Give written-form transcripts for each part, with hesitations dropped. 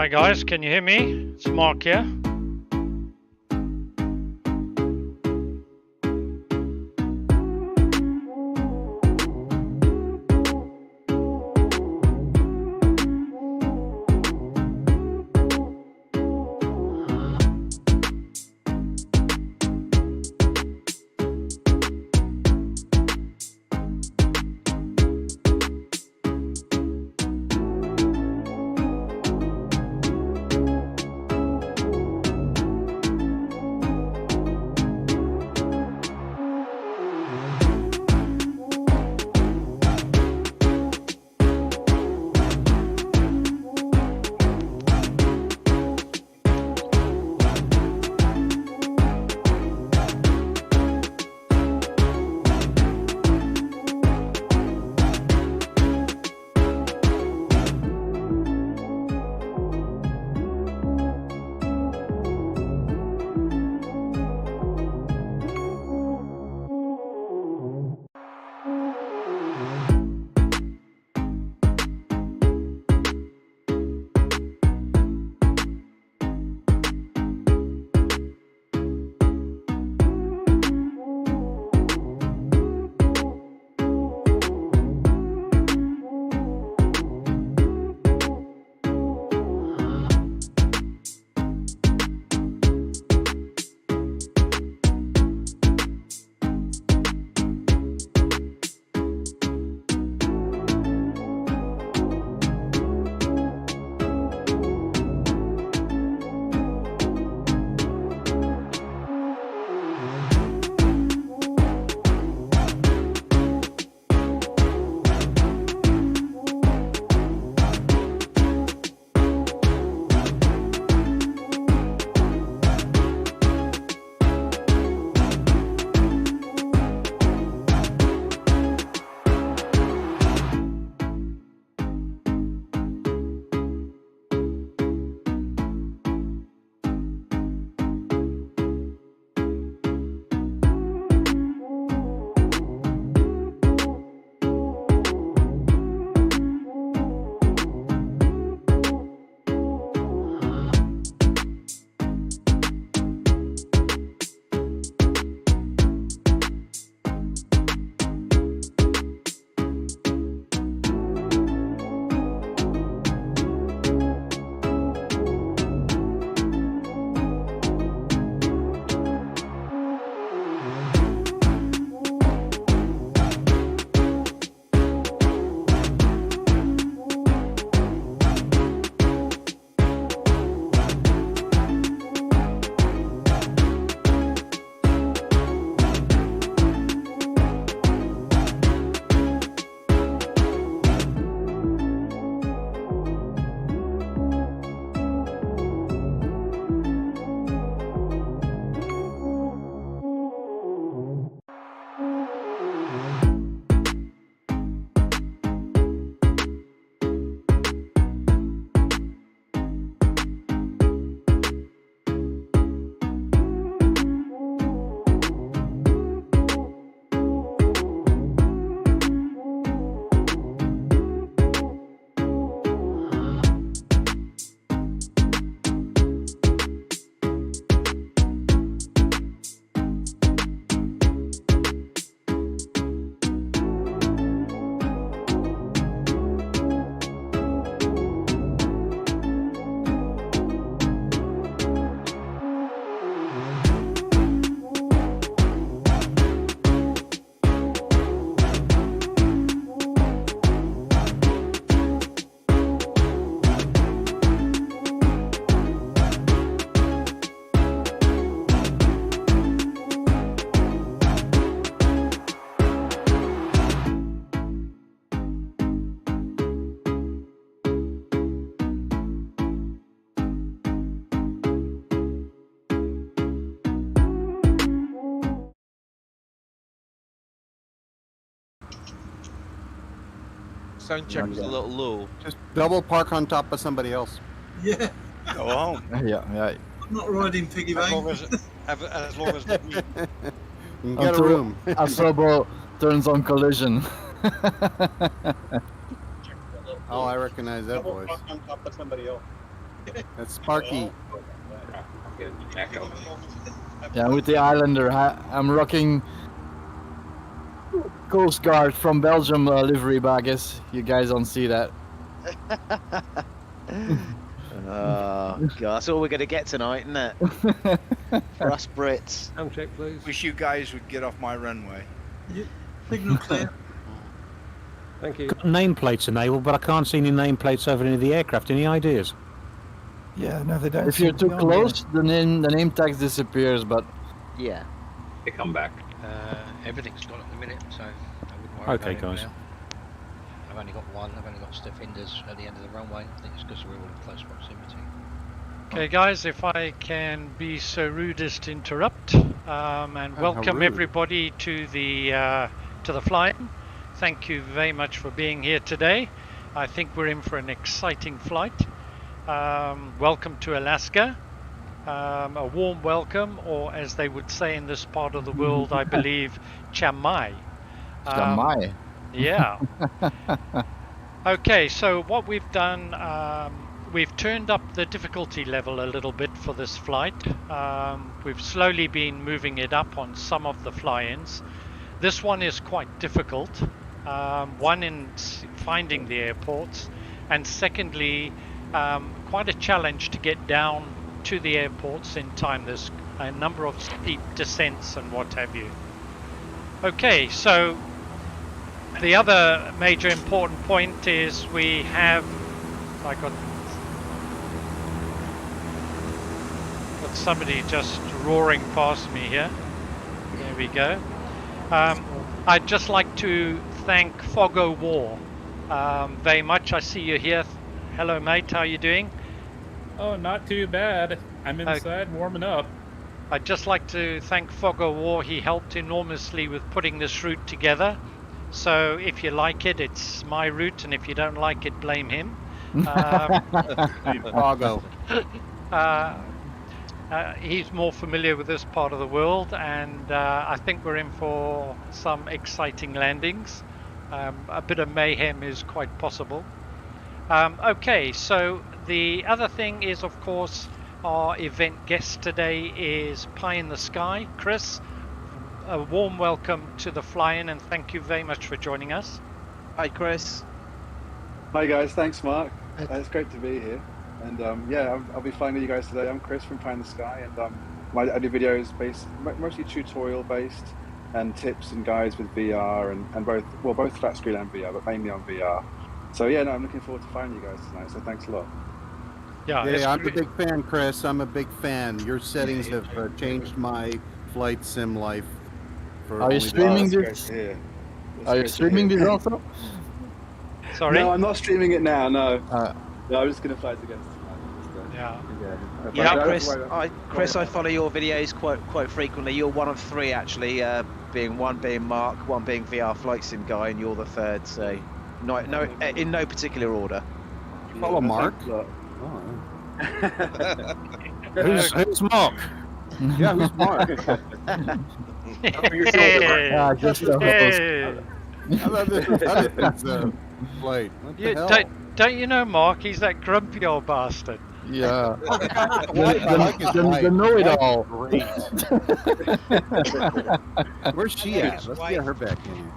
Hi guys, can you hear me? It's Mark here. Sound check was a little low. Just double park on top of somebody else. Yeah, Go home. Yeah. I'm not riding piggy As long bank. as long as we You can get a Until room. Asobo turns on collision. Oh, I recognize that Double voice. park on top of somebody else. That's Sparky. Yeah, with the Islander, I'm rocking Coast Guard from Belgium livery, but I guess you guys don't see that. Oh, God, that's all we're going to get tonight, isn't it? For us Brits. Sound check, please. Wish you guys would get off my runway. Signal clear. Thank you. Got nameplates enabled, but I can't see any nameplates over any of the aircraft. Any ideas? Yeah, no, they don't. If you're too close, the name tag disappears, but Yeah. They come back. Everything's gone at the minute, so I wouldn't worry Okay, about it guys. now. I've only got one. I've only got stiff hinders at the end of the runway. I think it's because we're all in close proximity. Okay, guys, if I can be so rude as to interrupt, and welcome rude. everybody to the flying. Thank you very much for being here today. I think we're in for an exciting flight. Welcome to Alaska. A warm welcome, or as they would say in this part of the world, I believe, Chamai. Jamai. Yeah. Okay, so what we've done, we've turned up the difficulty level a little bit for this flight. We've slowly been moving it up on some of the fly-ins. This one is quite difficult. One in finding the airports, and secondly, quite a challenge to get down to the airports in time. There's a number of steep descents and what have you. Okay, so the other major important point is we have, I got somebody just roaring past me here. There we go. I'd just like to thank PAWR very much. I see you here. Hello, mate. How are you doing? Oh, not too bad. I'm inside warming up. I'd just like to thank PAWR. He helped enormously with putting this route together. So if you like it, it's my route, and if you don't like it, blame him. Chicago. He's more familiar with this part of the world, and I think we're in for some exciting landings. A bit of mayhem is quite possible. Okay, so the other thing is, of course, our event guest today is Pie in the Sky, Chris. A warm welcome to the fly-in, and thank you very much for joining us. Hi, Chris. Hi guys, thanks Mark. It's great to be here. And yeah, I'll be flying with you guys today. I'm Chris from Pie in the Sky, and I do videos based, mostly tutorial based, and tips and guides with VR and both flat screen and VR, but mainly on VR. So yeah, no, I'm looking forward to finding you guys tonight. So thanks a lot. Yeah, I'm a big fan, Chris. I'm a big fan. Your settings have changed my flight sim life. Are you streaming this? Are you streaming this also? Sorry? No, I'm not streaming it now. No, no, I'm just gonna fly together tonight. Yeah. Chris, I follow your videos quite frequently. You're one of three actually, one being Mark, one being VR Flight Sim Guy, and you're the third. So, no, in no particular order. Follow Mark. Who's Mark? Yeah, who's Mark? Just the host. How about this flight? What the hell? Don't you know Mark? He's that grumpy old bastard. Yeah. The know-it-all. Great. Where's she at? Let's get her back in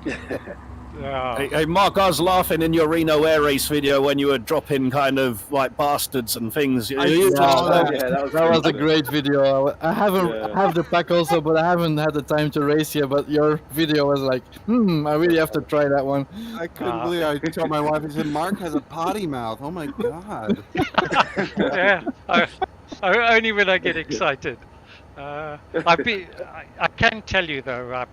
here. Yeah. Hey, Mark, I was laughing in your Reno Air Race video when you were dropping kind of like bastards and things. That was a great video. I have the pack also, but I haven't had the time to race yet. But your video was like, I really have to try that one. I couldn't believe I told my wife, I said, Mark has a potty mouth. Oh my God. Yeah. Only when I get excited. I can tell you though, I've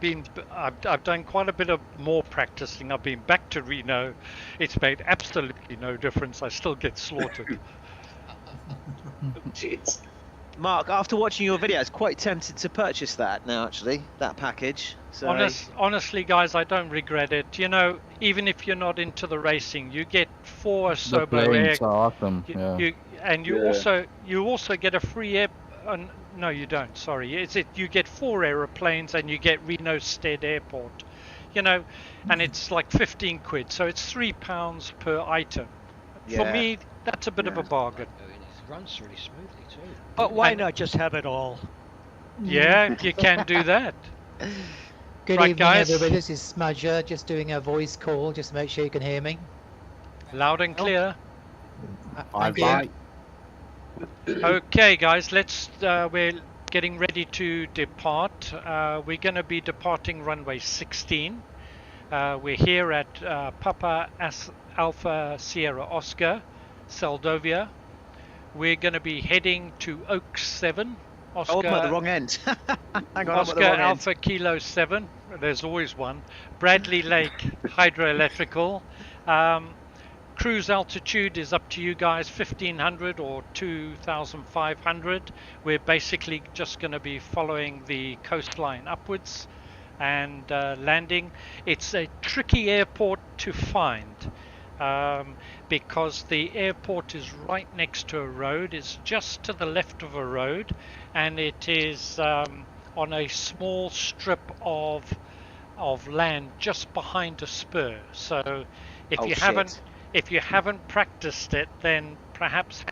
done quite a bit of more practicing. I've been back to Reno. It's made absolutely no difference. I still get slaughtered. Jeez. Mark, after watching your videos, quite tempted to purchase that now. Actually, that package. So honestly, guys, I don't regret it. You know, even if you're not into the racing, you get 4 Asobo air. Are awesome. You also get a free air. No, you don't. Sorry, you get 4 aeroplanes and you get Reno Stead Airport. You know, and it's like 15 quid, so it's £3 per item. For me, that's a bit of a bargain. It runs really smoothly too. But why not just have it all? Yeah, you can do that. Good Right, evening, guys. everybody. This is Smudger, just doing a voice call, just to make sure you can hear me. Loud and clear. Thank you. Okay, guys, we're getting ready to depart. We're going to be departing runway 16. We're here at Papa Alpha Sierra Oscar, Seldovia. We're going to be heading to Oak 7. Oscar, Oh, I'm at the wrong end. Hang on, Oscar I'm at the wrong Alpha end. Kilo 7. There's always one. Bradley Lake Hydroelectrical. Cruise altitude is up to you guys, 1500 or 2500. We're basically just going to be following the coastline upwards and landing. It's a tricky airport to find because the airport is right next to a road. It's just to the left of a road, and it is on a small strip of land just behind a spur. So if you haven't practiced it, then perhaps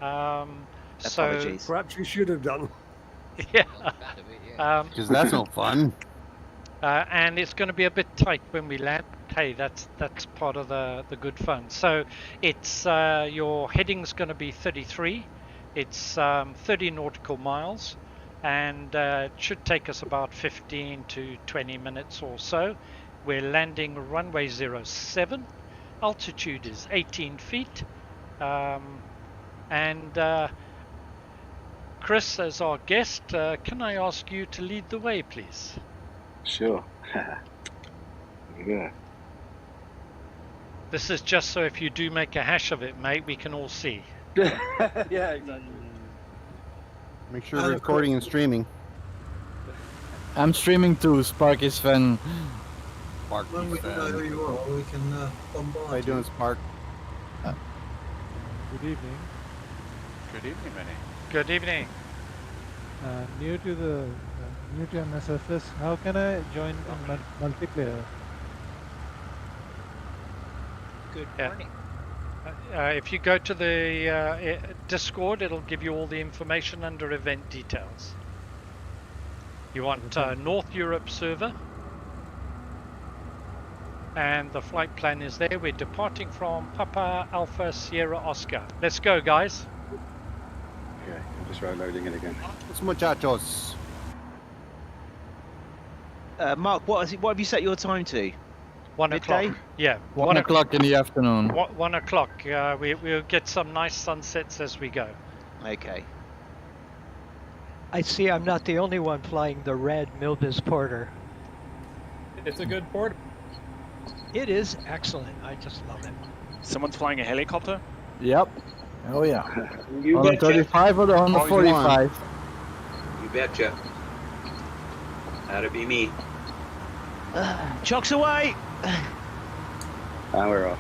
Apologies. Perhaps you should have done. Yeah. Because that's no fun. And it's going to be a bit tight when we land. Hey, that's part of the good fun. So it's your heading's going to be 33. It's 30 nautical miles, and it should take us about 15 to 20 minutes or so. We're landing runway 07. Altitude is 18 feet. And Chris, as our guest, can I ask you to lead the way, please? Sure. Yeah. This is just so if you do make a hash of it, mate, we can all see. Yeah, exactly. Make sure we're recording and streaming. I'm streaming too, Spark is fan. Spark When we know who you are, we can bombard. How you doing, Spark? Good evening. Good evening, Manny. Good evening. New to MSFS. How can I join in multiplayer? Good Yeah. morning. If you go to the Discord, it'll give you all the information under event details. You want North Europe server, and the flight plan is there. We're departing from Papa Alpha Sierra Oscar. Let's go, guys. Okay, I'm just loading it again. Los muchachos. Mark, what have you set your time to? 1 Midday? o'clock. Yeah, 1 o'clock in the afternoon. 1 o'clock. We'll get some nice sunsets as we go. Okay. I see I'm not the only one flying the red Milvis Porter. It's a good port. It is excellent. I just love it. Someone's flying a helicopter? Yep. Oh yeah. You On the betcha. 35 or the on the 45? You betcha. That'd be me. Chocks away! And we're off.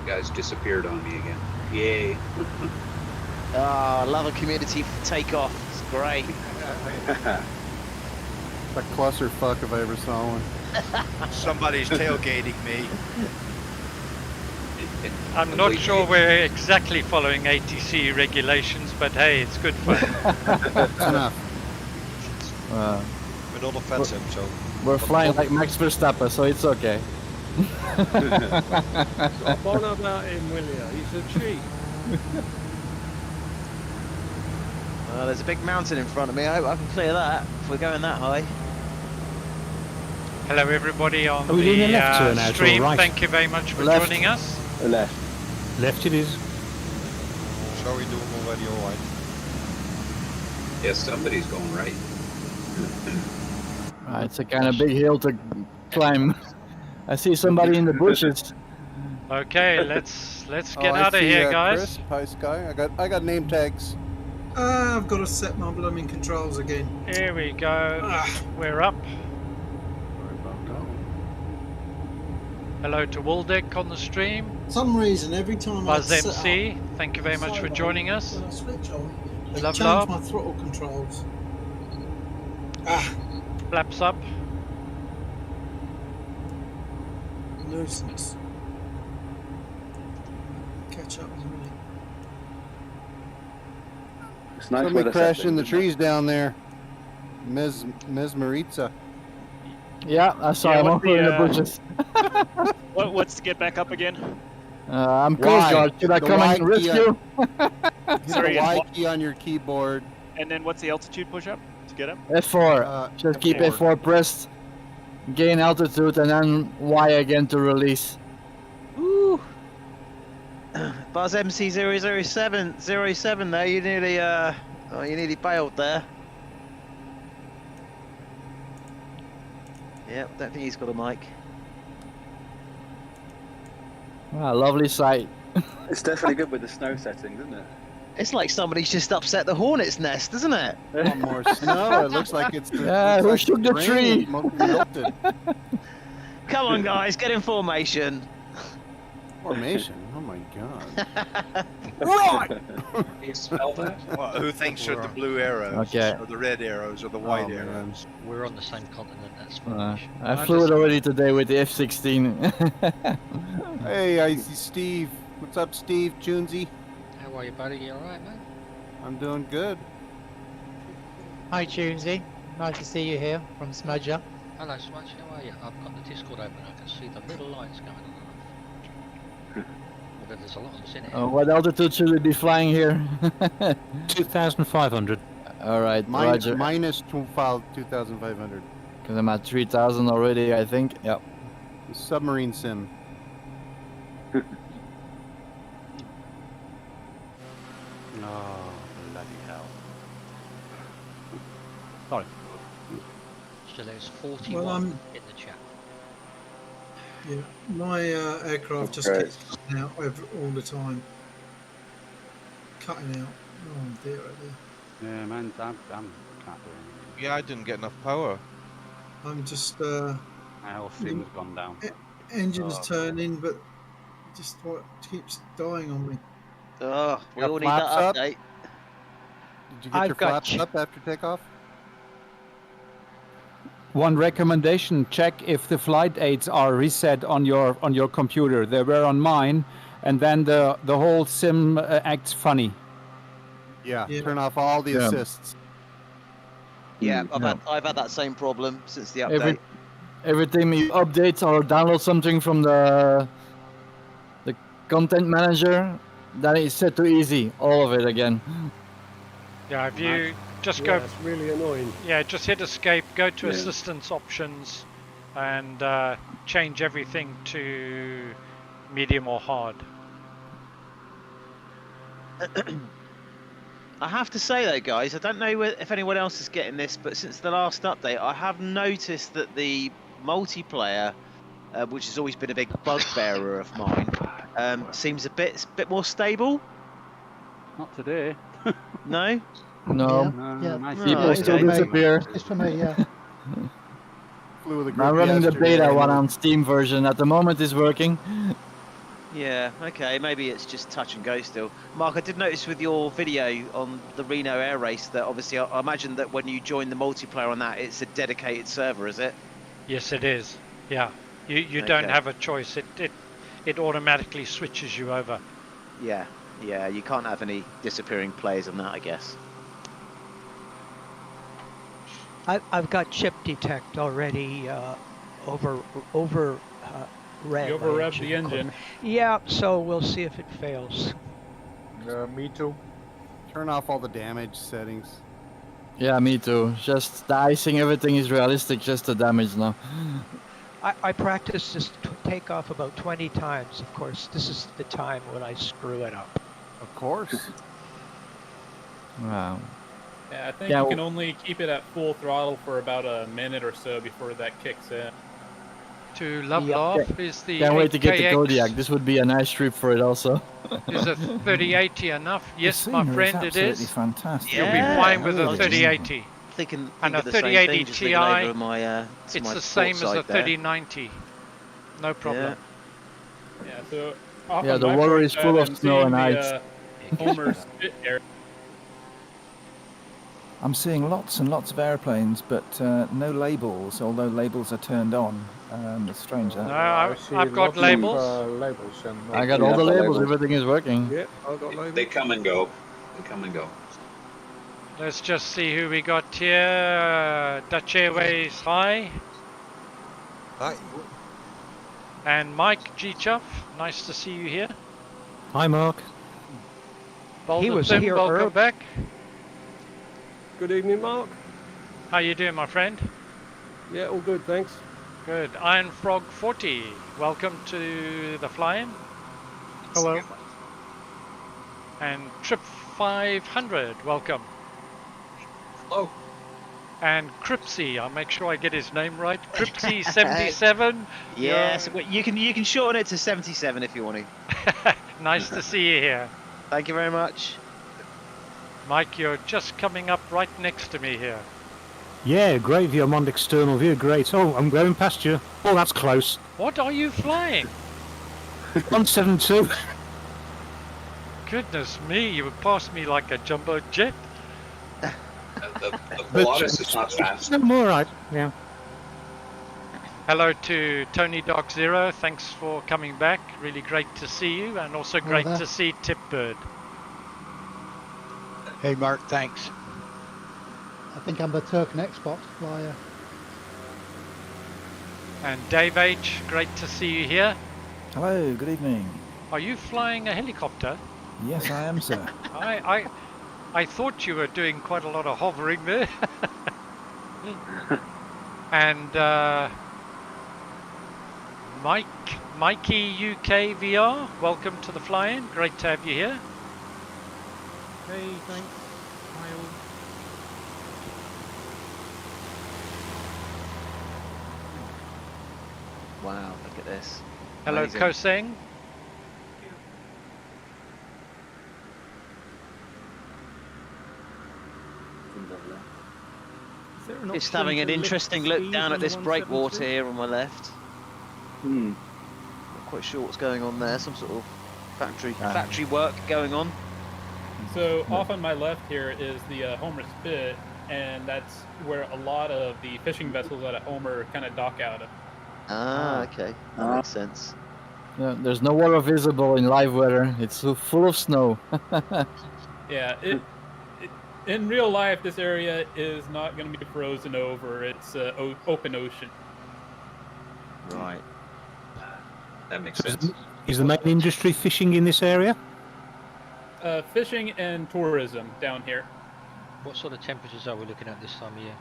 You guys disappeared on me again. Yay. Oh, I love a community takeoff. It's great. A clusterfuck if I ever saw one. Somebody's tailgating me. I'm not sure we're exactly following ATC regulations, but hey, it's good fun. That's enough. We're not offensive, so. We're flying like Max Verstappen, so it's okay. Stop on about him, will you? He's a cheat. Well, there's a big mountain in front of me. I hope I can clear that if we're going that high. Hello, everybody on Are we doing a left turn the out or stream. right? Thank you very much for Left. joining us. Left. Left it is. Shall we do already alright? Yeah, somebody's going right. It's a kind of big hill to climb. I see somebody in the bushes. Okay, let's get I out of see, here, guys. Chris, hi Sky. I got name tags. I've got to set my blooming controls again. Here we go. We're up. Hello to Waldeck on the stream. Some reason every time Buzz I set MC, up, thank you very much for joining us. when I switch on, they Love, change love. my throttle controls. Flaps up. Nuisance. catch up with me. It's nice Somebody weather crashed in the settings, trees down there. Ms. Maritza. Yeah, I saw him over in the bushes. What's to get back up again? I'm Coast Guard. Should I The come Y and key rescue? Hit Sorry, the Y key on your keyboard. And then what's the altitude push up to get up? F4. Just keep F4 pressed. Gain altitude and then Y again to release. Woo! Buzz MC007 there. You nearly you nearly bailed there. Yep, don't think he's got a mic. Ah, lovely sight. It's definitely good with the snow settings, isn't it? It's like somebody's just upset the hornet's nest, isn't it? One more snow. It looks like it's. Yeah, who shook the tree? Melted. Come on, guys, get in formation. Formation. Oh my god. Right. You smell that? What, who thinks are the blue arrows? Okay. Or the red arrows or the white arrows? We're on the same continent, that's fine. I flew it already today with the F-16. Hey, I see Steve. What's up, Steve? Tunesy? How are you, buddy? You alright, man? I'm doing good. Hi, Tunesy. Nice to see you here from Smudger. Hello, Smudge. How are you? I've got the Discord open. I can see the little lights going on. Although there's a lot of us in it. What altitude should we be flying here? 2,500. Alright, Roger. Minus 2,500. Because I'm at 3,000 already, I think. Yep. Submarine sim. Oh, bloody hell. Sorry. So there's 41 Well, in the chat. Yeah, my aircraft just Okay. keeps cutting out all the time. Cutting out. Oh dear, oh dear. Yeah, man, I can't do anything. Yeah, I didn't get enough power. I'm just My whole thing's gone down. engine's Oh. turning, but just what keeps dying on me. Oh, we Got all need flaps that up? update. Did you get your flaps up after takeoff? One recommendation: check if the flight aids are reset on your computer. They were on mine, and then the whole sim acts funny. Yeah. Turn off all the assists. Yeah, I've had that same problem since the update. Every time you update or download something from the content manager, then it's set to easy, all of it again. Yeah, if you just Yeah, go. it's really annoying. Yeah, just hit escape, go to Yeah. assistance options, and change everything to medium or hard. I have to say though, guys, I don't know if anyone else is getting this, but since the last update, I have noticed that the multiplayer, which has always been a big bugbearer of mine, seems a bit more stable. Not today. No. Yeah, my People still disappear. It's for me, yeah. Flew with a group I'm running the yesterday. beta one on Steam version. At the moment, it's working. Yeah, okay, maybe it's just touch and go still. Mark, I did notice with your video on the Reno Air Race that obviously I imagine that when you join the multiplayer on that, it's a dedicated server, is it? Yes, it is. Yeah, you don't Okay. have a choice. It automatically switches you over. Yeah, you can't have any disappearing players on that, I guess. I've got chip detect already over red. You overrevved the engine. Yeah, so we'll see if it fails. Me too. Turn off all the damage settings. Yeah, me too. Just the icing, everything is realistic, just the damage now. I practiced this takeoff about 20 times. Of course, this is the time when I screw it up. Of course. Wow. Yeah, I think Yeah, you can only keep it at full throttle for about a minute or so before that kicks in. To level off is the Can't wait to get the 8KX. Kodiak. This would be a nice trip for it also. Is a 3080 enough? Yes, The my scenery friend, it absolutely is. fantastic. You'll be Yeah. fine with I a was just 3080. Thinking And a of the same 3080 thing, just looking over Ti, my, to it's my the same as a port side there. 3090. No problem. Yeah, so off Yeah, on the my water port is side, full of I'm snow and seeing ice. the, Homer spit area. I'm seeing lots and lots of airplanes, but no labels, although labels are turned on. It's strange. No, Huh? I've got labels. Labels and I got all the labels. Everything is working. Yeah, I've got labels. They come and go. They come and go. Let's just see who we got here. Dutch Airways, hi. Hi. And Mike G. Chuff, nice to see you here. Hi, Mark. Boulder was Tim, here welcome early. back. Good evening, Mark. How you doing, my friend? Yeah, all good, thanks. Good. Iron Frog 40, welcome to the fly-in. Hello. And Trip 500, welcome. Hello. And Cripsy, I'll make sure I get his name right. Cripsy 77. Yes, you can shorten it to 77 if you want to. Nice to see you here. Thank you very much. Mike, you're just coming up right next to me here. Yeah, great view. I'm on external view. Great. Oh, I'm going past you. Oh, that's close. What are you flying? 172. Goodness me, you would pass me like a jumbo jet. The Pilatus is not fast. I'm all right. Yeah. Hello to Tony Dog Zero. Thanks for coming back. Really great to see you, and also great there. to see Tipbird. Hey Mark, thanks. I think I'm the Turk and Xbox flyer. And Dave H, great to see you here. Hello. Good evening. Are you flying a helicopter? Yes, I am, sir. I thought you were doing quite a lot of hovering there. And Mikey UK VR, welcome to the fly-in. Great to have you here. Hey, thanks. Smile. Wow, look at this. Hello, Amazing. Koseng. Is there an Just option having an to lift interesting the look speed down on at the this breakwater 172? here on my left. Not quite sure what's going on there. Some sort of factory work going on. So off on my left here is the Homer Spit, and that's where a lot of the fishing vessels out of Homer kind of dock out of. Ah, okay. That makes sense. Yeah, there's no water visible in live weather. It's so full of snow. Yeah, in real life, this area is not going to be frozen over. It's open ocean. Right. That makes sense. Is the main industry fishing in this area? Fishing and tourism down here. What sort of temperatures are we looking at this time of year?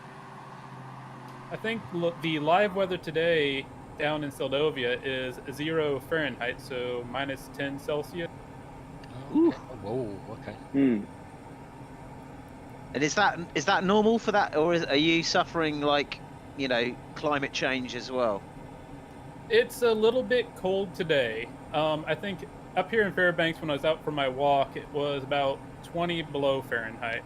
I think the live weather today down in Seldovia is 0 Fahrenheit, so minus 10 Celsius. Oh, whoa, okay. And is that normal for that, or are you suffering like, climate change as well? It's a little bit cold today. I think up here in Fairbanks when I was out for my walk, it was about 20 below Fahrenheit.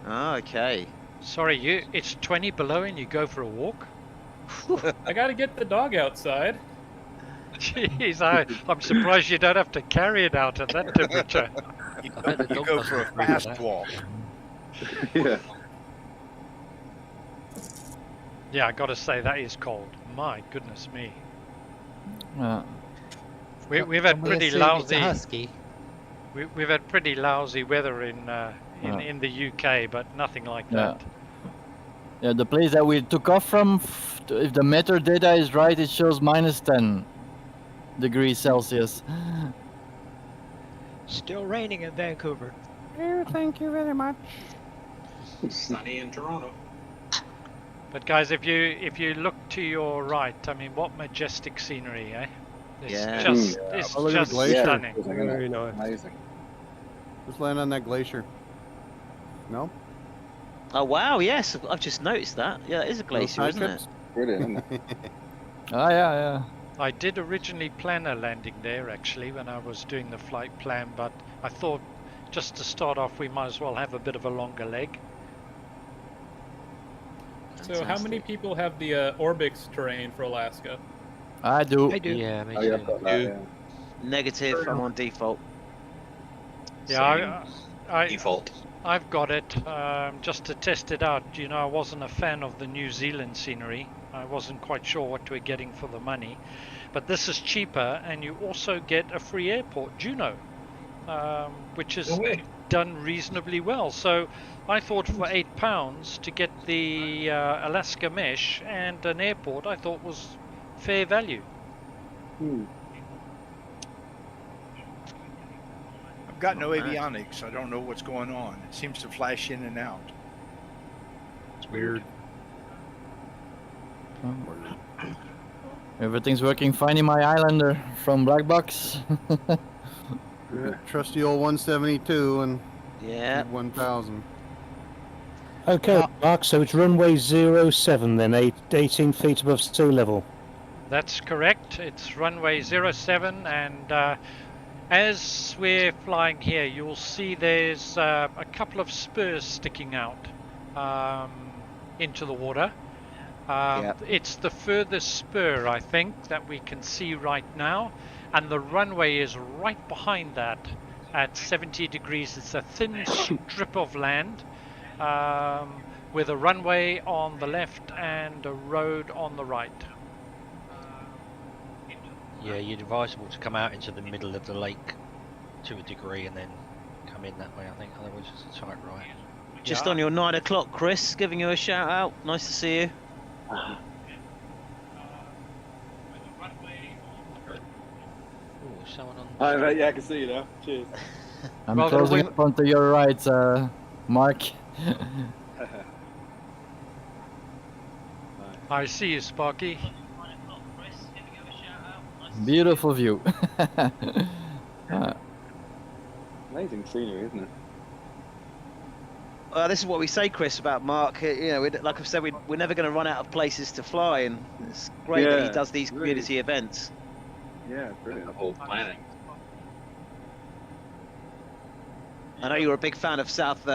Ah, okay. Sorry, it's 20 below and you go for a walk? I gotta get the dog outside. Jeez, I'm surprised you don't have to carry it out at that temperature. You go for a fast walk. Yeah. Yeah, I gotta say, that is cold. My goodness me. We've had pretty lousy. Husky. We've had pretty lousy weather in the UK, but nothing like that. Yeah, the place that we took off from, if the metadata is right, it shows minus 10 degrees Celsius. Still raining in Vancouver. Oh, thank you very much. Sunny in Toronto. But guys, if you look to your right, I mean, what majestic scenery, eh? It's just Look at the glacier. stunning. Very nice. Amazing. Just land on that glacier. No? Oh wow, yes, I've just noticed that. Yeah, it is a glacier, side isn't trips? it? Brilliant, isn't it? Yeah. I did originally plan a landing there, actually, when I was doing the flight plan, but I thought just to start off, we might as well have a bit of a longer leg. So how many people have the Orbix terrain for Alaska? I do. I do. Yeah, me Oh, too. yeah, I've got that, yeah. Negative, I'm on default. Yeah, Default. I've got it just to test it out. I wasn't a fan of the New Zealand scenery. I wasn't quite sure what we're getting for the money. But this is cheaper, and you also get a free airport, Juneau, which is done reasonably well. So I thought for £8 to get the Alaska mesh and an airport, I thought was fair value. I've got no avionics. I don't know what's going on. It seems to flash in and out. It's weird. Everything's working fine in my Islander from Black Box. Trusty old 172 and yeah 1000. Okay, Mark, so it's runway 07 then, 18 feet above sea level. That's correct. It's runway 07, and as we're flying here, you'll see there's a couple of spurs sticking out into the water. It's the furthest spur, I think, that we can see right now, and the runway is right behind that at 70 degrees. It's a thin strip of land with a runway on the left and a road on the right. Yeah, you're advisable to come out into the middle of the lake to a degree and then come in that way, I think, otherwise it's a tight right. Just on your 9 o'clock, Chris, giving you a shout out. Nice to see you. Hi, mate. Yeah, I can see you now. Cheers. I'm closing up onto your right, Mark. I see you, Sparky. Beautiful view. Amazing scenery, isn't it? This is what we say, Chris, about Mark. You know, like I've said, we're never going to run out of places to fly, and it's great that he does these community events. Yeah, brilliant. The whole planet. I know you're a big fan of South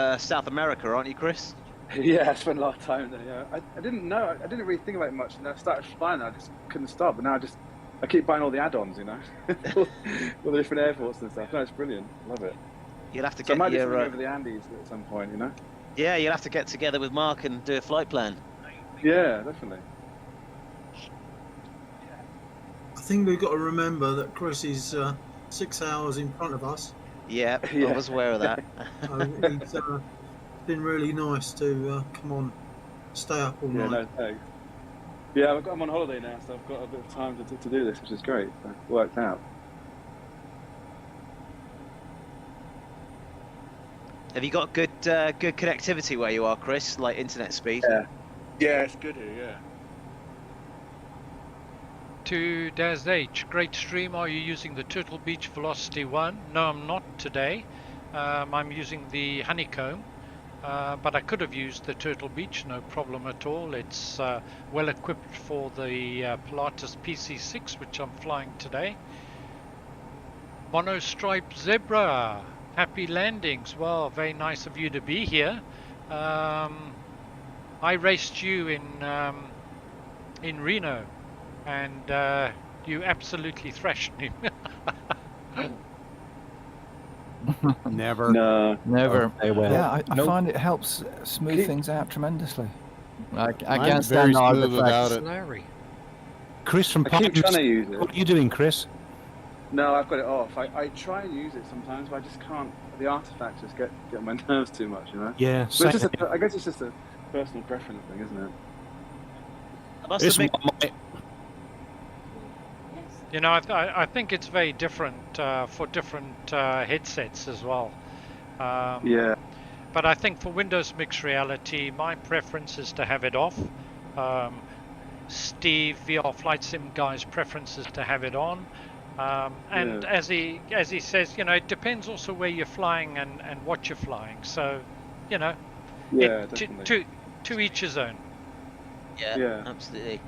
America, aren't you, Chris? Yeah, I spent a lot of time there. Yeah, I didn't know. I didn't really think about it much, and I started flying. I just couldn't stop. But now I keep buying all the add-ons. You know, all the different airports and stuff. No, it's brilliant. Love it. You'll have to So get I might your just over the Andes at some point. You know. Yeah, you'll have to get together with Mark and do a flight plan. Yeah, definitely. I think we've got to remember that Chris is 6 hours in front of us. Yeah, I was aware of that. It's been really nice to come on, stay up all night. No, thanks. Yeah, I'm on holiday now, so I've got a bit of time to do this, which is great. It worked out. Have you got good connectivity where you are, Chris? Like internet speed? Yeah, it's good here. Yeah. To Daz H, great stream. Are you using the Turtle Beach Velocity 1? No, I'm not today. I'm using the Honeycomb, but I could have used the Turtle Beach, no problem at all. It's well equipped for the Pilatus PC6, which I'm flying today. Monostripe Zebra, happy landings. Well, very nice of you to be here. I raced you in Reno, and you absolutely thrashed me. Never. No. Never. Yeah, I find it helps smooth things out tremendously. I can't stand all the facts. Chris from I keep Pilatus, trying to use it. what are you doing, Chris? No, I've got it off. I try and use it sometimes, but I just can't. The artifacts just get on my nerves too much, you know. Yeah, But it's just I guess it's just a personal preference thing, isn't it? I must admit, You know, I think it's very different for different headsets as well. Yeah. But I think for Windows Mixed Reality, my preference is to have it off. Steve, VR Flight Sim guy's preference is to have it on. And as he says, you know, it depends also where you're flying and what you're flying. So, you know, to each his own. Yeah, absolutely.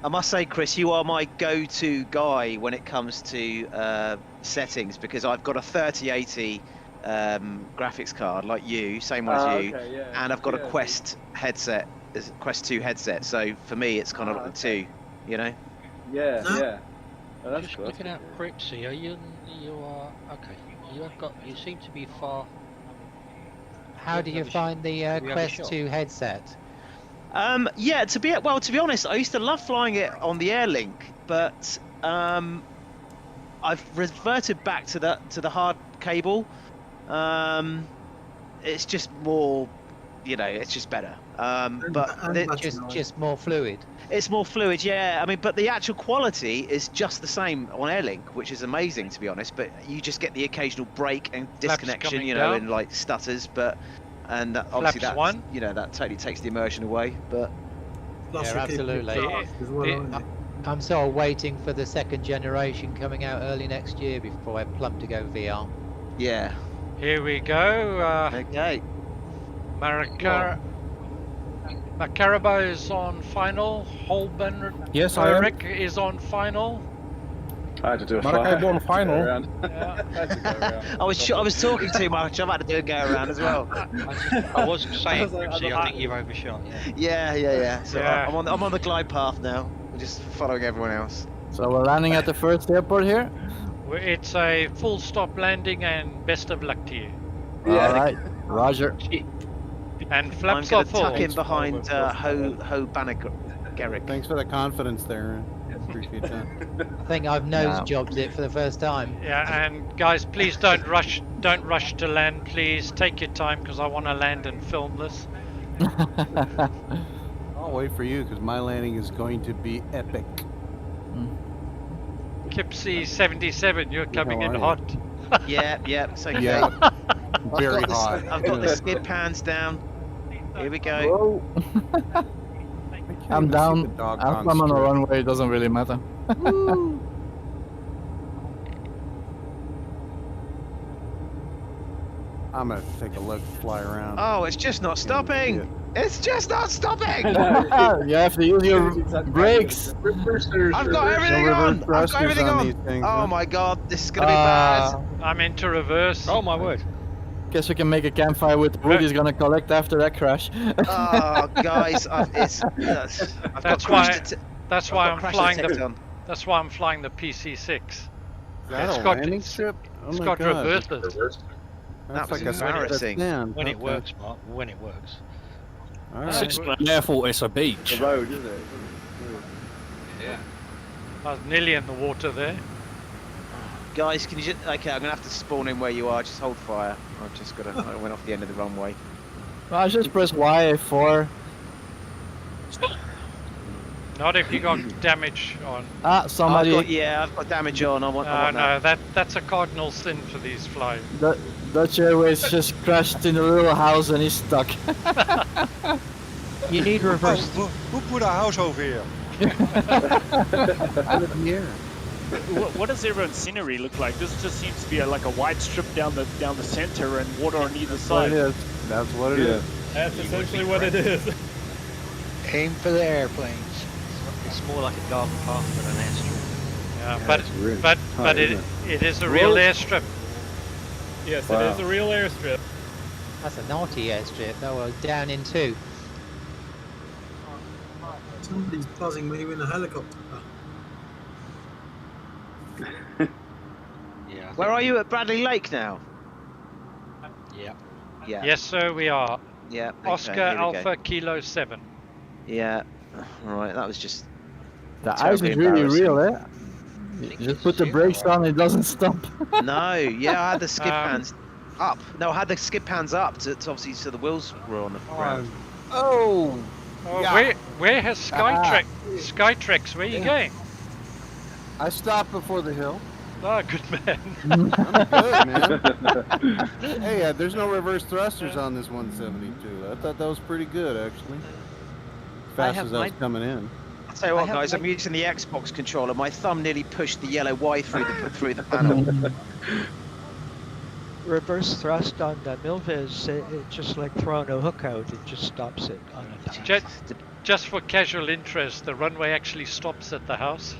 I must say, Chris, you are my go-to guy when it comes to settings, because I've got a 3080 graphics card like you, same one as you, and I've got a Quest headset, Quest 2 headset. So for me, it's kind of like the two, you know. Yeah, yeah. Oh, that's Just cool. looking at Cripsy, you are okay. You seem to be far. How do you find the Quest 2 headset? Yeah, to be honest, I used to love flying it on the Airlink, but I've reverted back to the hard cable. It's just more, it's just better. Just more fluid. It's more fluid, yeah. I mean, but the actual quality is just the same on Airlink, which is amazing, to be honest. But you just get the occasional break and disconnection, and like stutters. And obviously that, that totally takes the immersion away. But yeah, absolutely. I'm sort of waiting for the second generation coming out early next year before I plump to go VR. Yeah. Here we go. Okay. Macarabo is on final. Holben Yes, I am. Rick is on final. I had to do a Macarabo on final. I was talking too much. I've had to do a go around as well. I was saying, Ripsy, I think you've overshot. Yeah. So I'm on the glide path now. We're just following everyone else. So we're landing at the first airport here. It's a full stop landing, and best of luck to you. All right, Roger. And flaps I'm are full. Tuck in behind Ho Garrick. Thanks for the confidence there. Appreciate that. I think I've nose jobbed it for the first time. Yeah, and guys, please don't rush to land. Please take your time, because I want to land and film this. I'll wait for you, because my landing is going to be epic. Kipsy 77, you're coming in hot. Yeah, it's okay. Yeah, very hot. I've got the skid pans down. Here we go. I'm down. I'm on the runway. It doesn't really matter. I'm gonna take a look, fly around. Oh, it's just not stopping. It's just not stopping. You have to use your brakes. I've got everything on. I've got everything on. These things, Oh my god, this is gonna be bad. I'm into reverse. Oh my word. Guess we can make a campfire with wood. He's gonna collect after that crash. Oh, guys, That's why I'm flying the PC6. Is that a landing strip? It's got reversers. That was embarrassing. When it works, Mark. When it works. It's not an airport, it's a beach. The road, isn't it? Yeah. I was nearly in the water there. Guys, can you just... Okay, I'm going to have to spawn in where you are. Just hold fire. I've just got to... I went off the end of the runway. I just press Y4. Not if you got damage on. Somebody... I've got damage on. I want no, that's a cardinal sin for these flights. Dutch Airways just crashed in a little house and he's stuck. You need reverse. Who put a house over here? I live here. What does everyone's scenery look like? This just seems to be like a wide strip down the center and water on either side. That's what it is. That's essentially what it is. Aim for the airplanes. It's more like a garden path than an airstrip. Yeah, but it is a real airstrip. Yes, it is a real airstrip. That's a naughty airstrip. That was down in two. Somebody's buzzing me in a helicopter. Yeah. Where are you at Bradley Lake now? Yeah. Yeah. Yes, sir, we are. Yeah. Oscar Alpha Kilo 7. Yeah. Alright, that was just... The ice is really real, eh? You just put the brakes on, it doesn't stop. No, yeah, I had the skid pans up. No, I had the skid pans up to obviously so the wheels were on the ground. Where has Skytrex? Where are you going? I stopped before the hill. Oh, good man. I'm good, man. Hey, there's no reverse thrusters on this 172. I thought that was pretty good, actually. Fast as I was coming in. I'll tell you what, guys, I'm using the Xbox controller. My thumb nearly pushed the yellow Y through the panel. Reverse thrust on the Milviz, it's just like throwing a hook out. It just stops it on a dime. Just for casual interest, the runway actually stops at the house.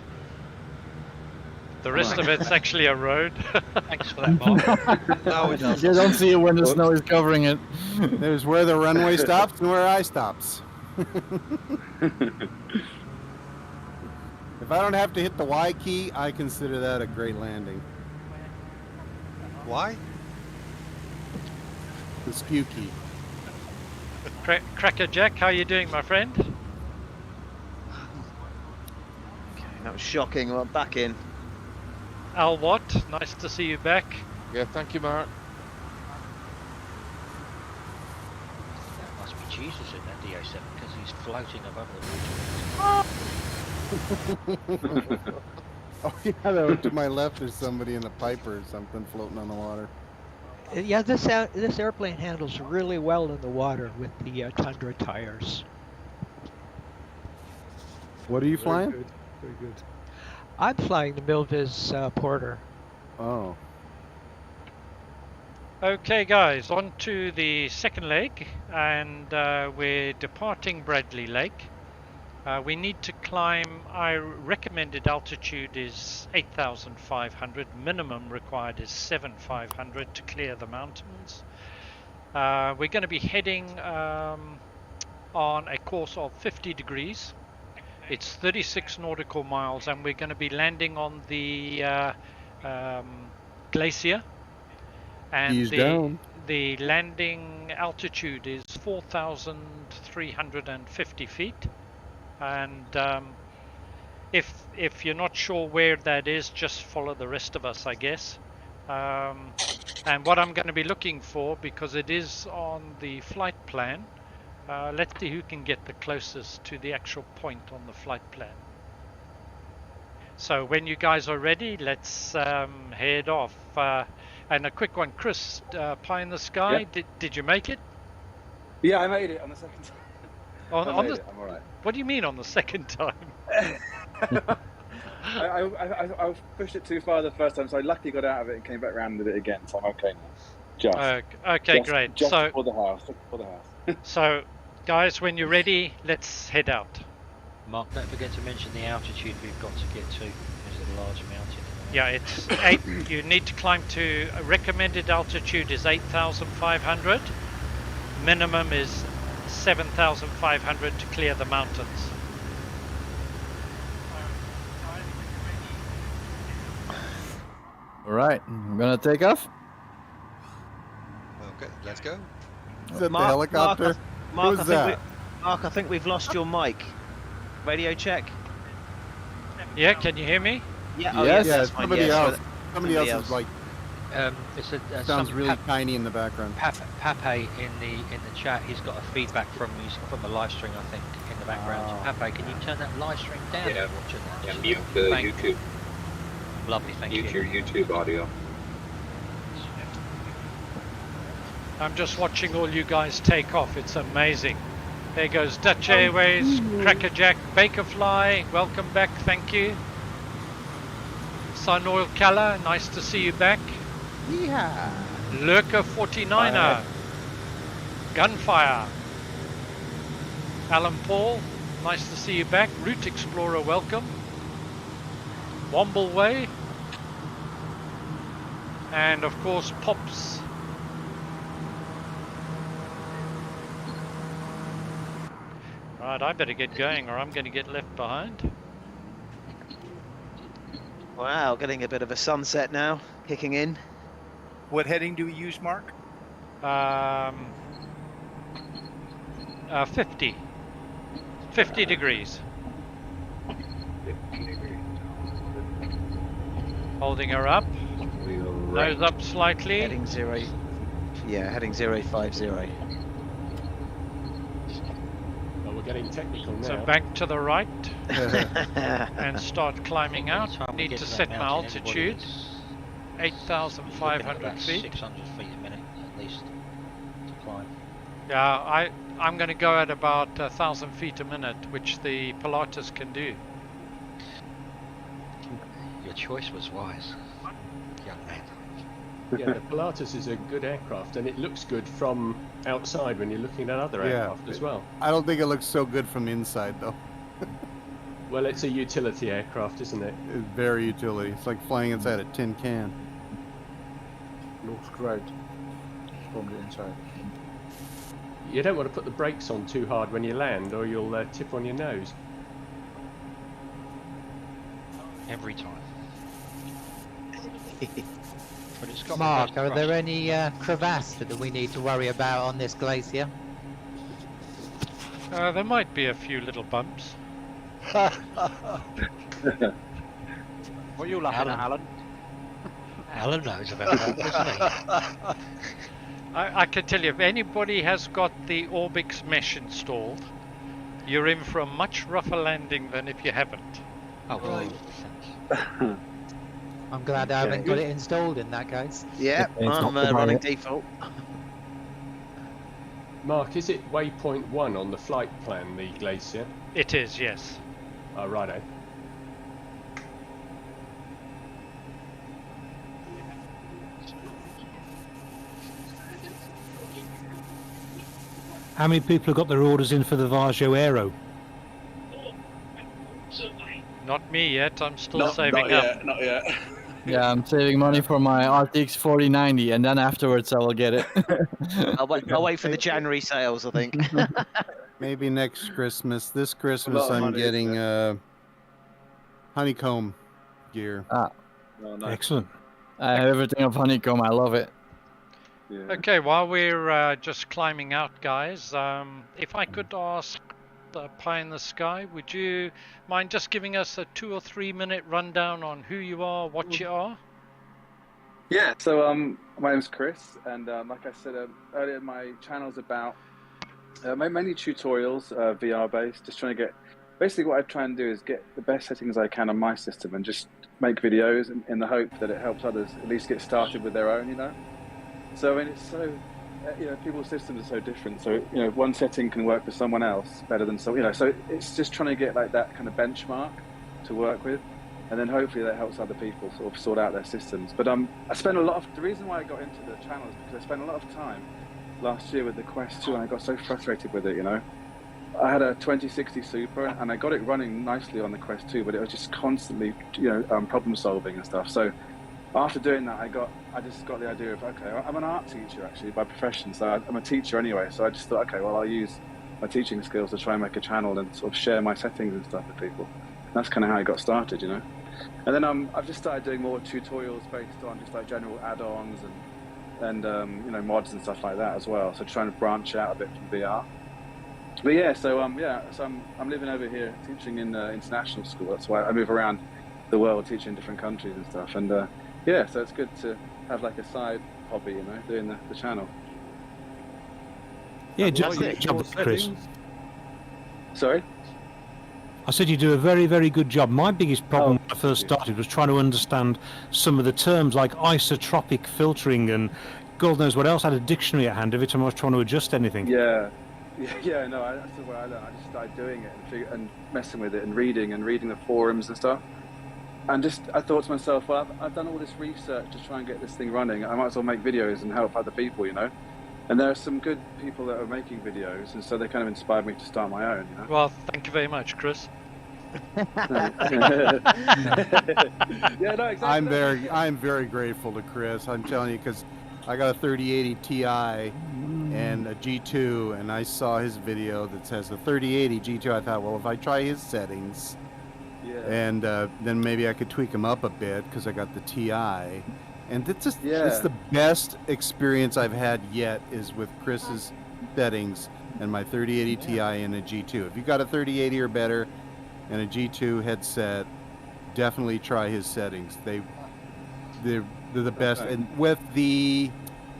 The rest of it's actually a road. Thanks for that, Mark. No, it doesn't. You don't see it when the snow is covering it. There's where the runway stops and where I stops. If I don't have to hit the Y key, I consider that a great landing. Why? The skew key. Cracker Jack, how you doing, my friend? That was shocking. Well, back in. Al Watt, nice to see you back. Yeah, thank you, Mark. That must be Jesus in that DO7 because he's floating above the water. Oh yeah, there, to my left there's somebody in a piper or something floating on the water. Yeah, this airplane handles really well in the water with the Tundra tires. What are you flying? Good. Very good. I'm flying the Milviz Porter. Oh. Okay guys, on to the second leg, and we're departing Bradley Lake. We need to climb, our recommended altitude is 8,500, minimum required is 7,500 to clear the mountains. We're going to be heading on a course of 50 degrees. It's 36 nautical miles, and we're going to be landing on the Glacier. And the landing altitude is 4,350 feet. And if you're not sure where that is, just follow the rest of us, I guess. And what I'm going to be looking for, because it is on the flight plan, let's see who can get the closest to the actual point on the flight plan. So when you guys are ready, let's head off. And a quick one, Chris, Pie in the Sky, Yep. did you make it? Yeah, I made it on the second time. On I'm the, all right. What do you mean on the second time? I pushed it too far the first time, so I luckily got out of it and came back round with it again, so I'm okay now. Great. Just so, for the house. For the house. So, guys, when you're ready, let's head out. Mark, don't forget to mention the altitude we've got to get to. Is it a large mountain? Yeah, it's 8. You need to climb to a recommended altitude is 8,500. Minimum is 7,500 to clear the mountains. All right, I'm gonna take off. Okay, let's go. Is that the helicopter? Mark, Who's that? Mark, I think we've lost your mic. Radio check. Yeah, can you hear me? Yeah. Oh, yes. Yeah, somebody else. Somebody else is like. Sounds really tiny in the background. Pape in the chat, he's got a feedback from the live stream, I think, in the background. So Pape, can you turn that live stream down? Yeah, if you're watching that? yeah, mute the YouTube. Lovely, thank you. Mute your YouTube audio. I'm just watching all you guys take off. It's amazing. There goes Dutch Airways, Crackerjack, Bakerfly. Welcome back, thank you. Sun Oil Kala, nice to see you back. Yeah. Lurker 49er. Gunfire. Alan Paul, nice to see you back. Route Explorer, welcome. Wombleway. And of course, Pops. Right, I better get going or I'm going to get left behind. Wow, getting a bit of a sunset now, kicking in. What heading do we use, Mark? 50. 50 degrees. Holding her up. Nose up slightly. Heading 0. Yeah, heading 050. Well, we're getting technical now. So back to the right and start climbing out. Need to set my altitude. 8,500 feet. 600 feet a minute at least to climb. Yeah, I'm going to go at about 1,000 feet a minute, which the Pilatus can do. Your choice was wise, young man. Yeah, the Pilatus is a good aircraft, and it looks good from outside when you're looking at other aircraft as well. I don't think it looks so good from the inside, though. Well, it's a utility aircraft, isn't it? It's very utility. It's like flying inside a tin can. Looks great from the inside. You don't want to put the brakes on too hard when you land, or you'll tip on your nose. Every time. But it's got Mark, are there any crevasses that we need to worry about on this glacier? There might be a few little bumps. What are you laughing at, Alan? Alan knows about that, doesn't he? I can tell you, if anybody has got the Orbix mesh installed, you're in for a much rougher landing than if you haven't. Oh, right. I'm glad I haven't got it installed in that case. Yeah, I'm running default. Mark, is it waypoint 1 on the flight plan, the Glacier? It is, yes. Oh, righto. How many people have got their orders in for the Varjo Aero? Not me yet, I'm still saving up. Not yet. Yeah, I'm saving money for my RTX 4090, and then afterwards I will get it. I'll wait for the January sales, I think. Maybe next Christmas. This Christmas I'm getting honeycomb gear. Ah, excellent. I have everything of honeycomb. I love it. Yeah. Okay, while we're just climbing out, guys, if I could ask Pie in the Sky, would you mind just giving us a 2 or 3 minute rundown on who you are, what you are? Yeah, so my name's Chris, and like I said earlier, my channel's about mainly tutorials, VR based, just trying to get, basically what I try and do is get the best settings I can on my system and just make videos in the hope that it helps others at least get started with their own, you know? So, I mean, it's so, you know, people's systems are so different. So, you know, one setting can work for someone else better than so, you know, so it's just trying to get like that kind of benchmark to work with. And then hopefully that helps other people sort of sort out their systems. But I spent a lot of, the reason why I got into the channel is because I spent a lot of time last year with the Quest 2 and I got so frustrated with it, you know. I had a 2060 Super and I got it running nicely on the Quest 2, but it was just constantly, you know, problem solving and stuff. So after doing that, I just got the idea of, okay, I'm an art teacher actually by profession, so I'm a teacher anyway. So I just thought, okay, well, I'll use my teaching skills to try and make a channel and sort of share my settings and stuff with people. And that's kind of how I got started, you know. And then I've just started doing more tutorials based on just like general add-ons and you know, mods and stuff like that as well. So trying to branch out a bit from VR. But yeah, so I'm living over here teaching in international school. That's why I move around the world teaching in different countries and stuff. And yeah, so it's good to have like a side hobby, you know, doing the channel. Yeah, job, Chris. Sorry? I said you do a very, very good job. My biggest problem when I first started was trying to understand some of the terms like isotropic filtering and God knows what else. I had a dictionary at hand every time I was trying to adjust anything. Yeah, no, that's the way I learned. I just started doing it and messing with it and reading the forums and stuff. And just, I thought to myself, well, I've done all this research to try and get this thing running. I might as well make videos and help other people, you know. And there are some good people that are making videos, and so they kind of inspired me to start my own, you know. Well, thank you very much, Chris. Yeah, no, exactly. I'm very grateful to Chris. I'm telling you, because I got a 3080 Ti and a G2, and I saw his video that says the 3080 G2. I thought, well, if I try his settings, and then maybe I could tweak them up a bit because I got the Ti. And it's just it's the best experience I've had yet is with Chris's settings and my 3080 Ti and a G2. If you got a 3080 or better and a G2 headset, definitely try his settings. They're the best. And with the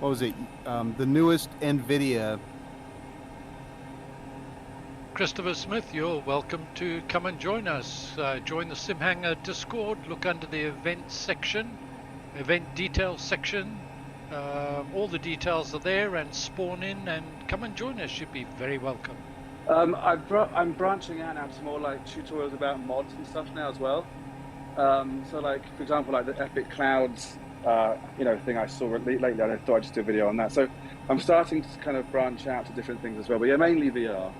the newest NVIDIA. Christopher Smith, you're welcome to come and join us. Join the SimHanger Discord. Look under the events section. Event details section, all the details are there, and spawn in and come and join us. You'd be very welcome. I'm branching out now to more like tutorials about mods and stuff now as well. So like, for example, like the Epic Clouds you know, thing I saw lately, I thought I'd just do a video on that. So I'm starting to kind of branch out to different things as well, but yeah, mainly VR.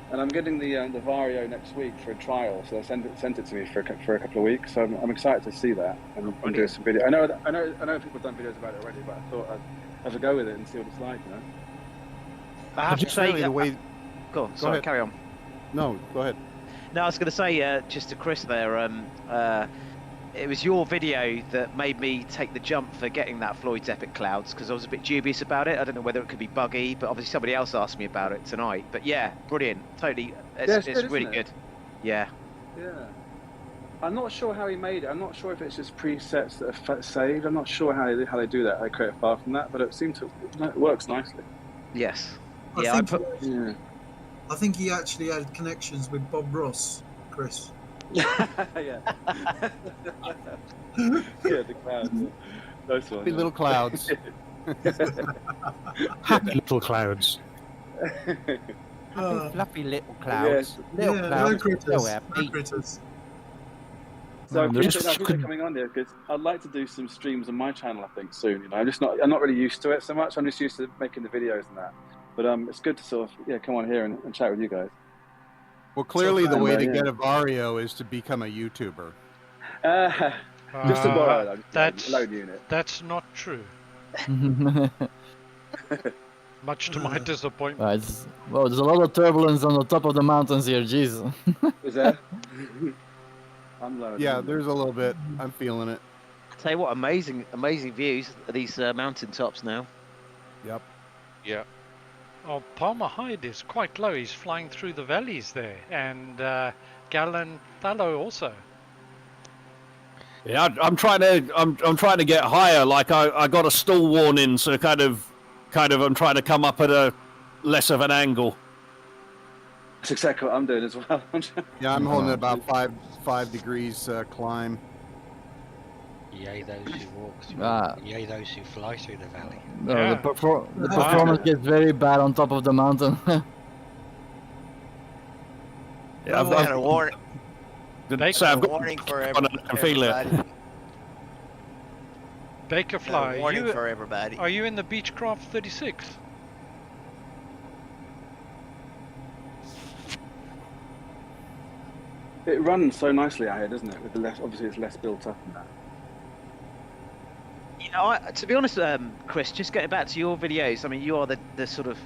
And I'm getting the Vario next week for a trial, so they sent it to me for a couple of weeks. So I'm excited to see that and do some video. I know people have done videos about it already, but I thought I'd have a go with it and see what it's like, you know. I have to say, the way. Go on, sorry, carry on. No, go ahead. No, I was going to say just to Chris there. It was your video that made me take the jump for getting that Floyd's Epic Clouds because I was a bit dubious about it. I don't know whether it could be buggy, but obviously somebody else asked me about it tonight. But yeah, brilliant, totally. It's really good. Yeah. Yeah. I'm not sure how he made it. I'm not sure if it's just presets that are saved. I'm not sure how they do that. They create a file from that, but it works nicely. Yes. I think he actually had connections with Bob Ross, Chris. Yeah. Yeah, the clouds. Nice one. Happy little clouds. Happy little clouds. Happy fluffy little clouds. Yes. Little Yeah, clouds. no critters. So happy. No critters. So I there's- appreciate coming on here because I'd like to do some streams on my channel. I think soon. You know, I'm not really used to it so much. I'm just used to making the videos and that. But it's good to sort of come on here and chat with you guys. Well, clearly the way to yeah. get a Vario is to become a YouTuber. Just to borrow that's load unit. That's not true. Much to my disappointment. Well, there's a lot of turbulence on the top of the mountains here. Jeez. Is there? I'm low. Yeah, there's a little bit. I'm feeling it. Tell you what, amazing views of these mountain tops now. Yep. Yeah. Oh, Palmer Hyde is quite low. He's flying through the valleys there, and Gallen Thallow also. Yeah, I'm trying to get higher. Like I got a stall warning, so kind of I'm trying to come up at a less of an angle. That's exactly what I'm doing as well. Yeah, I'm holding about 5 degrees climb. Yay those who walk through. Yay those who fly through the valley. No, the performance gets very bad on top of the mountain. Yeah, I've got a warning. I've got warning for I can feel everybody. it. Bakerfly, warning for everybody. Are you in the Beechcraft 36? It runs so nicely out here, doesn't it? With the obviously it's less built up and that. You know, to be honest, Chris, just getting back to your videos, I mean, you are the sort of,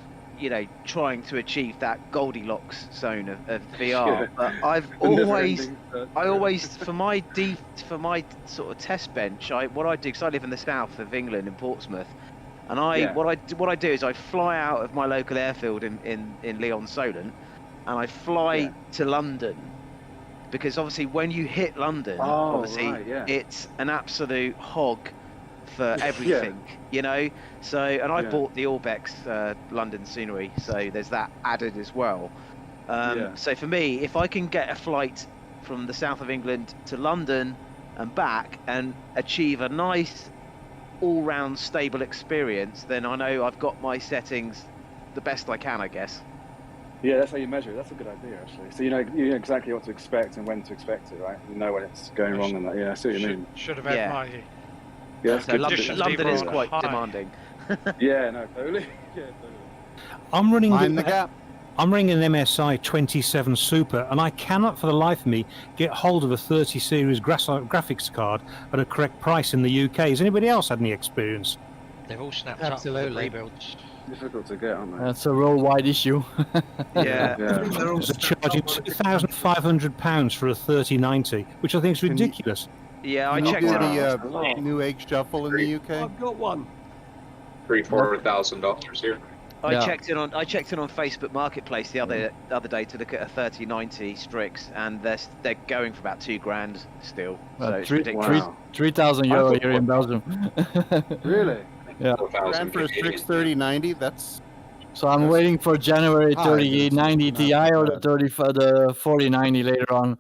trying to achieve that Goldilocks zone of VR. Yeah. But I always, for my sort of test bench, what I do, because I live in the south of England in Portsmouth, and what I do is I fly out of my local airfield in Leon Solent, and I fly to London. Because obviously, when you hit London, it's an absolute hog for everything, So, and I bought the Orbex London scenery, so there's that added as well. So for me, if I can get a flight from the south of England to London and back and achieve a nice, all-round stable experience, then I know I've got my settings the best I can, I guess. Yeah, that's how you measure it. That's a good idea, actually. So you know exactly what to expect and when to expect it, right? You know when it's going wrong and that. Yeah, I see what you mean. Should have had my. Yeah, so London is quite demanding. Yeah, no, totally. Yeah, totally. I'm running Mind the gap. I'm running an MSI 27 Super, and I cannot for the life of me get hold of a 30 series graphics card at a correct price in the UK. Has anybody else had any experience? They've all snapped Absolutely. up with rebuilds. Difficult to get, aren't they? That's a worldwide issue. Yeah. They're charging £2,500 for a 3090, which I think is ridiculous. Yeah, I Can you checked do it out. the new egg shuffle in the UK? I've got one. $3,000-$4,000 here. I checked it on Facebook Marketplace the other day to look at a 3090 Strix, and they're going for about $2,000 still. So it's ridiculous. 3,000 euro here in Belgium. Really? Yeah. Grand for a Strix 3090. That's. So I'm waiting for January 3090 Ti or the 4090 later on.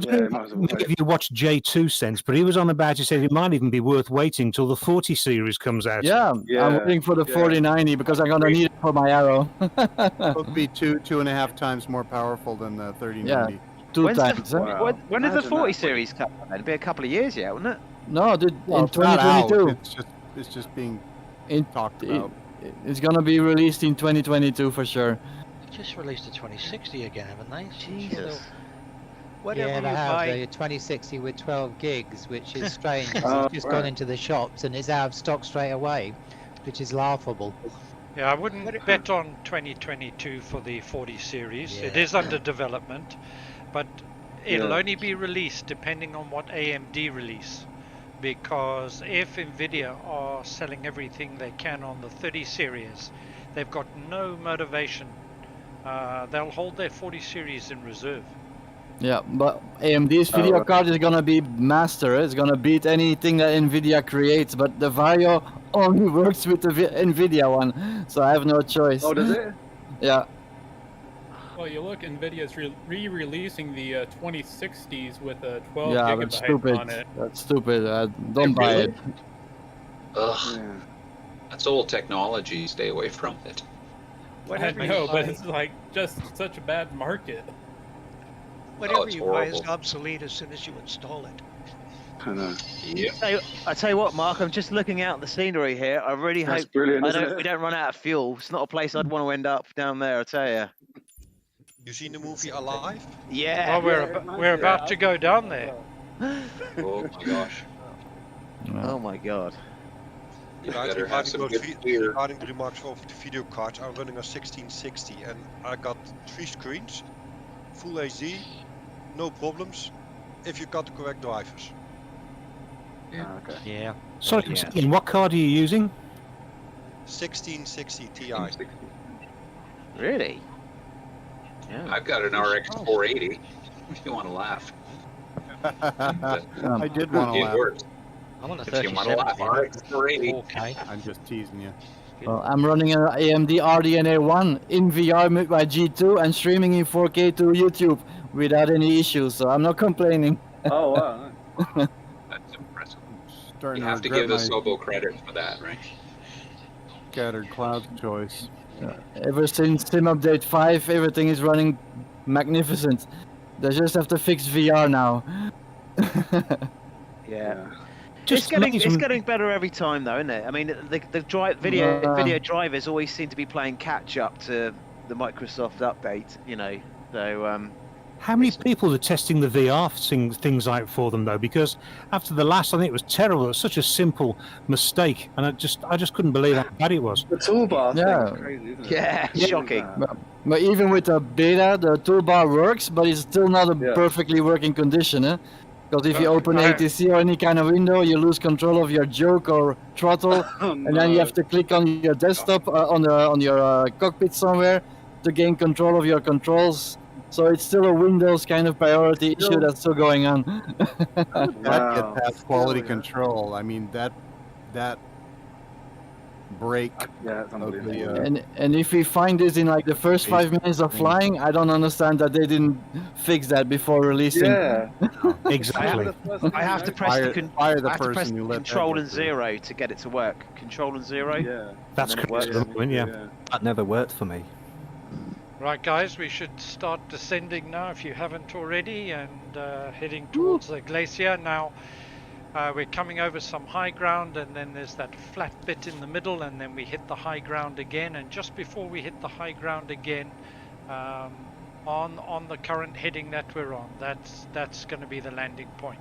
If you watch J2 Sense, but he was on about, he said it might even be worth waiting till the 40 series comes out. Yeah, I'm waiting for the 4090 because I'm gonna need it for my Arrow. It'll be 2.5 times more powerful than the 3090. Yeah, 2 times. When does the 40 series come out? It'll be a couple of years yet, wouldn't it? No, in It's not out. 2022. It's just being talked about. It's gonna be released in 2022 for sure. They just released the 2060 again, haven't they? Jesus. Yeah, they have the 2060 with 12 gigs, which is strange. It's just gone into the shops and it's out of stock straight away, which is laughable. Yeah, I wouldn't bet on 2022 for the 40 series. It is under development, but it'll only be released depending on what AMD release. Because if Nvidia are selling everything they can on the 30 series, they've got no motivation they'll hold their 40 series in reserve. Yeah, but AMD's video card is gonna be master. It's gonna beat anything that Nvidia creates. But the Vario only works with the Nvidia one, so I have no choice. Oh, does it? Yeah. Well, you look, Nvidia's re-releasing the 2060s with a 12 Yeah, gigabyte that's stupid. on it. That's stupid. Don't buy it. Ugh. That's old technology. Stay away from it. I know, but it's like just such a bad market. Whatever it's you buy is horrible. obsolete as soon as you install it. I know. Yep. I tell you what, Mark, I'm just looking out the scenery here. I really That's hope brilliant, isn't it? we don't run out of fuel. It's not a place I'd want to end up down there, I tell you. You seen the movie Alive? Yeah. Well, we're about to go down there. Oh my gosh. Oh my god. You Guys, better have some good beer. regarding the remarks of the video cards, I'm running a 1660 and I got 3 screens, full HD, no problems, if you got the correct drivers. Okay. Yeah. Sorry, what card are you using? 1660 Ti. Really? Yeah. I've got an RX 480. If you want to laugh. I did want to It laugh. works. I'm on a If you want to 37 laugh, RX 480. Okay. I'm just teasing you. Well, I'm running an AMD RDNA 1 in VR with my G2 and streaming in 4K to YouTube without any issues, so I'm not complaining. Oh, wow. That's impressive. Starting You to have to regret give my Asobo credit for that, right? scattered cloud choice. Ever since Sim Update 5, everything is running magnificent. They just have to fix VR now. Yeah. Just It's getting better every time, though, isn't it? I mean, the video drivers always seem to be playing catch up to the Microsoft update, you know. So How many people are testing the VR things out for them though? Because after the last, I think it was terrible. It was such a simple mistake, and I just couldn't believe how bad it was. The toolbar Yeah. thing's crazy, isn't it? yeah, shocking. But even with the beta, the toolbar works, but it's still not a perfectly working condition, eh? Because if you open ATC or any kind of window, you lose control of your joke or throttle, and then you have to click on your desktop on your cockpit somewhere to gain control of your controls. So it's still a Windows kind of priority issue that's still going on. That get past quality control. I mean that break. Yeah, it's unbelievable. And if we find this in like the first 5 minutes of flying, I don't understand that they didn't fix that before releasing. Yeah. Exactly. I have to press person who let Control and 0 to get it to work. Control and 0. Yeah. That's and then it correct. works. at the moment, yeah. That never worked for me. Right, guys, we should start descending now if you haven't already, and heading towards the glacier. Now, we're coming over some high ground, and then there's that flat bit in the middle, and then we hit the high ground again. And just before we hit the high ground again, on the current heading that we're on, that's going to be the landing point.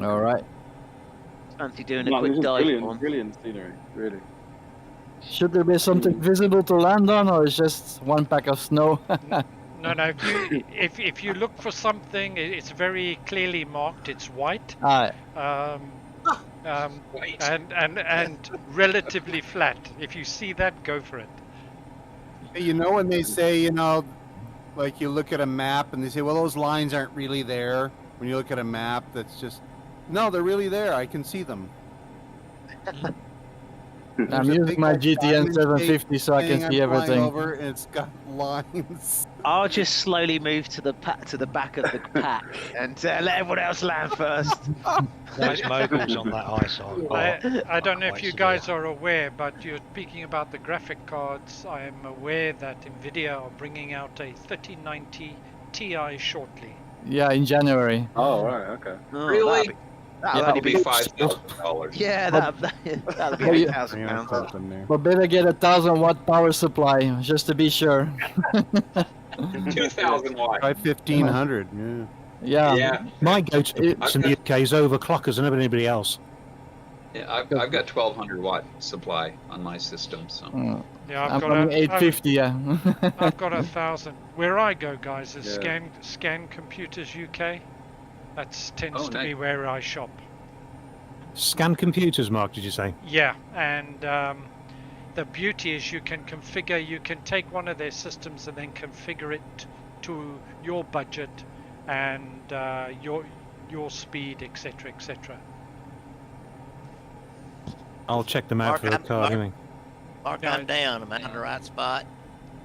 All right. Fancy doing a No, quick this is dive on. brilliant scenery, really. Should there be something visible to land on, or is just one pack of snow? No. If you look for something, it's very clearly marked. It's white. And relatively flat. If you see that, go for it. You know when they say, you know, like you look at a map and they say, well, those lines aren't really there. When you look at a map, that's just, no, they're really there. I can see them. I'm using my GTN 750 so I can see everything. Over and it's got lines. I'll just slowly move to the back of the pack and let everyone else land first. Those moguls on that ice are. I don't know if you guys are aware, but you're speaking about the graphic cards. I am aware that Nvidia are bringing out a 3090 Ti shortly. Yeah, in January. Oh, right, okay. Oh, Really? That'll be $5,000. Yeah, that'll be £8,000. But better get a 1000-watt power supply just to be sure. 2,000 watts. Try 1,500. Yeah. Yeah. My go-to in the UK is overclockers and anybody else. Yeah, I've got 1,200 watt supply on my system, so. Yeah, I'm running 850. Yeah. I've got 1,000. Where I go, guys, is Scan Computers UK. That tends to be where I shop. Scan Computers, Mark, did you say? Yeah, and the beauty is you can take one of their systems and then configure it to your budget and your speed, etc., etc. I'll check them out for a card anyway. Mark, I'm down. I'm in the right spot.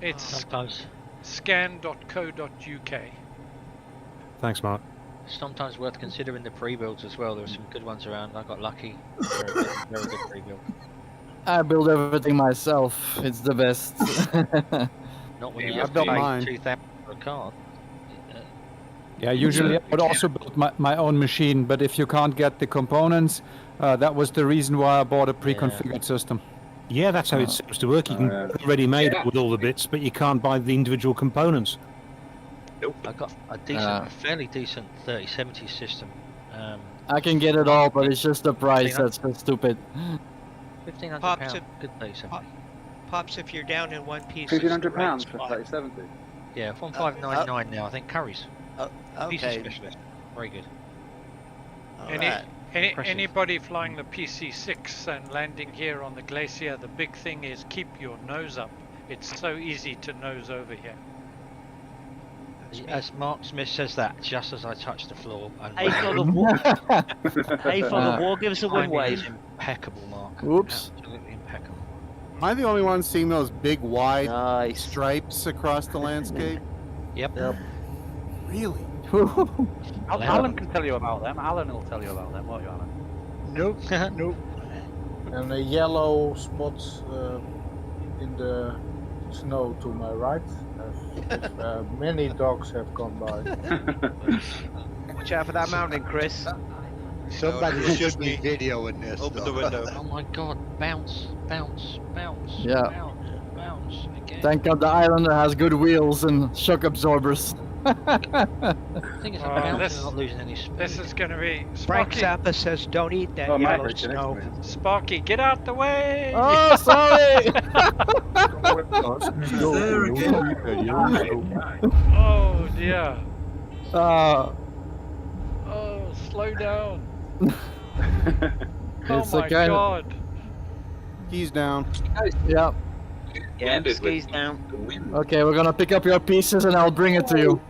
It's scan.co.uk. Thanks, Mark. Sometimes worth considering the pre-builds as well. There are some good ones around. I got lucky. Very good pre-build. I build everything myself. It's the best. Not when you I have built to pay mine. 2,000 for a card. Yeah, usually I would also build my own machine, but if you can't get the components, that was the reason why I bought a pre-configured system. Yeah, that's how it seems to work. You can ready-made it with all the bits, but you can't buy the individual components. Nope. I got a decent, fairly decent 3070 system. I can get it all, but it's just the price that's so stupid. £1,500. Good 3070. Pops, if you're down in one piece. £1,500 for 3070. Yeah, 1599 now. I think Curry's. Okay. Specialist. Very good. Anybody flying the PC6 and landing here on the Glacier, the big thing is keep your nose up. It's so easy to nose over here. As Mark Smith says that, just as I touch the floor. And Hey, for the war. Hey, for the war, give us a wind wave. Impeccable, Mark. Oops. Absolutely impeccable. Am I the only one seeing those big wide stripes across the landscape? Yep. Really? Alan can tell you about them. Alan will tell you about them, won't you, Alan? Nope. Nope. And the yellow spots in the snow to my right. Many dogs have gone by. Watch out for that mountain, Chris. Somebody should be videoing this. Open the window. Oh my god, bounce, bounce, bounce. Yeah. Bounce, bounce again. Thank God the Islander has good wheels and shock absorbers. The thing is, I'm bouncing, not losing any speed. This is going to be Frank Sparky. Zappa says, "Don't eat that yellow snow." Sparky, get out the way! Oh, sorry! Oh dear. Uh, Oh, slow down. Oh It's a my kind of- god. Keys down. yeah. Yeah, skis down. Okay, we're gonna pick up your pieces and I'll bring it to you.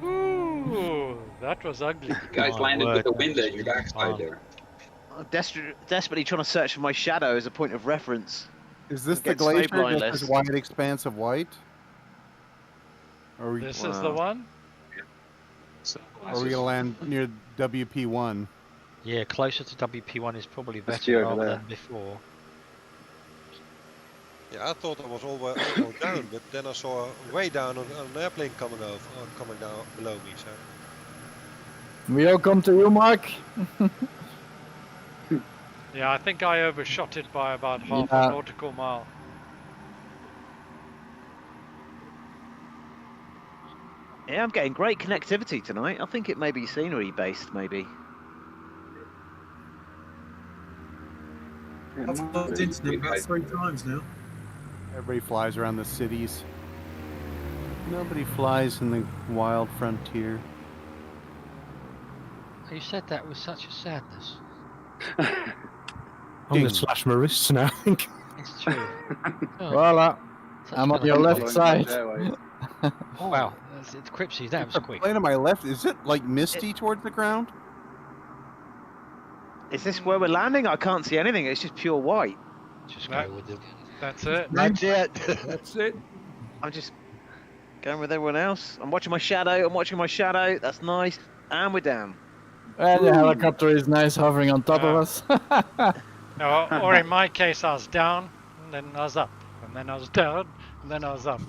Ooh, that was ugly. You guys landed with the wind at your backside there. I'm desperately trying to search for my shadow as a point of reference. Is this the Get glacier? snowblind This list. wide expanse of white? Or are we, This is the one? are we gonna land near WP1? Yeah, closer to WP1 is probably Let's better be over rather there. than before. Yeah, I thought I was all down, but then I saw way down an airplane coming down below me. So We all come to you, Mark. Yeah, I think I overshot it by about half Yeah. a nautical mile. Yeah, I'm getting great connectivity tonight. I think it may be scenery based, maybe. I've logged internet about 3 times now. Everybody flies around the cities. Nobody flies in the wild frontier. You said that with such a sadness. I'm going to slash my wrists now, I think. It's true. Voila. I'm on your left side. Oh, wow. It's Cripsy, that was quick. Plane on my left, is it like misty towards the ground? Is this where we're landing? I can't see anything. It's just pure white. Just go with it. That's it. That's it. That's it. I'm just going with everyone else. I'm watching my shadow. That's nice. And we're down. And the helicopter is nice hovering on top of us. Or in my case, I was down, and then I was up, and then I was down, and then I was up.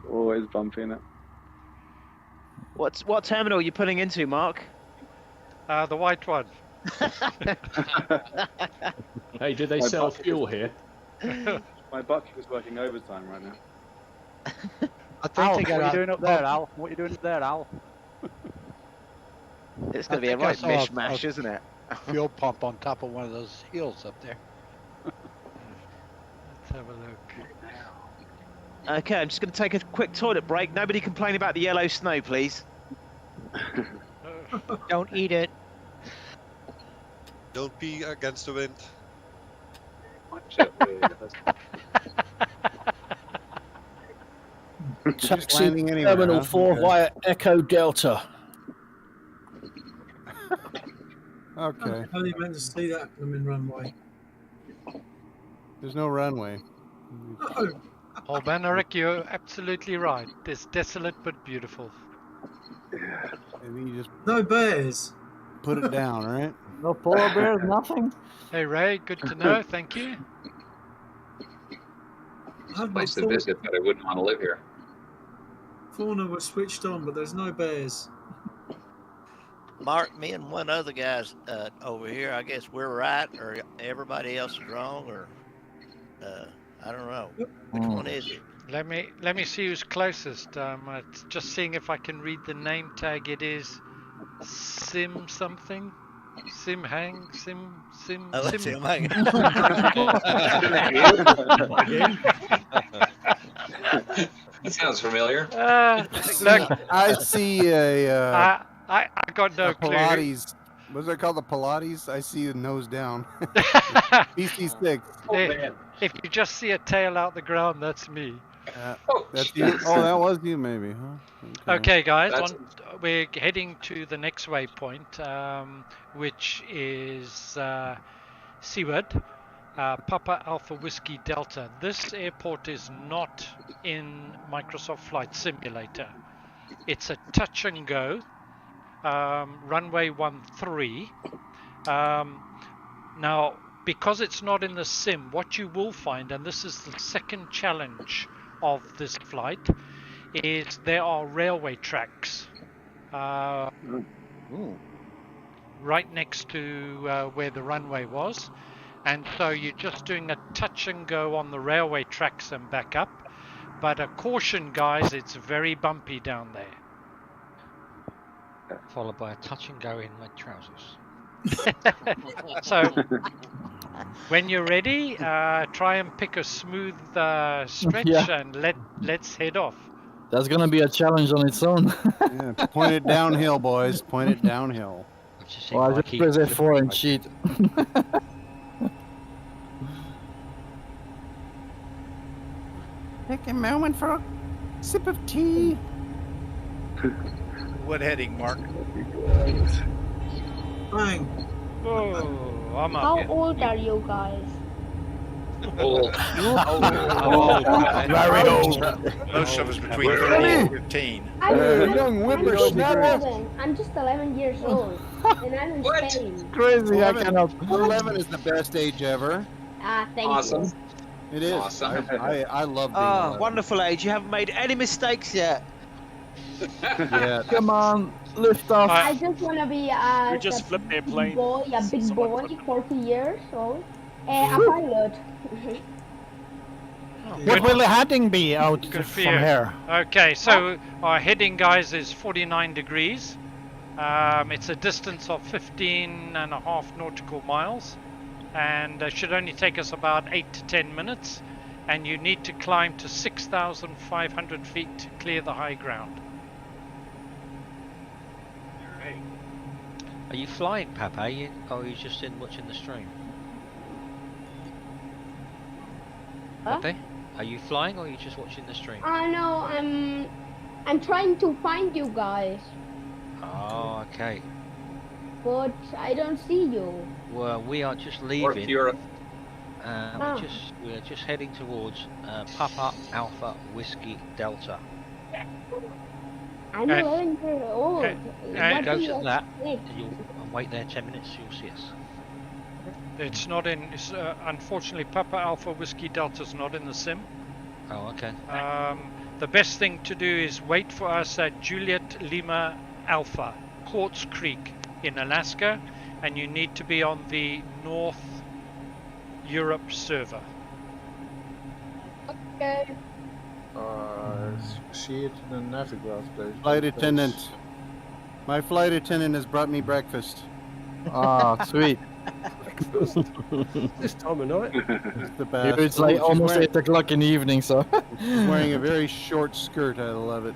Always bumpy, innit? What terminal are you putting into, Mark? The white one. Hey, do they My sell bucket fuel here? My bucket is working overtime right now. I think what are you doing up there, Al? What are you doing up there, Al? It's going to be a right mishmash, isn't it? Fuel pump on top of one of those hills up there. Let's have a look. Okay, I'm just going to take a quick toilet break. Nobody complain about the yellow snow, please. Don't eat it. don't pee against the wind. Taxi landing anywhere, Terminal huh? 4 Okay. via Echo Delta. Okay. I only meant to see that blooming runway. There's no runway. Oh, Baneric, you're absolutely right. It's desolate but beautiful. Maybe you just No bears. put it down, right? No polar bears, nothing. Hey Ray, good to know. Thank you. It's a place to visit, but I wouldn't want to live here. Fauna was switched on, but there's no bears. Mark, me and one other guy's over here. I guess we're right, or everybody else is wrong, or I don't know. Which one is it? Let me see who's closest. It's just seeing if I can read the name tag. It is Sim something. SimHanger. Oh, that's SimHanger. That sounds familiar. Look, I see a. I got no clue. Pilates. What's it called? The Pilates? I see the nose down. PC6. If you just see a tail out the ground, that's me. That's you. Oh, that was you, maybe, huh? Okay, guys, we're heading to the next waypoint, which is Seaward, Papa Alpha Whiskey Delta. This airport is not in Microsoft Flight Simulator. It's a touch and go, runway 13. Now, because it's not in the sim, what you will find, and this is the second challenge of this flight, is there are railway tracks right next to where the runway was, and so you're just doing a touch and go on the railway tracks and back up. But a caution, guys, it's very bumpy down there. Followed by a touch and go in my trousers. So when you're ready, try and pick a smooth stretch and let's head off. That's gonna be a challenge on its own. Yeah, point it downhill, boys. Point it downhill. Well, I just press F4 and cheat. Take a moment for a sip of tea. What heading, Mark? Bang. Oh, I'm up. How old are you guys? Old. Very old. Most of us between 30 and 15. Young whippersnapper. I'm just 11 years old, and I'm in Spain. Crazy, 11, I cannot. 11 is the best age ever. Thank Awesome. you. It is. Awesome. I love being 11. Wonderful age. You haven't made any mistakes yet. Yeah. Come on, lift off. I just want to be We just flipped their plane. a big boy, 40 years old, and a pilot. What will the heading be out Good for from you. here? Okay, so our heading, guys, is 49 degrees. It's a distance of 15.5 nautical miles, and should only take us about 8 to 10 minutes. And you need to climb to 6,500 feet to clear the high ground. Are you flying, Papa? Or are you just watching the stream? Huh? Pepe? Are you flying or are you just watching the stream? No, I'm trying to find you guys, Oh, okay. but I don't see you. Well, we are just Or leaving. if you're We're just heading towards Papa Alpha Whiskey Delta. I'm 11 years old. What Go do to you that, expect? and you'll wait there 10 minutes. You'll see us. It's not in. It's, unfortunately, Papa Alpha Whiskey Delta's not in the sim. Oh, okay. The best thing to do is wait for us at Juliet Lima Alpha, Quartz Creek in Alaska, and you need to be on the North Europe server. Okay. See it in the navigraph. Flight attendant. My flight attendant has brought me breakfast. Ah, sweet. This time of night. It's the best. It's like She's almost wearing- 8 o'clock in the evening, so. She's wearing a very short skirt. I love it.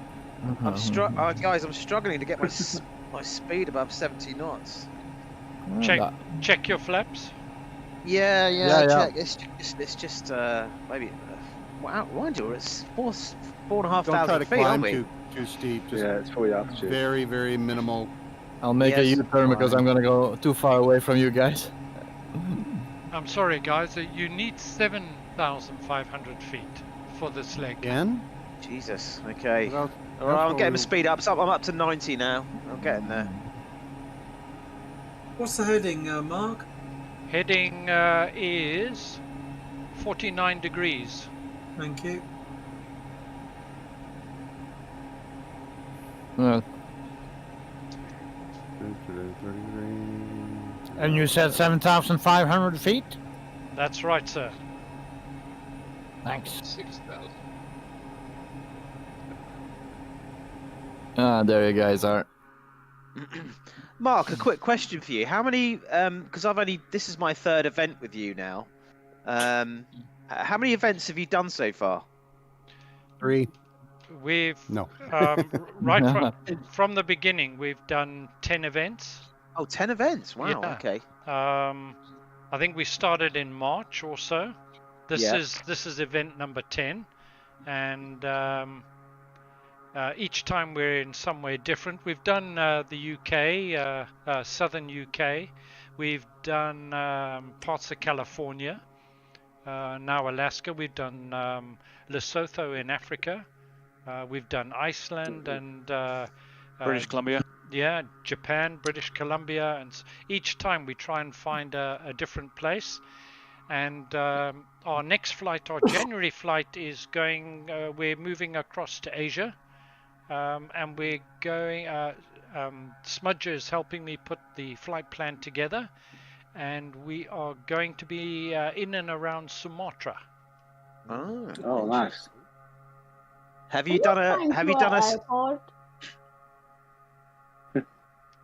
Guys, I'm struggling to get my speed above 70 knots. Check your flaps. Yeah, Yeah, yeah. check. It's just maybe. Wow, mind you, it's 4,500 Don't try to feet, aren't climb we? too steep. Just Yeah, it's fully altitude. very, very minimal. I'll make a Yes. U-turn because I'm gonna go too far away from you guys. I'm sorry, guys. You need 7,500 feet for this leg. Again? Jesus. Okay. Well, All right, I'm getting my speed up. So I'm up to 90 now. I'm getting there. What's the heading, Mark? Heading is 49 degrees. Thank you. And you said 7,500 feet? That's right, sir. Thanks. 6,000. Ah, there you guys are. Mark, a quick question for you. How many? Because this is my third event with you now. How many events have you done so far? 3. We've No. right from the beginning. We've done 10 events. Oh, 10 events! Wow. Yeah. Okay. I think we started in March or so. This Yeah. is event number 10, and each time we're in somewhere different. We've done the UK, southern UK. We've done parts of California, now Alaska. We've done Lesotho in Africa. We've done Iceland and British Columbia. Yeah, Japan, British Columbia, and each time we try and find a different place. And our next flight, our January flight, is going. We're moving across to Asia, and we're going. Smudger is helping me put the flight plan together, and we are going to be in and around Sumatra. Oh, nice. Have you done a? Have you done a? Airport?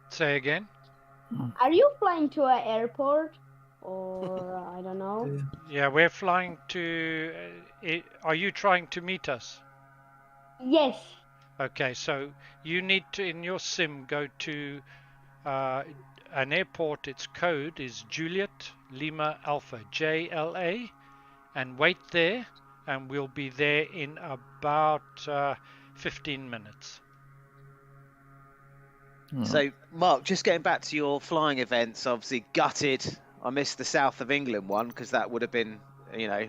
Say again. Are you flying to an airport, or I don't know? Yeah, we're flying to. Are you trying to meet us? Yes. Okay, so you need to, in your sim, go to an airport. Its code is Juliet Lima Alpha, JLA, and wait there, and we'll be there in about 15 minutes. So, Mark, just getting back to your flying events, obviously gutted. I missed the south of England one because that would have been,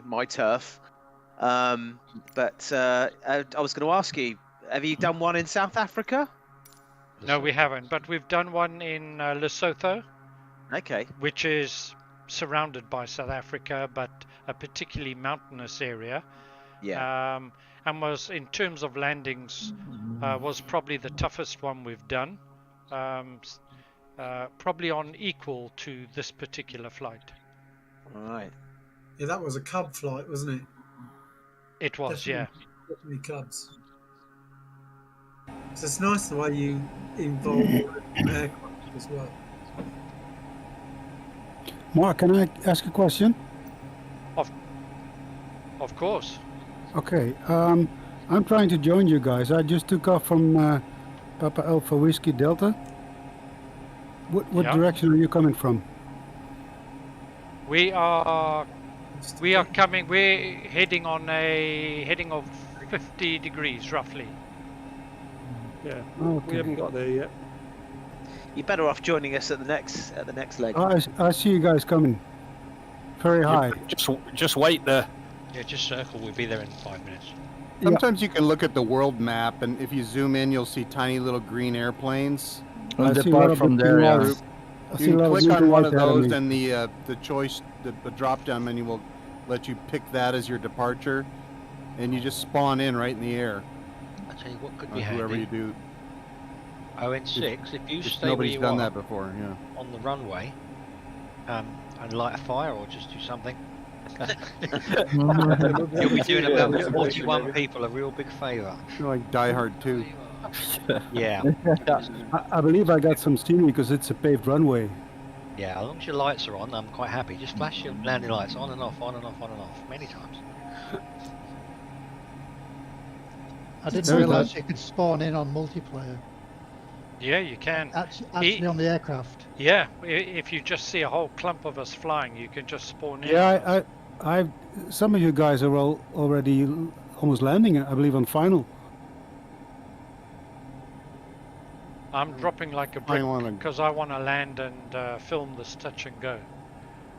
my turf. But I was going to ask you, have you done one in South Africa? No, we haven't, but we've done one in Lesotho. Okay. Which is surrounded by South Africa, but a particularly mountainous area. Yeah. And was, in terms of landings, was probably the toughest one we've done. Probably on equal to this particular flight. All right. Yeah, that was a Cub flight, wasn't it? It was, yeah. Definitely Cubs. So it's nice the way you involve aircraft as well. Mark, can I ask a question? Of course. Okay, I'm trying to join you guys. I just took off from Papa Alpha Whiskey Delta. What direction are you coming from? We are coming. We're heading on a heading of 50 degrees roughly. Yeah, Okay. we haven't got there yet. You're better off joining us at the next leg. Oh, I see you guys coming. Very high. Just wait there. Yeah, just circle. We'll be there in 5 minutes. Sometimes you can look at the world map, and if you zoom in, you'll see tiny little green airplanes. And depart from there, yeah. You can click on one of those, and the choice, the drop-down menu will let you pick that as your departure, and you just spawn in right in the air. I tell you what could be whoever handy. you do. ON6, if you If stay where nobody's you done are that before, yeah. on the runway, and light a fire or just do something. You'll be doing about 41 people a real big favour. You're like Die Hard 2. Yeah. I believe I got some scenery because it's a paved runway. Yeah, as long as your lights are on, I'm quite happy. Just flash your landing lights on and off, on and off, on and off, many times. I didn't realise you could spawn in on multiplayer. Yeah, you can. Actually on the aircraft. Yeah, if you just see a whole clump of us flying, you can just spawn in. Yeah, some of you guys are already almost landing, I believe, on final. I'm dropping like a brick because I want to land and film this touch and go.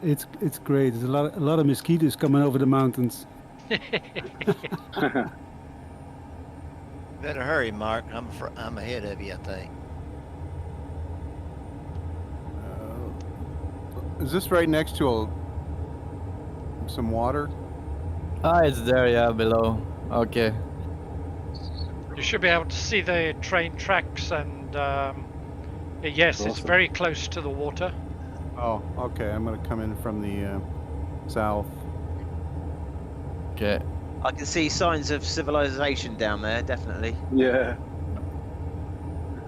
It's great. There's a lot of mosquitoes coming over the mountains. Better hurry, Mark. I'm ahead of you, I think. Is this right next to some water? Ah, it's there, yeah, below. Okay. You should be able to see the train tracks and yes, it's very close to the water. Oh, okay. I'm going to come in from the south. Okay. I can see signs of civilization down there, definitely. Yeah.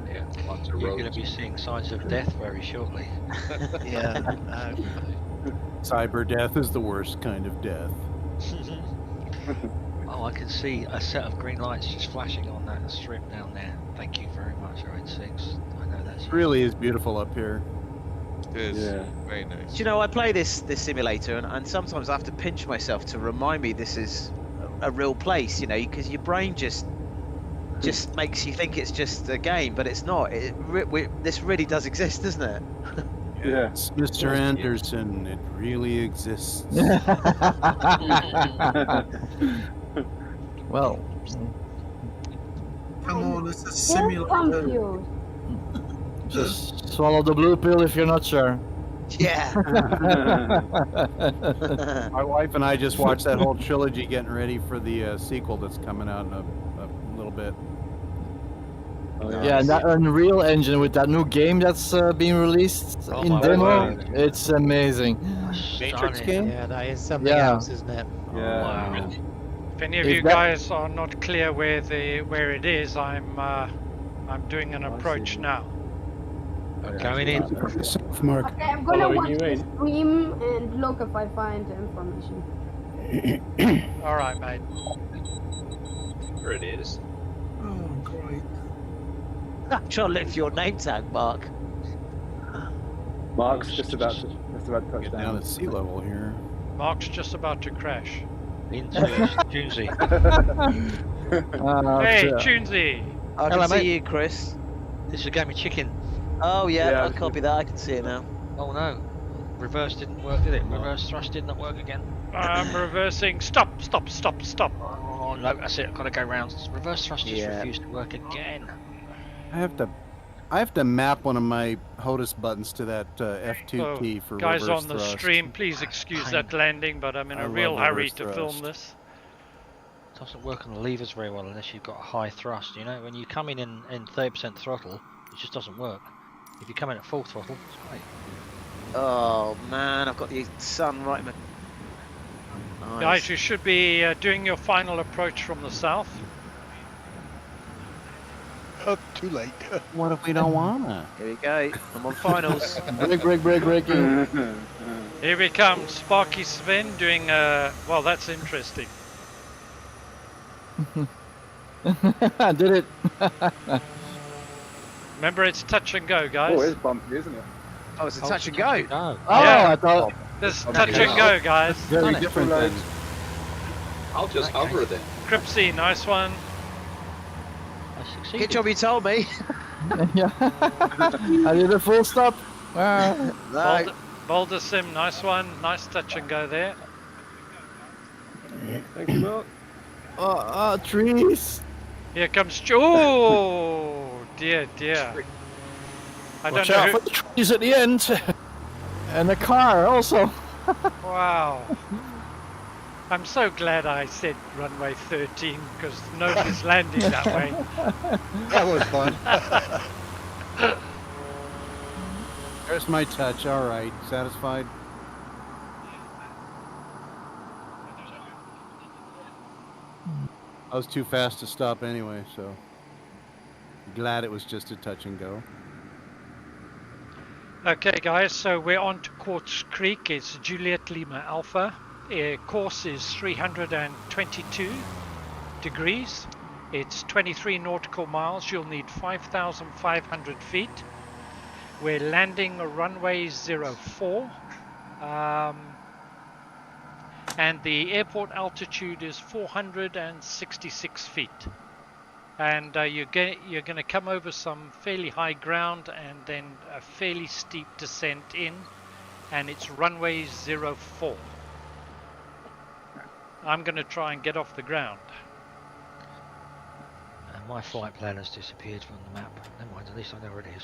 Yeah, you're going to be seeing signs of death very shortly. Yeah. Cyber death is the worst kind of death. Oh, I can see a set of green lights just flashing on that strip down there. Thank you very much, 086. I know that's It really is beautiful up here. It is. Yeah. Very nice. Do you know, I play this simulator, and sometimes I have to pinch myself to remind me this is a real place, you know, because your brain just makes you think it's just a game, but it's not. This really does exist, doesn't it? Yeah. Mr. Anderson, it really exists. Well. Come on, it's a So simulator. confused. Just swallow the blue pill if you're not sure. Yeah. My wife and I just watched that whole trilogy getting ready for the sequel that's coming out in a little bit. Yeah, and that Unreal Engine with that new game that's being released in demo, it's amazing. Matrix game? Yeah, that is something else, isn't it? Yeah. Wow. If any of you guys are not clear where it is, I'm doing an approach now. Going in. Mark. Okay, I'm gonna Following watch you the in. stream and look if I find information. All right, mate. There it is. Oh, great. I'm trying to look for your name tag, Mark. Mark's just about to touch Get down down. at sea level here. Mark's just about to crash. Into Tuesday. Hey, Tunesy! I can see you, Chris. This is a game of chicken. Oh yeah, I copy that. I can see it now. Oh no. Reverse didn't work, did it? Reverse thrust did not work again. I'm reversing. Stop! Oh no, that's it. I've got to go round. Reverse thrust just refused to work again. I have to map one of my HOTUS buttons to that F2 key for guys reverse on the thrust. stream, please excuse that landing, but I'm in a real hurry to film this. It doesn't work on the levers very well unless you've got a high thrust. You know, when you come in 30% throttle, it just doesn't work. If you come in at full throttle, it's great. Oh man, I've got the sun right in my... Nice. Guys, you should be doing your final approach from the south. Oh, too late. What if we don't wanna? Here we go. I'm on finals. Breaking. Here we come, Sparky Sven doing well, that's interesting. I did it. Remember, it's touch and go, guys. Oh, it's bumpy, isn't it? Oh, it's a touch and go. Oh, Yeah. I thought. This is touch and go, guys. Very different then. I'll just hover then. Cripsy, nice one. Good job you told me. Yeah. I did a full stop. No. Boulder Sim, nice one. Nice touch and go there. Thank you, Mark. Oh, trees. Here comes. Oh, dear. I Watch don't know out who... for the trees at the end. And a car also. Wow. I'm so glad I said runway 13 because nobody's landing that way. That was fun. There's my touch. All right, satisfied. I was too fast to stop anyway, so glad it was just a touch and go. Okay, guys, so we're on to Quartz Creek. It's Juliet Lima Alpha. Course is 322 degrees. It's 23 nautical miles. You'll need 5,500 feet. We're landing runway 04. And the airport altitude is 466 feet. And you're going to come over some fairly high ground and then a fairly steep descent in. And it's runway 04. I'm going to try and get off the ground. My flight plan has disappeared from the map. Never mind, at least I know where it is.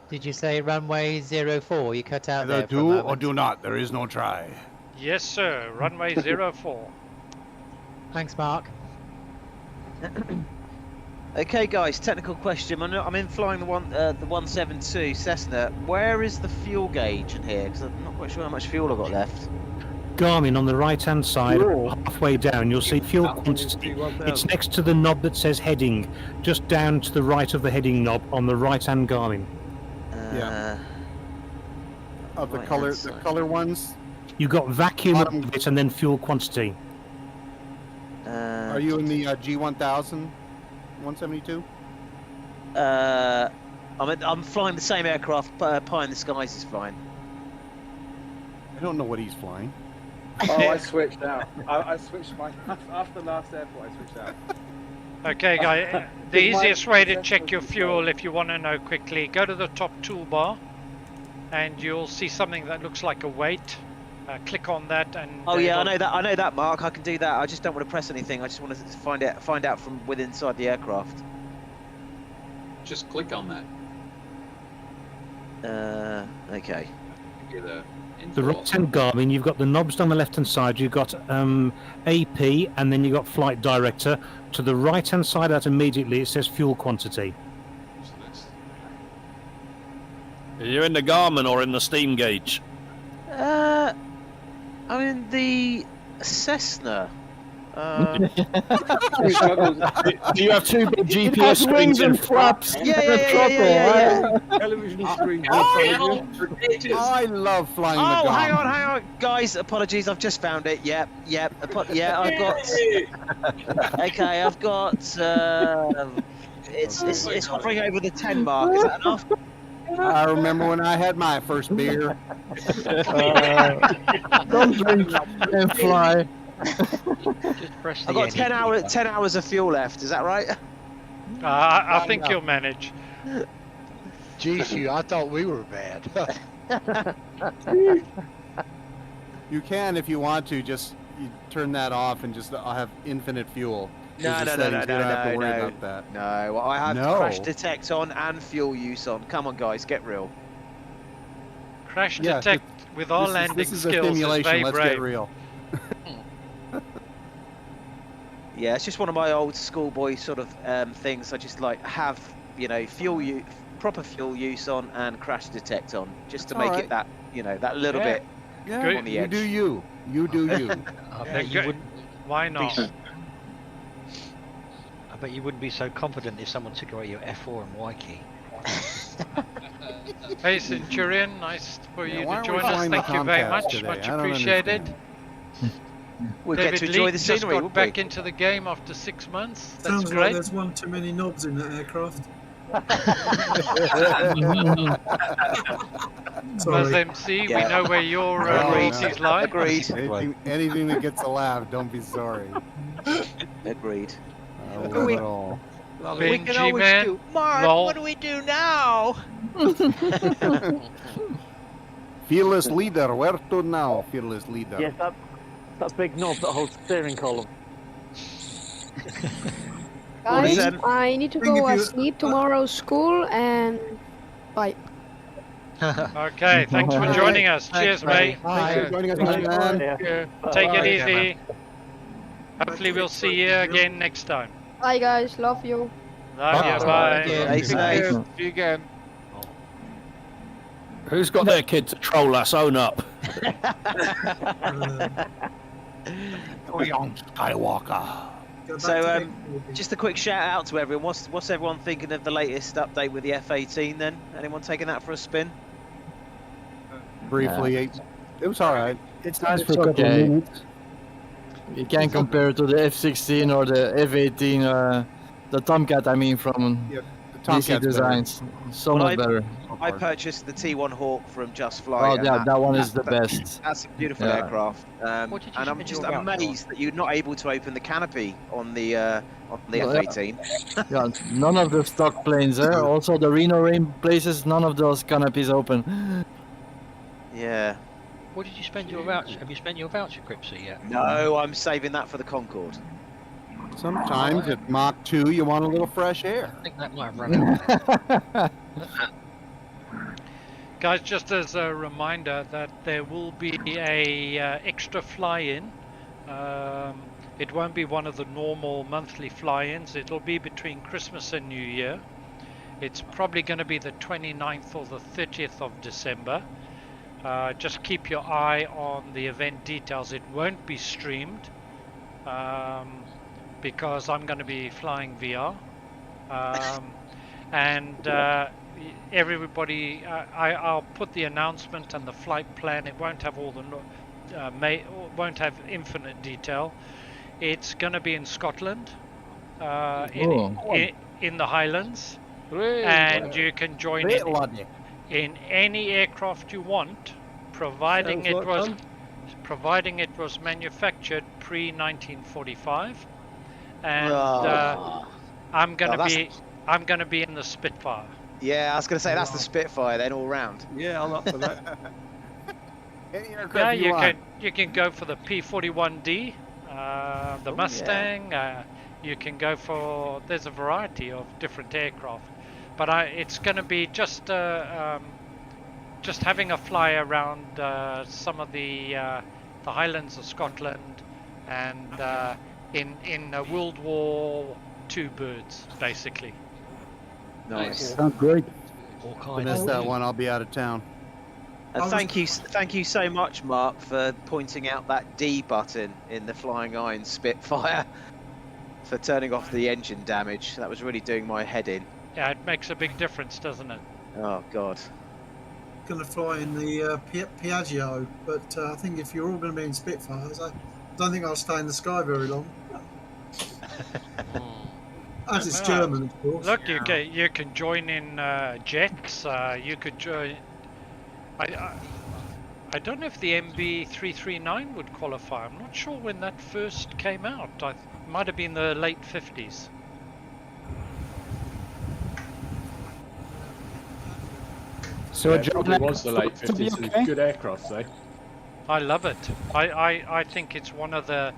Did you say runway 04? You cut out there. Do or do not. There is no try. Yes, sir. Runway 04. Thanks, Mark. Okay, guys. Technical question. I'm in flying the 172 Cessna. Where is the fuel gauge in here? Because I'm not quite sure how much fuel I've got left. Garmin on the right hand side, halfway down, you'll see fuel quantity. It's next to the knob that says heading, just down to the right of the heading knob on the right hand Garmin. Of the color ones. You got vacuum bit and then fuel quantity. Are you in the G1000 172? I'm flying the same aircraft. Pie in the Skies is flying. I don't know what he's flying. Oh, I switched out. I switched after the last airport. I switched out. Okay, guys. The easiest way to check your fuel, if you want to know quickly, go to the top toolbar, and you'll see something that looks like a weight. Click on that, and oh yeah, I know that. I know that, Mark. I can do that. I just don't want to press anything. I just want to find out from within inside the aircraft. Just click on that. Okay. The right-hand Garmin, you've got the knobs down the left-hand side. You've got AP, and then you've got Flight Director. To the right-hand side, out immediately, it says fuel quantity. Are you in the Garmin or in the steam gauge? I'm in the Cessna. Do you have two big GPS screens and flaps? Yeah. Television screen. I love flying the Garmin. Oh, hang on, guys. Apologies, I've just found it. Yep. I've got. Okay, I've got. It's hovering over the 10 mark. Is that enough? I remember when I had my first beer. Don't drink and fly. I've got 10 hours of fuel left. Is that right? I think you'll manage. Jeez, I thought we were bad. You can, if you want to, just turn that off and just I'll have infinite fuel. No. You don't have to worry about that. No, I have crash detect on and fuel use on. Come on, guys, get real. Crash detect with our landing skills. This is a skills simulation. is Let's brave. get real. Yeah, it's just one of my old schoolboy sort of things. I just like have proper fuel use on and crash detect on, just to make it that that little bit on the edge. You do you. Why not? I bet you wouldn't be so confident if someone took away your F4 and Y key. Hey Centurion, nice for you why to are join we us. flying Thank the you very Tomcats much. today? Much I don't appreciated. We'll David get to enjoy Lee the just scenery. got back into the game after 6 months. That's Sounds great. like there's one too many knobs in that aircraft. Buzz MC, we know where your royalties lie. Agreed. Anything that gets a laugh, don't be sorry. Agreed. I love it all. We can always do. Mark, what do we do now? Fearless leader, where to now, fearless leader? Yes, that big knob that holds the steering column. Guys, I need to go sleep tomorrow's school and bye. Okay, thanks for joining us. Cheers, mate. Thanks for joining us, man. Take it easy. Hopefully we'll see you again next time. Bye guys, love you. Love you, bye. Stay safe. See you again. Who's got their kid to troll us? Own up. Young Skywalker. So, just a quick shout out to everyone. What's everyone thinking of the latest update with the F-18 then? Anyone taking that for a spin? Briefly, it was alright. It's nice for a couple of minutes. You can't compare it to the F-16 or the F-18 The Tomcat, I mean, from the DC Tomcat's Designs. So Well, much better. I purchased the T1 Hawk from Just Fly. Oh, and yeah, that one is the best. That's a beautiful Yeah. aircraft. What did you And I'm spend just your voucher on? amazed that you're not able to open the canopy on the Well, F-18. Yeah, none of the stock planes there. Also, the Reno Rain places none of those canopies open. Yeah. What did you spend your voucher? Have you spent your voucher, Cripsy, yet? No, I'm saving that for the Concorde. Sometimes at Mach 2 you want a little fresh air. I think that might have run out. Guys, just as a reminder that there will be a extra fly-in. It won't be one of the normal monthly fly-ins. It'll be between Christmas and New Year. It's probably going to be the 29th or the 30th of December. Just keep your eye on the event details. It won't be streamed because I'm going to be flying VR. Everybody, I'll put the announcement and the flight plan. It won't have all the won't have infinite detail. It's going to be in Scotland, in the Highlands, and you can join in any aircraft you want, providing it was manufactured pre-1945. And I'm going to be in the Spitfire. Yeah, I was going to say that's the Spitfire then all round. Yeah, I'm up for that. Yeah, you can go for the P41D, the Mustang. You can go for, there's a variety of different aircraft, but it's going to be just having a fly around some of the Highlands of Scotland and in World War II birds, basically. Nice. Sounds great. If I miss that one, I'll be out of town. And thank you so much, Mark, for pointing out that D button in the Flying Iron Spitfire for turning off the engine damage. That was really doing my head in. Yeah, it makes a big difference, doesn't it? Oh God. Going to fly in the Piaggio, but I think if you're all going to be in Spitfires, I don't think I'll stay in the sky very long. As it's German, of course. Look, you can join in jets. You could join. I don't know if the MB339 would qualify. I'm not sure when that first came out. It might have been the late 50s. So it probably was the late 50s. Okay? Good aircraft, though. I love it. I think it's one of the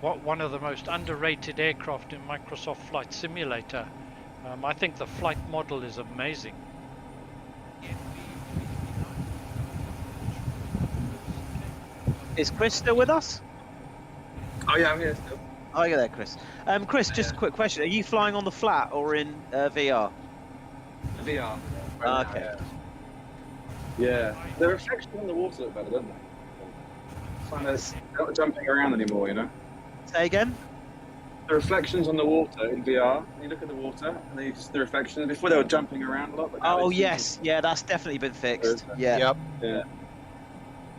most underrated aircraft in Microsoft Flight Simulator. I think the flight model is amazing. Is Chris still with us? Oh yeah, I'm here still. Oh, yeah, there, Chris. Chris, just a quick question: are you flying on the flat or in VR? VR. Okay. Yeah, the reflections on the water look better, don't they? They're not jumping around anymore, you know. Say again. The reflections on the water in VR. You look at the water, and the reflections. Before they were jumping around a lot. But Oh yes, yeah, that's definitely been fixed. Yeah. Yep. Yeah.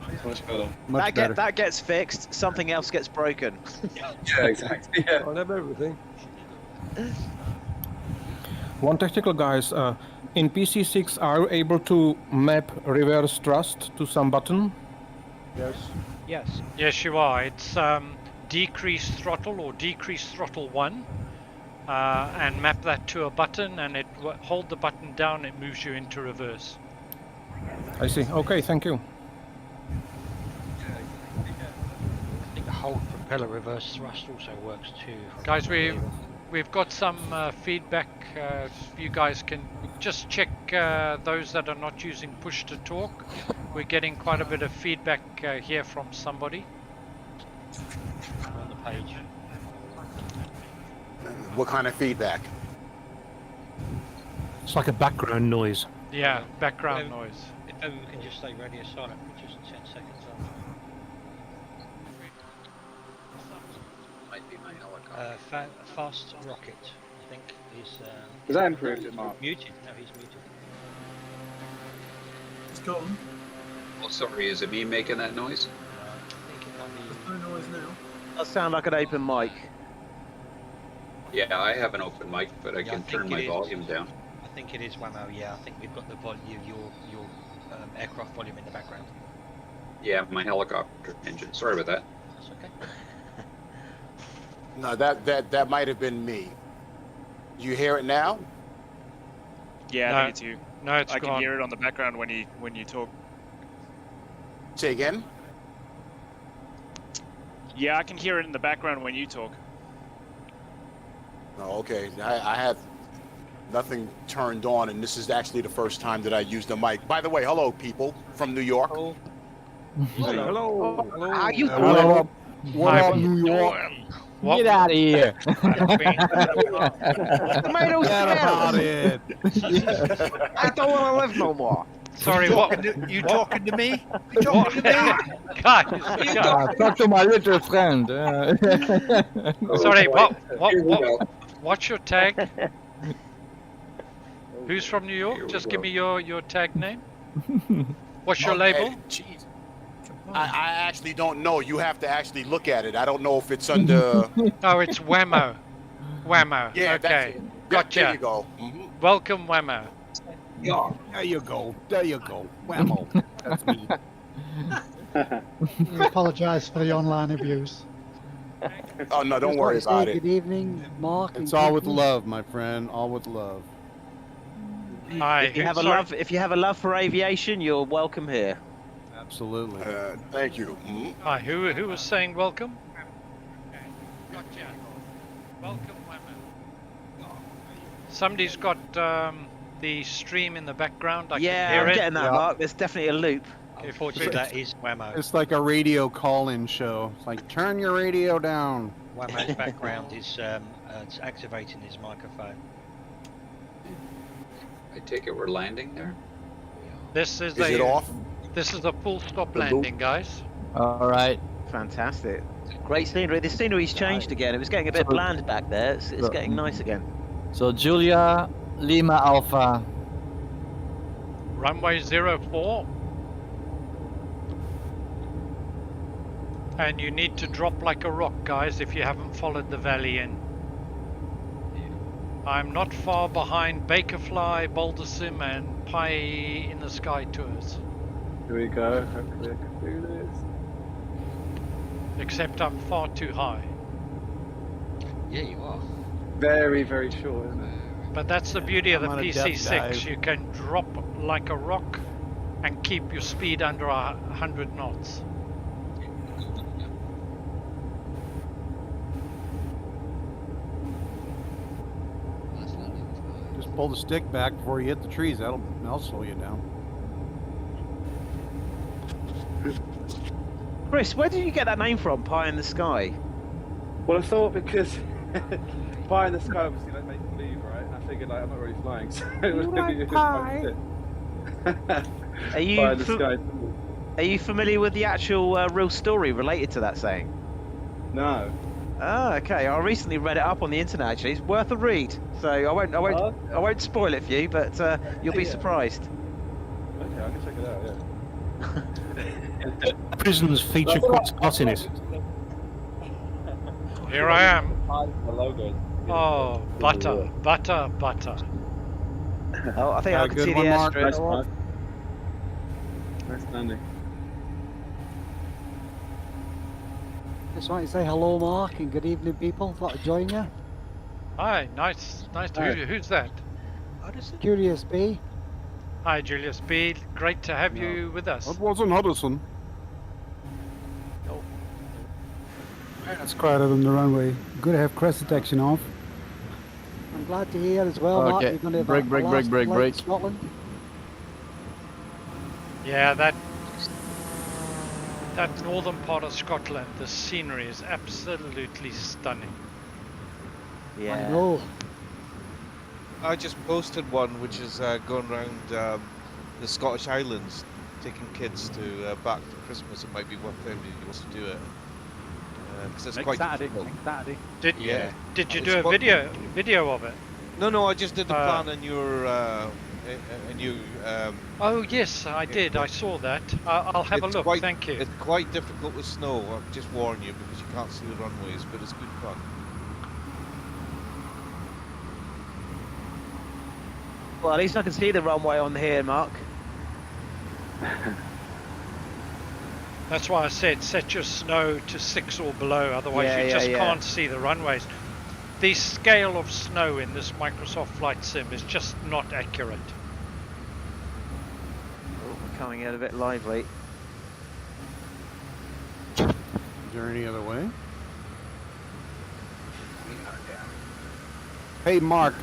It's much better. That gets fixed. Something else gets broken. Yeah, exactly. Yeah. I have everything. One technical, guys. In PC6, are you able to map reverse thrust to some button? Yes. Yes. Yes, you are. It's decrease throttle or decrease throttle 1, and map that to a button, and hold the button down. It moves you into reverse. I see. Okay, thank you. I think the hold propeller reverse thrust also works too. Guys, we've got some feedback. You guys can just check those that are not using push to talk. We're getting quite a bit of feedback here from somebody. On the page. What kind of feedback? It's like a background noise. Yeah, background noise. If we can just stay radio silent for just 10 seconds. Fast rocket, I think, is. Is that improved, Mark? Muted. No, he's muted. It's gone. Oh, sorry, is it me making that noise? There's no noise now. That sound like an open mic. Yeah, I have an open mic, but I Yeah, can turn think my it is. volume down. I think it is Whammo. Yeah, I think we've got the your aircraft volume in the background. Yeah, my helicopter engine. Sorry about that. That's okay. No, that might have been me. You hear it now? Yeah, No. I think it's you. No, it's I gone. can hear it on the background when you talk. Say again? Yeah, I can hear it in the background when you talk. Oh, okay. I have nothing turned on, and this is actually the first time that I used the mic. By the way, hello, people from New York. Hello. Hello. How you doing? Hello. What up, New York? Get out of here. Tomato smell. it. I don't want to live no more. Sorry, what? You talking to me? You talking to me? Guys, Talk to my little friend. sorry, what's your tag? Who's from New York? Just give me your tag name. What's your label? Jeez. I actually don't know. You have to actually look at it. I don't know if it's under... Oh, it's Whammo. Whammo. Yeah, that's okay. it. Gotcha. There you go. Mhm. Welcome, Whammo. Yeah, there you go. There you go. Whammo. That's me. I apologise for the online abuse. Oh, no, don't Just worry want to about say it. Good evening, Mark. It's and all good with evening. love, my friend. All with love. Hi. If you have a love for aviation, you're welcome here. Absolutely. Thank you. Hi. Who was saying welcome? Gotcha. Welcome, Whammo. Somebody's got the stream in the background. I Yeah, can hear I'm it. getting that, Mark. There's definitely a loop. Unfortunately, that is Whammo. It's like a radio call-in show. It's like, turn your radio down. Whammo's background is it's activating his microphone. I take it we're landing there. This is Is it off? This is a full stop landing, guys. All right. Fantastic. Great scenery. The scenery's changed again. It was getting a bit bland back there. It's getting nice again. So Julia, Lima Alpha. Runway 04. And you need to drop like a rock, guys, if you haven't followed the valley in. I'm not far behind Bakerfly, Boulder Sim, and Pie in the Sky Tours. Here we go. Hopefully I can do this. Except I'm far too high. Yeah, you are. Very, very short, isn't it? But that's the beauty of the I'm on a depth PC6. dive. You can drop like a rock and keep your speed under 100 knots. Just pull the stick back before you hit the trees. That'll slow you down. Chris, where did you get that name from? Pie in the Sky. Well, I thought because pie in the sky obviously like make believe, right? I figured like I'm not really flying, so it was maybe just pie. Are you pie in the sky. Are you familiar with the actual real story related to that saying? No. Ah, okay. I recently read it up on the internet. Actually, it's worth a read. So I won't spoil it for you, but you'll be surprised. Okay, I can check it out. Yeah. Prisons feature quite a lot in it. Here I am. The logo. Oh, butter, butter, butter. Oh, I think I can good see the one, Mark. airstrip. Nice landing. Just want to say hello, Mark, and good evening, people. Thought I'd join you. Hi, nice to Hi. who's that? Curious B. Hi, Julius B. Great to have you with us. That wasn't Huddleston. That's quieter than the runway. Good to have crest detection off. I'm glad to hear as well, Mark. Okay. You're going to have Break, a break, last break, break, flight break. to Scotland. Yeah, that northern part of Scotland, the scenery is absolutely stunning. I know. I just posted one which is going around the Scottish Highlands, taking kids to back for Christmas. It might be worth anybody who wants to do it. Because it's quite difficult. Did you do a video of it? No, I just did the plan in your Oh yes, I did. I saw that. I'll have a look. Thank you. It's quite difficult with snow. I'll just warn you because you can't see the runways, but it's good fun. Well, at least I can see the runway on here, Mark. That's why I said set your snow to 6 or below, otherwise you just can't see the runways. The scale of snow in this Microsoft Flight Sim is just not accurate. Oh, we're coming out a bit lively. Is there any other way? Hey, Mark.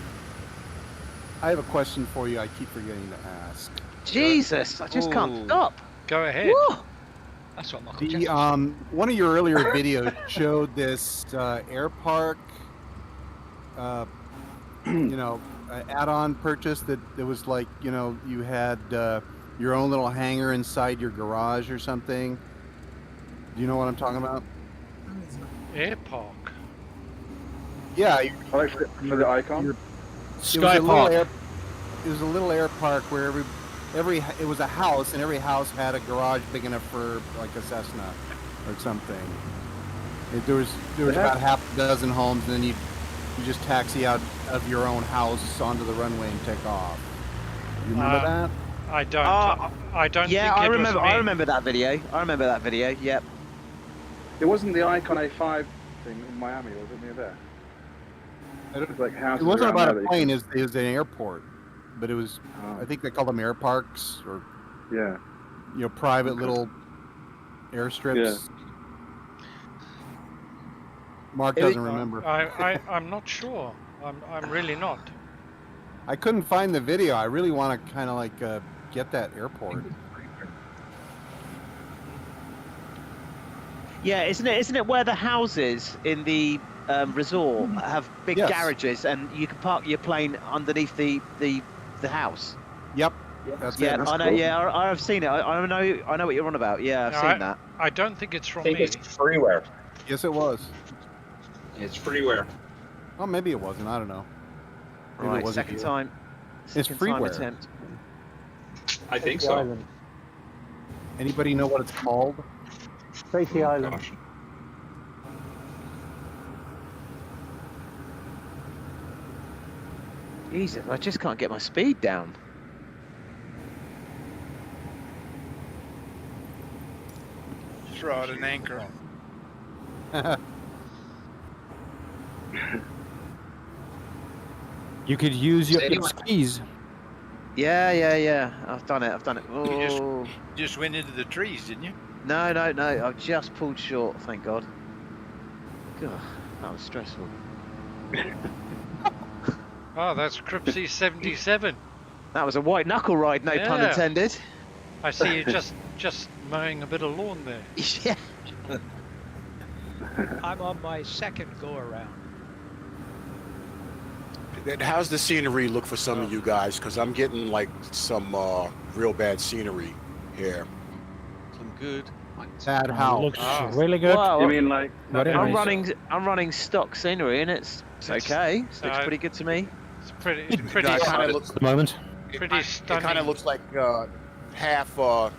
I have a question for you I keep forgetting to ask. Jesus, I just can't stop. Go ahead. Woo! That's what One of your earlier videos showed this air park, add-on purchase that was like, you had your own little hangar inside your garage or something. Do you know what I'm talking about? Air park. Yeah. For the icon? Sky Park. It was a little air park where it was a house, and every house had a garage big enough for like a Cessna or something. There was about half a dozen homes, and then you just taxi out of your own house onto the runway and take off. You remember that? I don't. I don't. Yeah, think I it remember. Was me. I remember that video. Yep. It wasn't the Icon A5 thing in Miami, was it near there? It was like houses. It wasn't around about there a that plane. It was an airport, but it was. Oh. I think they call them air parks or. Yeah. Private little airstrips. Yeah. Mark doesn't remember. I'm not sure. I'm really not. I couldn't find the video. I really want to kind of like get that airport. Yeah, isn't it where the houses in the resort have big garages and you can park your plane underneath the house? Yep. That's yeah, it. I know. Yeah, I've seen it. I know what you're on about. Yeah, I've seen that. I don't think it's from I think me. it's freeware. Yes, it was. It's freeware. Oh, maybe it wasn't. I don't know. Maybe Right, it wasn't second you. time. It's Second time freeware. attempt. I think so. Anybody know what it's called? Tracy Island. Gosh. Jesus, I just can't get my speed down. Throw out an anchor. You could use your skis. Yeah. I've done it. You just went into the trees, didn't you? No. I've just pulled short. Thank God. God, that was stressful. Oh, that's Cripsy 77. That was a white knuckle ride, no pun Yeah. intended. I see you just mowing a bit of lawn there. Yeah. I'm on my second go around. How's the scenery look for some of you guys? Because I'm getting like some real bad scenery here. Some good. Bad house. Looks really good. Well, You mean like? Very I'm nice. running stock scenery and it's okay. It looks pretty good to me. It's pretty It kind of looks. At the moment. pretty It stunning. kind of looks like half the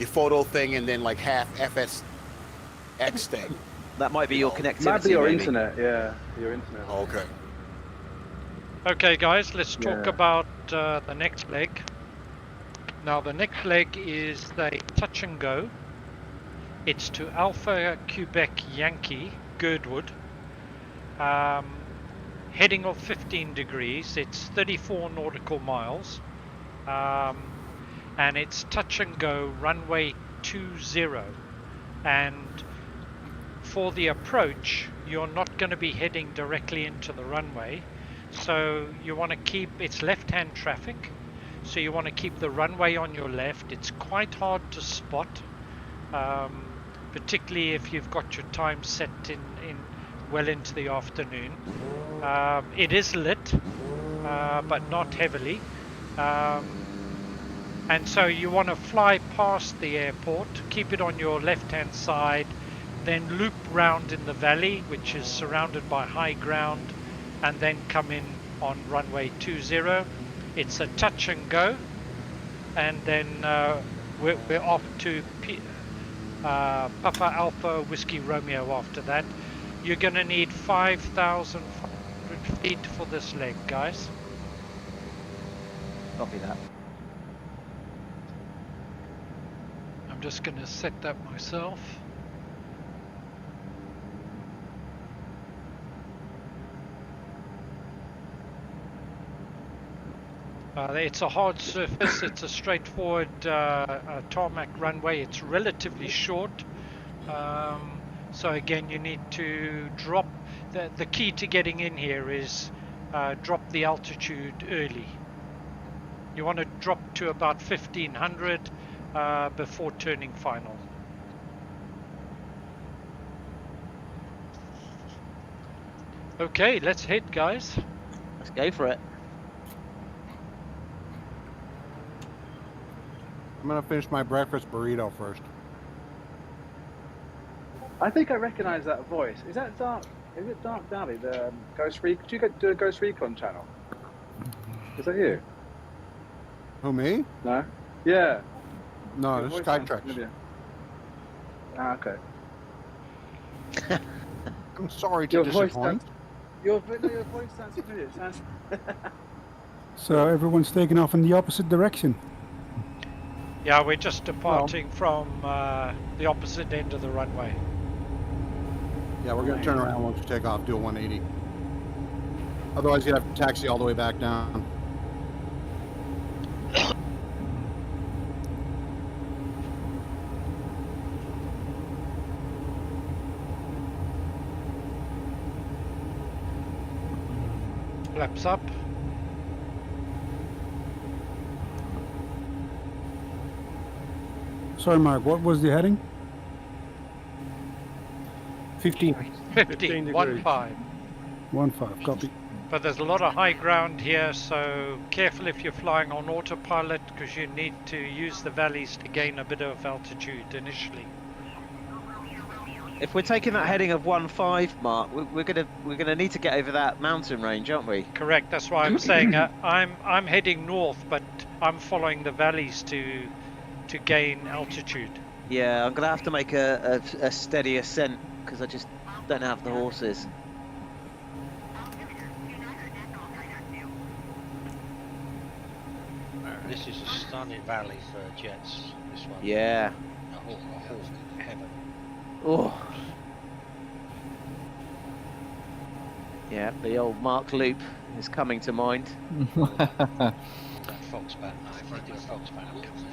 photo thing and then like half FSX thing. That might be your connectivity. Might be your maybe. internet. Yeah, your internet. Okay. Okay, guys, let's talk Yeah. about the next leg. Now, the next leg is the touch and go. It's to Alpha Quebec Yankee, Girdwood. Heading of 15 degrees. It's 34 nautical miles. And it's touch and go runway 20. And for the approach, you're not going to be heading directly into the runway. So you want to keep, it's left-hand traffic. So you want to keep the runway on your left. It's quite hard to spot, particularly if you've got your time set in well into the afternoon. It is lit, but not heavily. And so you want to fly past the airport, keep it on your left-hand side, then loop round in the valley, which is surrounded by high ground, and then come in on runway 20. It's a touch and go, and then we're off to Papa Alpha Whiskey Romeo after that. You're going to need 5,500 feet for this leg, guys. Copy that. I'm just going to set that myself. It's a hard surface. It's a straightforward tarmac runway. It's relatively short. So again, you need to drop. The key to getting in here is drop the altitude early. You want to drop to about 1500 before turning final. Okay, let's hit, guys. Let's go for it. I'm gonna finish my breakfast burrito first. I think I recognise that voice. Is that Dark? Is it Dark Dally, the Ghost Recon? Do you do a Ghost Recon channel? Is that you? Who, me? No. Yeah. No, Your this is voice sounds Skytrax. familiar. Ah, okay. I'm sorry to Your voice disappoint. sounds. Your voice sounds familiar. It sounds. So everyone's taking off in the opposite direction. Yeah, we're just departing from the opposite end of the runway. Yeah, we're gonna turn around once we take off, do a 180. Otherwise, you'd have to taxi all the way back down. Flaps up. Sorry, Mark, what was the heading? 15. 15, 1-5. 1-5, copy. But there's a lot of high ground here, so careful if you're flying on autopilot, because you need to use the valleys to gain a bit of altitude initially. If we're taking that heading of 1-5, Mark, we're gonna need to get over that mountain range, aren't we? Correct. That's why I'm saying I'm heading north, but I'm following the valleys to gain altitude. Yeah, I'm gonna have to make a steady ascent because I just don't have the horses. This is a stunning valley for jets. This one. Yeah. A hawk heaven. Oh. Yeah, the old Mark loop is coming to mind. That Foxbat. If I do a Foxbat, I'm coming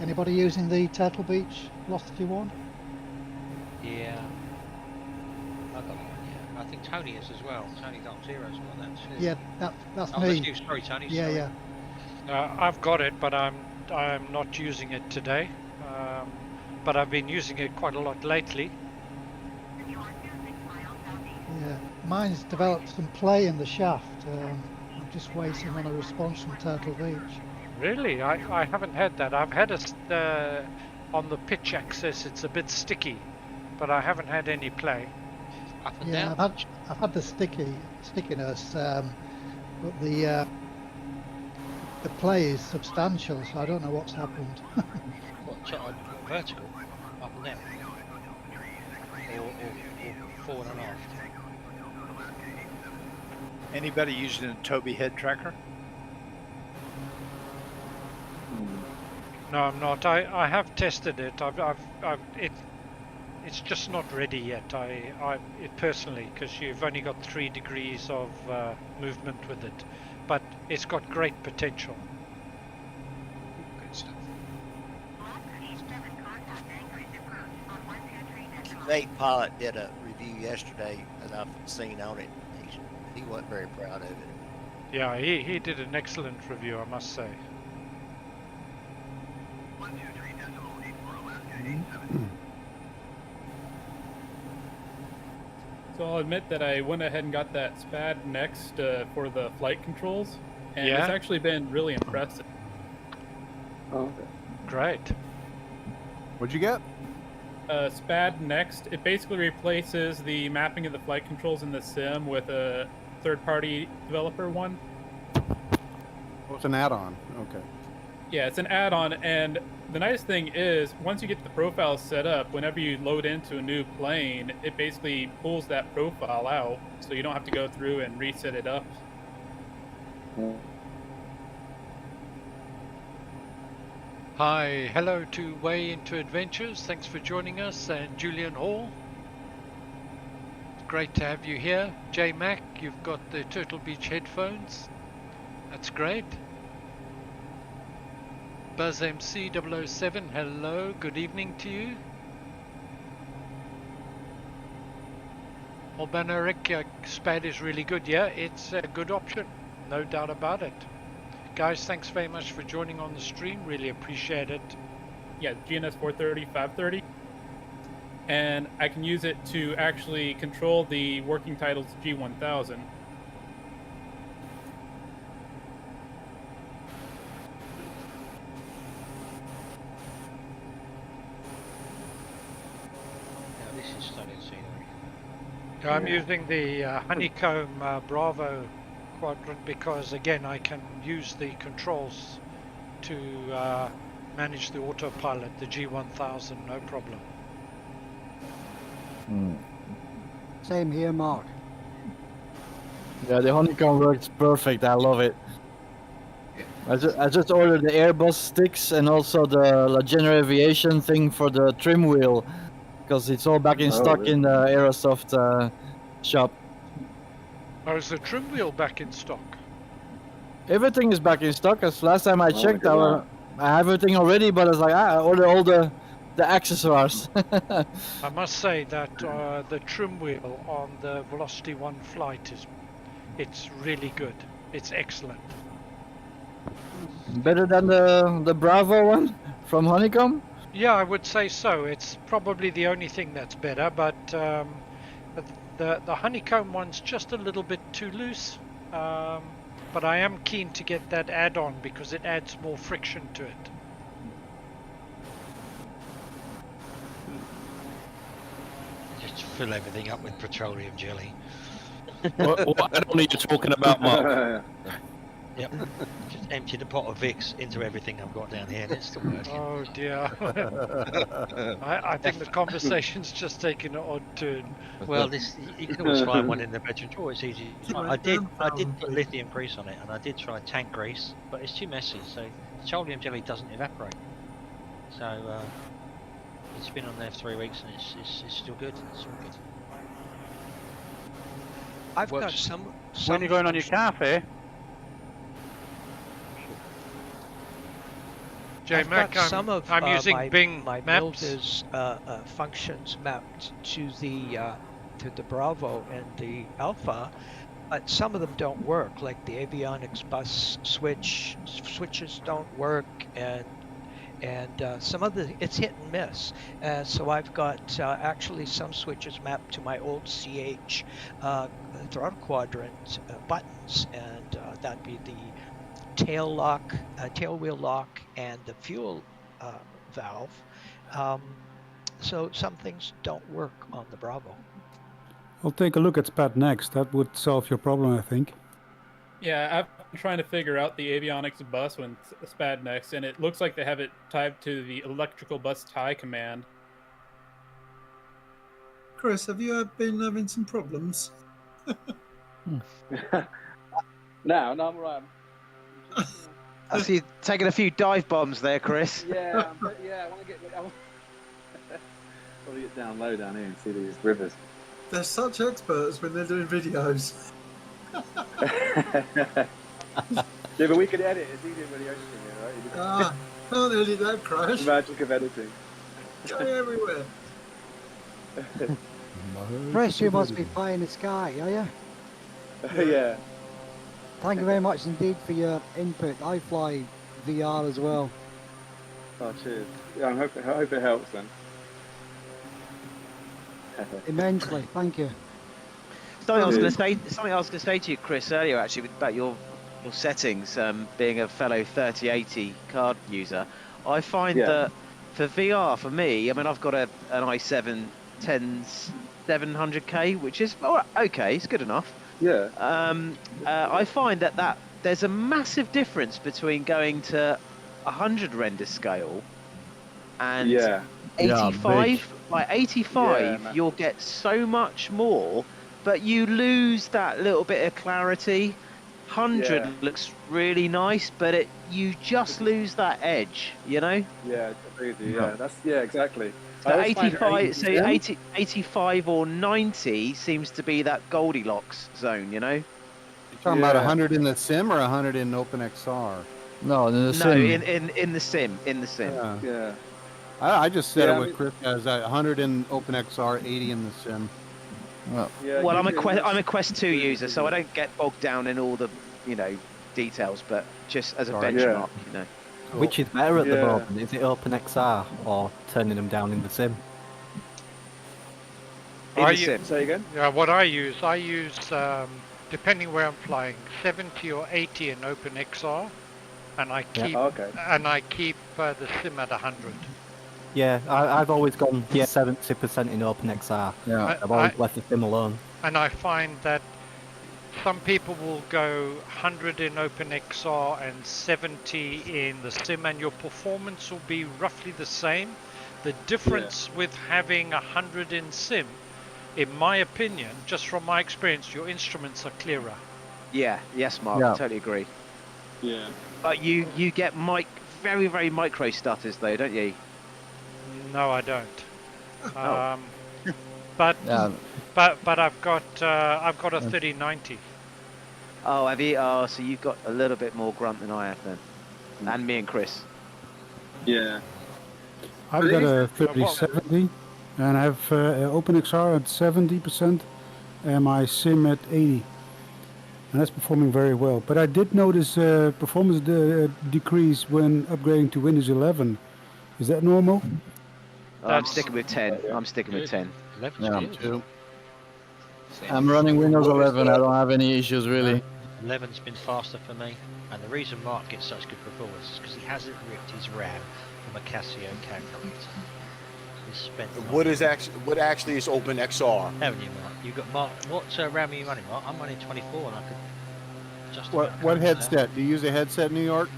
Anybody using the Turtle Beach Velocity 1? Yeah. I got one, yeah. I think Tony is as well. Tony Dark Zero's got that too. Yeah, that's oh, me. That's you. Sorry, Tony. Yeah, sorry. yeah. I've got it, but I'm not using it today. But I've been using it quite a lot lately. Yeah, mine's developed some play in the shaft. I'm just waiting on a response from Turtle Beach. Really? I haven't had that. I've had it on the pitch axis. It's a bit sticky, but I haven't had any play. Up and Yeah, down. I've had the stickiness, but the play is substantial, so I don't know what's happened. What, vertical? Up and down? Or forward and aft? Anybody using a Toby head tracker? No, I'm not. I have tested it. It's just not ready yet. It personally, because you've only got 3 degrees of movement with it, but it's got great potential. Good stuff. Nate Pilot did a review yesterday that I've seen on it. He wasn't very proud of it. Yeah, he did an excellent review, I must say. So I'll admit that I went ahead and got that SPAD next for the flight controls, and Yeah? it's actually been really impressive. Oh, okay. Great. What'd you get? SPAD next. It basically replaces the mapping of the flight controls in the sim with a third-party developer one. Oh, it's an add-on. Okay. Yeah, it's an add-on, and the nice thing is, once you get the profile set up, whenever you load into a new plane, it basically pulls that profile out, so you don't have to go through and reset it up Hi, hello to Way Into Adventures. Thanks for joining us, and Julian Hall. Great to have you here. J Mac, you've got the Turtle Beach headphones. That's great. Buzz MC 007, hello, good evening to you. Albano Rick, Spad is really good. Yeah, it's a good option, no doubt about it. Guys, thanks very much for joining on the stream. Really appreciate it. Yeah, GNS 430, 530. And I can use it to actually control the working titles G1000. This is stunning scenery. I'm using the Honeycomb Bravo quadrant because, again, I can use the controls to manage the autopilot, the G1000, no problem. Same here, Mark. Yeah, the Honeycomb works perfect. I love it. I just ordered the Airbus sticks and also the General Aviation thing for the trim wheel, because it's all back in stock in the Aerosoft shop. Oh, is the trim wheel back in stock? Everything is back in stock. As last time I checked, I have everything already, but it's like I ordered all the accessories. I must say that the trim wheel on the Velocity 1 flight it's really good. It's excellent. Better than the Bravo one from Honeycomb? Yeah, I would say so. It's probably the only thing that's better, but the Honeycomb one's just a little bit too loose. But I am keen to get that add-on because it adds more friction to it. Just fill everything up with petroleum jelly. What add-on are you talking about, Mark? Yep. Just empty the pot of Vicks into everything I've got down here and it's still working. Oh dear. I think the conversation's just taken an odd turn. Well, you can always find one in the bedroom drawer. It's easy. I did put lithium grease on it, and I did try tank grease, but it's too messy. So petroleum jelly doesn't evaporate. So it's been on there for 3 weeks, and it's still good. It's all good. I've got some. When are you going on your cafe? I've got some of I'm using Bing my Maps. Mildes functions mapped to the Bravo and the Alpha, but some of them don't work. Like the avionics bus switches don't work, and some of it's hit and miss. So I've got actually some switches mapped to my old CH throttle quadrant buttons, and that'd be the tail lock, tail wheel lock, and the fuel valve. So some things don't work on the Bravo. I'll take a look at SPAD next. That would solve your problem, I think. Yeah, I've been trying to figure out the avionics bus when SPAD next, and it looks like they have it tied to the electrical bus tie command. Chris, have you been having some problems? No, I'm right. I see you taking a few dive bombs there, Chris. Yeah, I want to get. I want to get down low down here and see these rivers. They're such experts when they're doing videos. Yeah, but we could edit. It's easier when you're editing it, right? Can't edit that, Crash. The magic of editing. Go everywhere. Chris, you must be flying the sky, are you? Yeah. Thank you very much indeed for your input. I fly VR as well. Oh, cheers. Yeah, I hope it helps then. Immensely, thank you. Something I was going to say to you, Chris, earlier actually about your settings. Being a fellow 3080 card user, I find that for VR, for me, I mean, I've got an i7 10700K, which is okay, it's good enough. Yeah. I find that there's a massive difference between going to 100 render scale and 85. Like 85, you'll get so much more, but you lose that little bit of clarity. 100 looks really nice, but you just lose that edge, you know? Yeah, agreed. Yeah, exactly. So 85, so 85 or 90 seems to be that Goldilocks zone, you know? You're talking about 100 in the sim or 100 in OpenXR? No, in the No, sim. in the sim, Yeah. I just said Yeah, it with Chris as 100 in OpenXR, 80 in the sim. Well, I'm a Quest 2 user, so I don't get bogged down in all the, details, but just as a benchmark, you know. Cool. Which is better at the moment? Is it OpenXR or turning them down in the sim? Say again? Yeah, what I use, depending where I'm flying, 70 or 80 in OpenXR, and I keep the sim at 100. Yeah, I've always gone 70% in OpenXR. Yeah, I've always left the sim alone. And I find that some people will go 100 in OpenXR and 70 in the sim, and your performance will be roughly the same. The difference with having 100 in sim, in my opinion, just from my experience, your instruments are clearer. Yeah, yes, Mark, I totally agree. Yeah. But you get very, very micro stutters though, don't you? No, I don't. Oh. But I've got a 3090. Oh, have you? Oh, so you've got a little bit more grunt than I have then, and me and Chris. Yeah. I've got a 3070, and I have OpenXR at 70%, and my sim at 80. And that's performing very well. But I did notice performance decrease when upgrading to Windows 11. Is that normal? I'm sticking with 10. I'm sticking with 10. 11's good. I'm running Windows 11. I don't have any issues really. 11's been faster for me, and the reason Mark gets such good performance is because he hasn't ripped his RAM from a Casio calculator. He's spent. What actually is OpenXR? Haven't you, Mark? You got Mark. What RAM are you running, Mark? I'm running 24, and I could just. What headset? Do you use a headset, New York?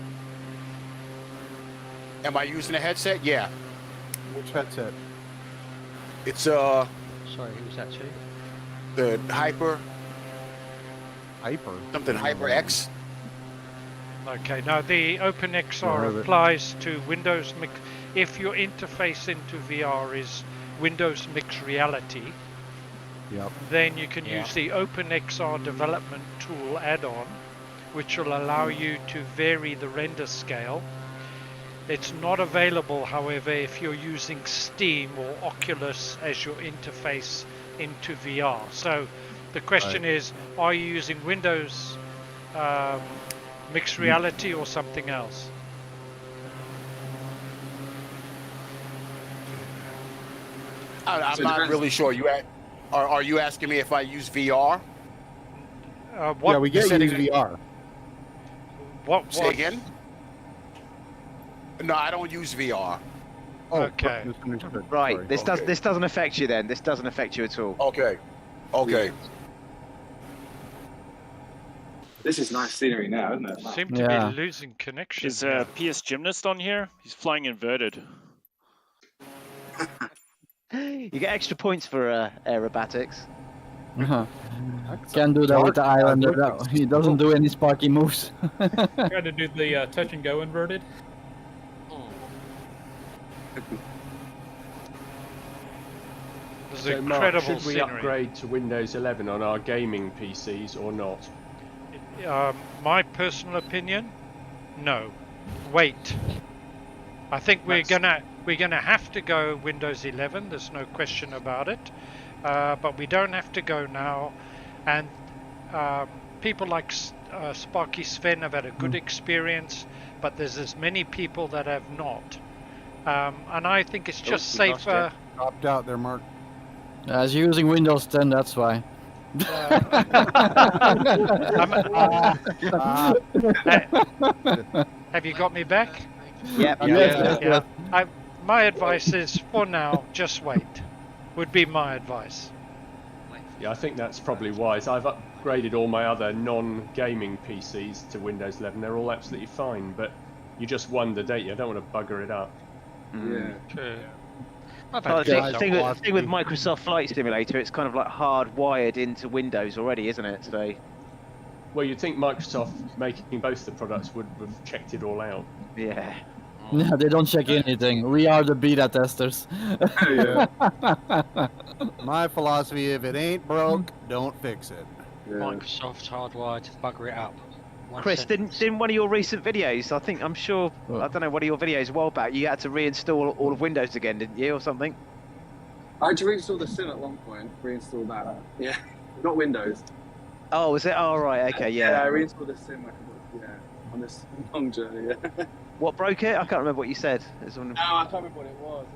Am I using a headset? Yeah. Which headset? It's Sorry, who was that to? the Hyper something HyperX. Okay, now the OpenXR applies to Windows Mix. If your interface into VR is Windows Mixed Reality, then you can use the OpenXR Development Tool add-on, which will allow you to vary the render scale. It's not available, however, if you're using Steam or Oculus as your interface into VR. So the question is, are you using Windows Mixed Reality or something else? I'm not really sure. Are you asking me if I use VR? Yeah, we get to use VR. Say again? No, I don't use VR. Oh, okay. Right. This doesn't affect you then. This doesn't affect you at all. Okay. Okay. This is nice scenery now, isn't it? Seem to be losing connection. Is PS Gymnast on here? He's flying inverted. You get extra points for aerobatics. Can't do that with the Islander. He doesn't do any sparky moves. Tried to do the touch and go inverted. There's So incredible Mark, should we scenery. upgrade to Windows 11 on our gaming PCs or not? My personal opinion, no. Wait. I think we're gonna have to go Windows 11. There's no question about it. But we don't have to go now. And people like Sparky Sven have had a good experience, but there's as many people that have not. And I think it's just safer. Dropped out there, Mark. I was using Windows 10, that's why. Have you got me back? Yep. Yes. My advice is, for now, just wait. Would be my advice. Yeah, I think that's probably wise. I've upgraded all my other non-gaming PCs to Windows 11. They're all absolutely fine, but you just wonder, don't you? I don't want to bugger it up. Yeah. True. Well, the thing with Microsoft Flight Simulator, it's kind of like hardwired into Windows already, isn't it? So. Well, you'd think Microsoft making both the products would have checked it all out. Yeah. No, they don't check anything. We are the beta testers. My philosophy: if it ain't broke, don't fix it. Microsoft hardwired to bugger it up. Chris, didn't one of your recent videos? I'm sure. I don't know, one of your videos a while back. You had to reinstall all of Windows again, didn't you, or something? I had to reinstall the sim at one point. Reinstall that. Yeah, not Windows. Oh, was it? Oh, right. Okay, yeah. Yeah, I reinstalled the sim. On this long journey. Yeah. What broke it? I can't remember what you said. No, I can't remember what it was.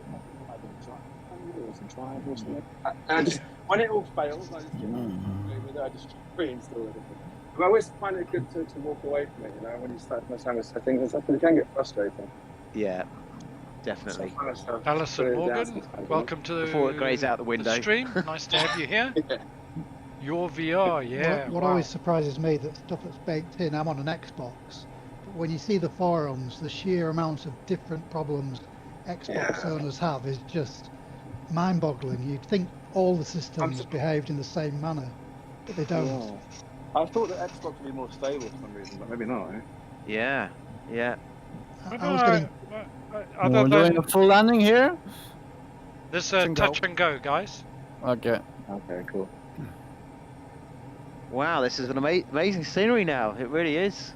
It was a drive or something. And just, when it all fails, I just reinstall it. But I always find it good to walk away from it, you know, when you start messing with settings and stuff, it can get frustrating. Yeah, definitely. Alison Morgan, welcome to Before it grays out the window. stream. Nice to have you here. Your VR, yeah. What wow. always surprises me, that stuff that's baked in, I'm on an Xbox, but when you see the forums, the sheer amount of different problems Xbox owners have is just mind-boggling. You'd think all the systems behaved in the same manner, but they don't. Yeah. I thought that Xbox would be more stable for some reason, but maybe not. Eh? Yeah, yeah. I was getting... We're doing a full landing here? This is touch and go, guys. Okay. Okay, cool. Wow, this is an amazing scenery now. It really is.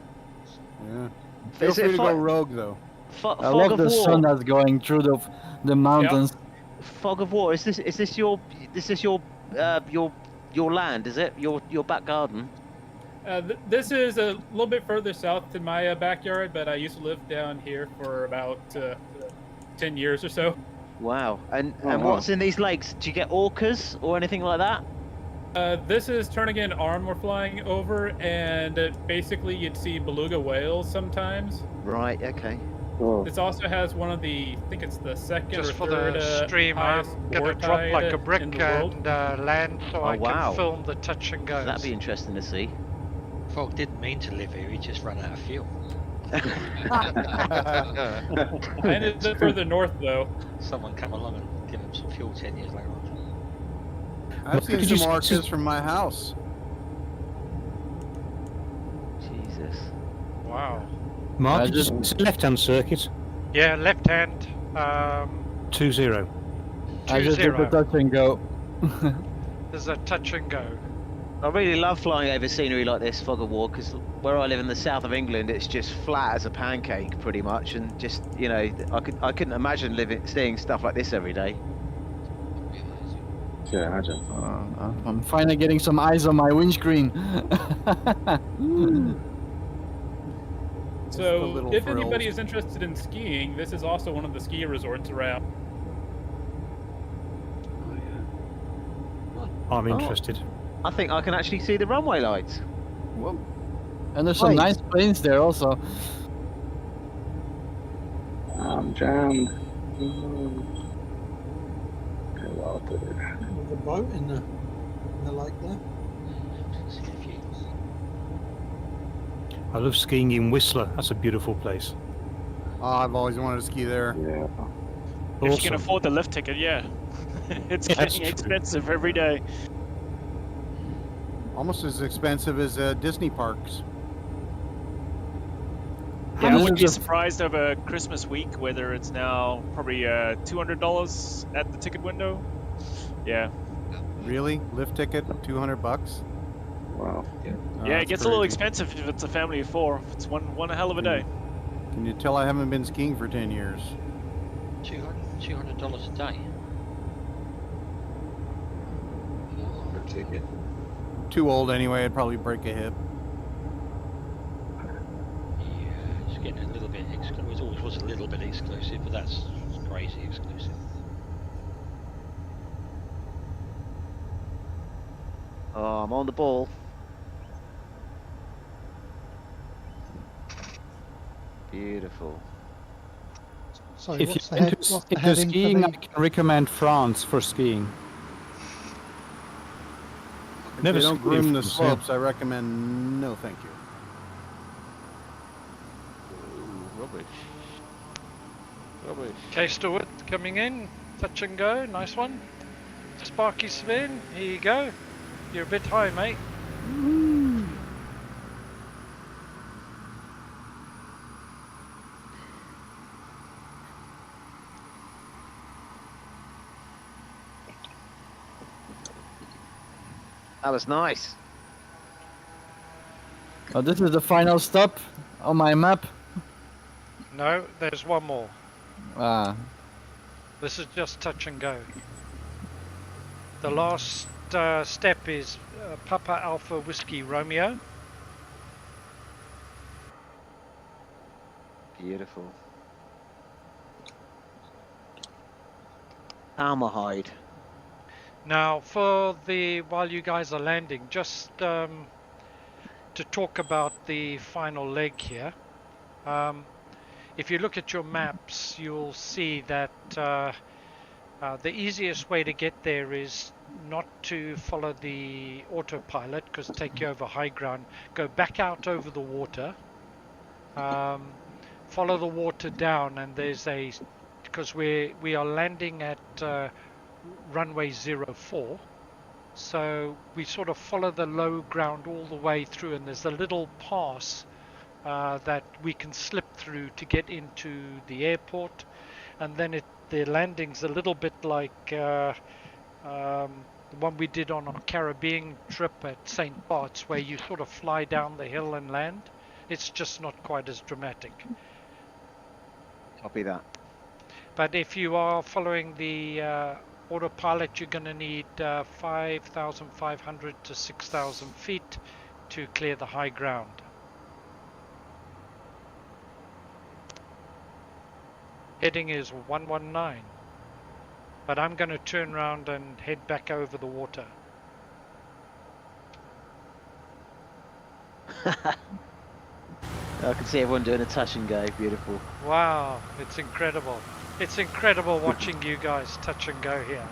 Yeah. Feel free to go rogue, though. I love the sun that's going through the mountains. Yep. Fog of War. Is this your land? Is it your back garden? This is a little bit further south than my backyard, but I used to live down here for about 10 years or so. Wow. And what's in these lakes? Do you get orcas or anything like that? This is Turnagain Arm we're flying over, and basically you'd see beluga whales sometimes. Right, okay. This also has one of the, I think it's the second Just or for third the stream, I'm gonna drop like a brick and land so I can film the touch and goes. That'd be interesting to see. Frog didn't mean to live here, he just ran out of fuel. I ended up further north though. Someone come along and give him some fuel 10 years later on. I've seen some orcas from my house. Jesus. Wow. Mark, it's a left-hand circuit. Yeah, left hand. 2-0. I just did the touch and go. There's a touch and go. I really love flying over scenery like this, Fog of War, because where I live in the south of England, it's just flat as a pancake, pretty much, and just, you know, I couldn't imagine seeing stuff like this every day. Yeah, imagine. I'm finally getting some eyes on my windscreen. So, if anybody is interested in skiing, this is also one of the ski resorts around. I'm interested. I think I can actually see the runway lights. Whoa. And there's some nice planes there also. I'm jammed. Okay, well, The boat in the lake there. I love skiing in Whistler. That's a beautiful place. Oh, I've always wanted to ski there. Yeah. If you can afford the lift ticket, yeah. It's getting expensive every day. Almost as expensive as Disney parks. Yeah, I wouldn't be surprised over Christmas week whether it's now probably $200 at the ticket window. Yeah. Really? Lift ticket, $200? Wow. Yeah, it gets a little expensive if it's a family of 4. It's one hell of a day. Can you tell I haven't been skiing for 10 years? $200 a day. Good ticket. Too old anyway, I'd probably break a hip. Yeah, it's getting a little bit exclusive. It always was a little bit exclusive, but that's crazy exclusive. Oh, I'm on the ball. Beautiful. Sorry, If what's you're into skiing, I can recommend France for skiing. If Never they don't skied groom in the France, slopes, I recommend no thank you. Rubbish. Rubbish. K Stewart coming in, touch and go, nice one. Sparky spin, here you go. You're a bit high, mate. That was nice. Oh, this is the final stop on my map. No, there's one more. Ah. This is just touch and go. The last step is Papa Alpha Whiskey Romeo. Beautiful. Almahide. Now, while you guys are landing, just to talk about the final leg here. If you look at your maps, you'll see that the easiest way to get there is not to follow the autopilot, because it'll take you over high ground. Go back out over the water. Follow the water down, and because we are landing at runway 04, so we sort of follow the low ground all the way through, and there's a little pass that we can slip through to get into the airport, and then the landing's a little bit like the one we did on our Caribbean trip at St. Bart's, where you sort of fly down the hill and land. It's just not quite as dramatic. Copy that. But if you are following the autopilot, you're going to need 5,500 to 6,000 feet to clear the high ground. Heading is 119, but I'm going to turn around and head back over the water. I can see everyone doing a touch and go. Beautiful. Wow, it's incredible. It's incredible watching you guys touch and go here.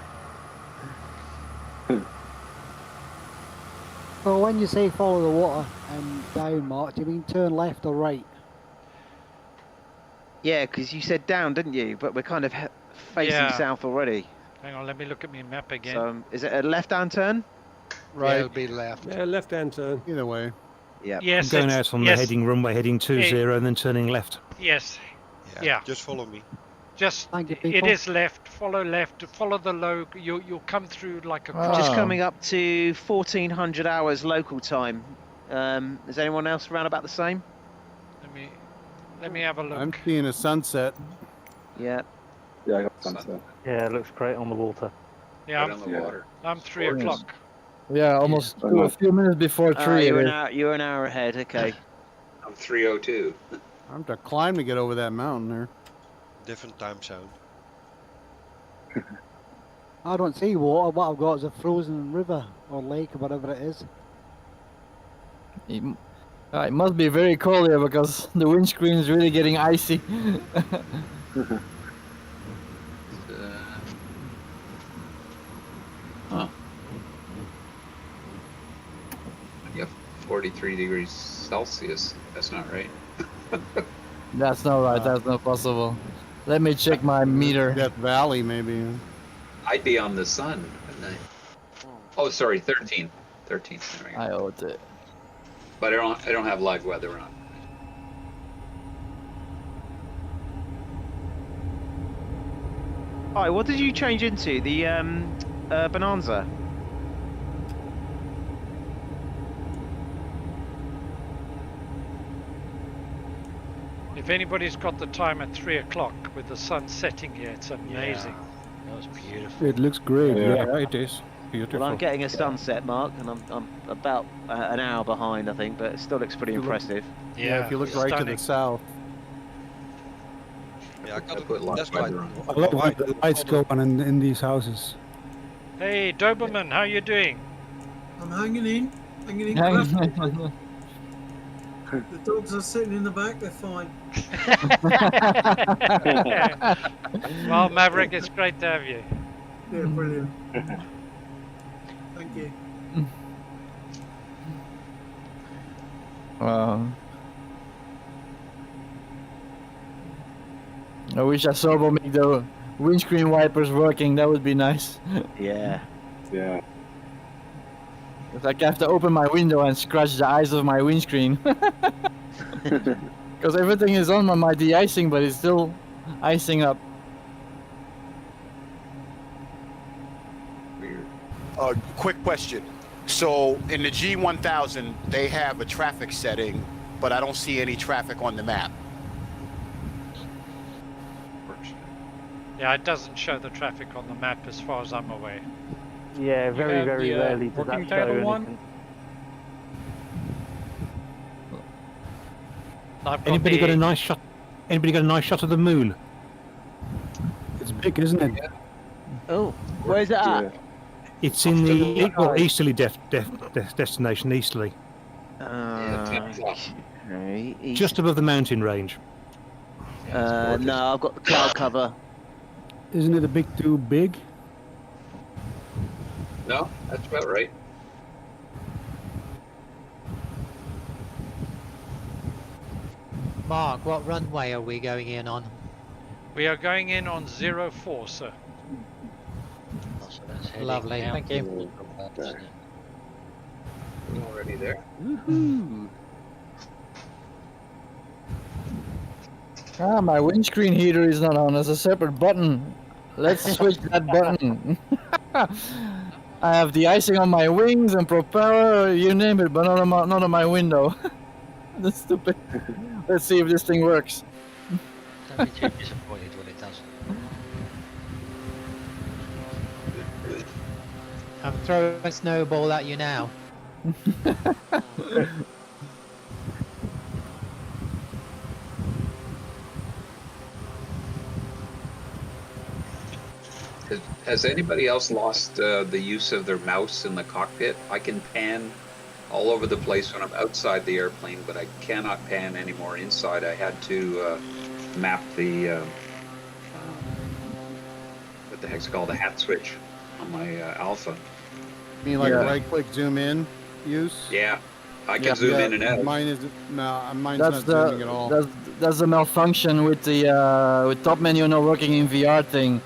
So when you say follow the water and down, Mark, do you mean turn left or right? Yeah, because you said down, didn't you? But we're kind of facing south already. Hang on, let me look at my map again. So, is it a left-hand turn? Right. Yeah, it'll be left. Yeah, left-hand turn. Either way. Yeah. Yes, I'm going out on the heading runway, heading 20, and then turning left. Yes. Yeah. Just follow me. Just it is left. Follow left. Follow the low. You'll come through like a. Just coming up to 1400 hours local time. Is anyone else around about the same? Let me have a look. I'm seeing a sunset. Yeah. Yeah, I got sunset. Yeah, it looks great on the water. Yeah, I'm 3 o'clock. Yeah, almost a few minutes before 3. You're an hour ahead. Okay. I'm 3:02. I'm to climb to get over that mountain there. Different time zone. I don't see water. What I've got is a frozen river or lake or whatever it is. It must be very cold here because the windscreen is really getting icy. You have 43 degrees Celsius. That's not right. That's not right. That's not possible. Let me check my meter. Death Valley, maybe. I'd be on the sun, wouldn't I? Oh, sorry, 13. 13. There we go. I owed it. But I don't have live weather on. Alright, what did you change into? The Bonanza? If anybody's got the time at 3 o'clock with the sun setting here, it's amazing. Yeah, that was beautiful. It looks great. Yeah, it is. Beautiful. Well, I'm getting a sunset, Mark, and I'm about an hour behind, I think, but it still looks pretty impressive. Yeah, if you look right to the south. Yeah, I put that's quite. I love how the lights go on in these houses. Hey, Doberman, how you doing? I'm hanging in. The dogs are sitting in the back, they're fine. Well, Maverick, it's great to have you. Yeah, brilliant. Thank you. Wow. I wish Asobo make the windscreen wipers working. That would be nice. Yeah. Yeah. It's like I have to open my window and scratch the eyes of my windscreen. Because everything is on my de-icing, but it's still icing up. Quick question. So in the G1000, they have a traffic setting, but I don't see any traffic on the map. Yeah, it doesn't show the traffic on the map as far as I'm aware. Yeah, very, have very the, rarely does working that show title one? anything. I've got Anybody got the- a nice shot? Anybody got a nice shot of the moon? It's big, isn't it? Oh, where's it at? It's in the easterly destination, easterly. Okay, Just above the mountain range. no, I've got the cloud cover. Isn't it a bit too big? No, that's about right. Mark, what runway are we going in on? We are going in on 04, sir. Lovely, thank you. We're already there. Ah, my windscreen heater is not on. There's a separate button. Let's switch that button. I have the icing on my wings and propeller, you name it, but not on my window. That's stupid. Let's see if this thing works. Don't be too disappointed when it doesn't. I'm throwing a snowball at you now. Has anybody else lost the use of their mouse in the cockpit? I can pan all over the place when I'm outside the airplane, but I cannot pan anymore inside. I had to map the what the heck's it called, the hat switch on my Alpha. You mean like right-click zoom in use? Yeah, I can zoom in and out. Mine is mine's That's not zooming at all. That's the malfunction with the with top menu not working in VR thing.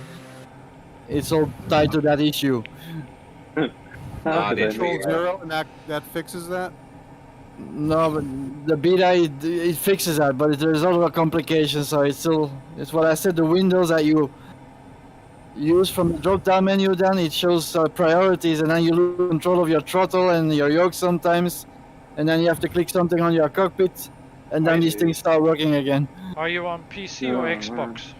It's all tied to that issue. Control 0 and that fixes that? No, but the beta it fixes that, but there's other complications. So it's what I said. The windows that you use from the drop-down menu, then it shows priorities, and then you lose control of your throttle and your yoke sometimes, and then you have to click something on your cockpit, and then these things start working again. Are you on PC or Xbox?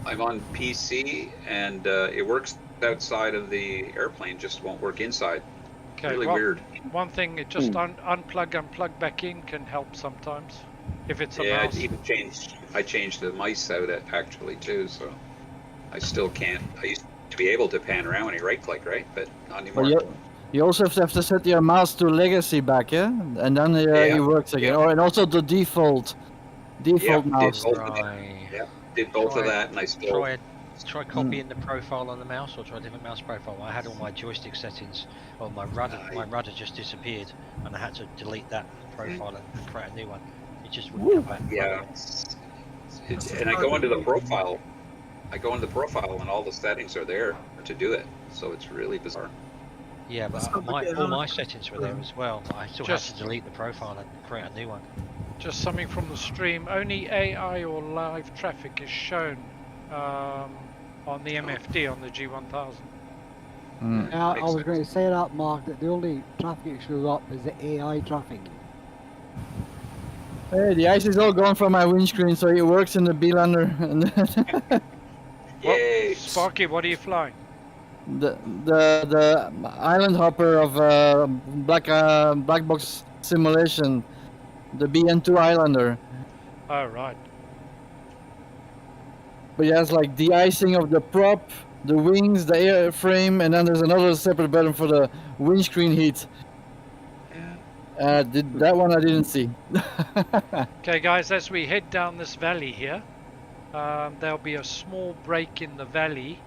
I'm on PC, and it works outside of the airplane, just won't work inside. Okay, really well, weird. One thing, it just unplug back in can help sometimes. If it's a mouse. I changed the mice out actually too, so I still can't. I used to be able to pan around when you right click, right? But not anymore. Well, you also have to set your mouse to legacy back, yeah? And then it works again. Oh, and also the default mouse. Did both of that, and I still... Try copying the profile on the mouse, or try a different mouse profile. I had all my joystick settings, or my rudder just disappeared, and I had to delete that profile and create a new one. It just wouldn't come back. Yeah. And I go into the profile. And all the settings are there to do it. So it's really bizarre. Yeah, but all my settings were there as well. But I still had to delete the profile and create a new one. Just something from the stream. Only AI or live traffic is shown on the MFD on the G1000. Yeah, I was going to say that, Mark, that the only traffic that shows up is the AI traffic. Hey, the ice is all gone from my windscreen, so it works in the B-lander. Yay! Sparky, what are you flying? The island hopper of black box simulation, the BN2 Islander. Oh, right. But it has like de-icing of the prop, the wings, the airframe, and then there's another separate button for the windscreen heat. That one I didn't see. Okay, guys, as we head down this valley here, there'll be a small break in the valley,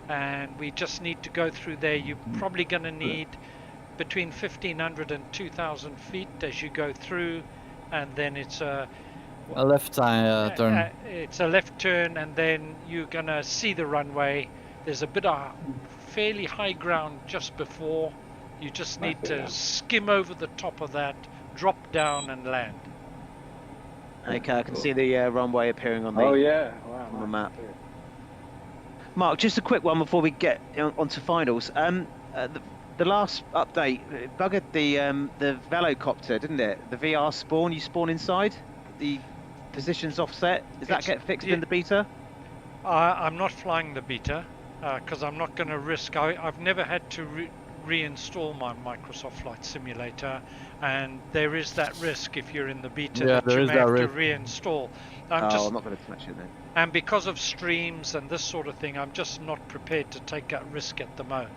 and we just need to go through there. You're probably going to need between 1,500 and 2,000 feet as you go through, and then it's a left turn. It's a left turn, and then you're going to see the runway. There's a bit of fairly high ground just before. You just need to skim over the top of that, drop down and land. Okay, I can see the runway appearing on the, on the map. Mark, just a quick one before we get onto finals. the last update it buggered the velocopter, didn't it? The VR spawn. You spawn inside. The positions offset. Does that get fixed in the beta? I'm not flying the beta because I'm not going to risk. I've never had to reinstall my Microsoft Flight Simulator, and there is that risk if you're in the beta that you may have to reinstall. I'm not going to touch it then. And because of streams and this sort of thing, I'm just not prepared to take that risk at the moment.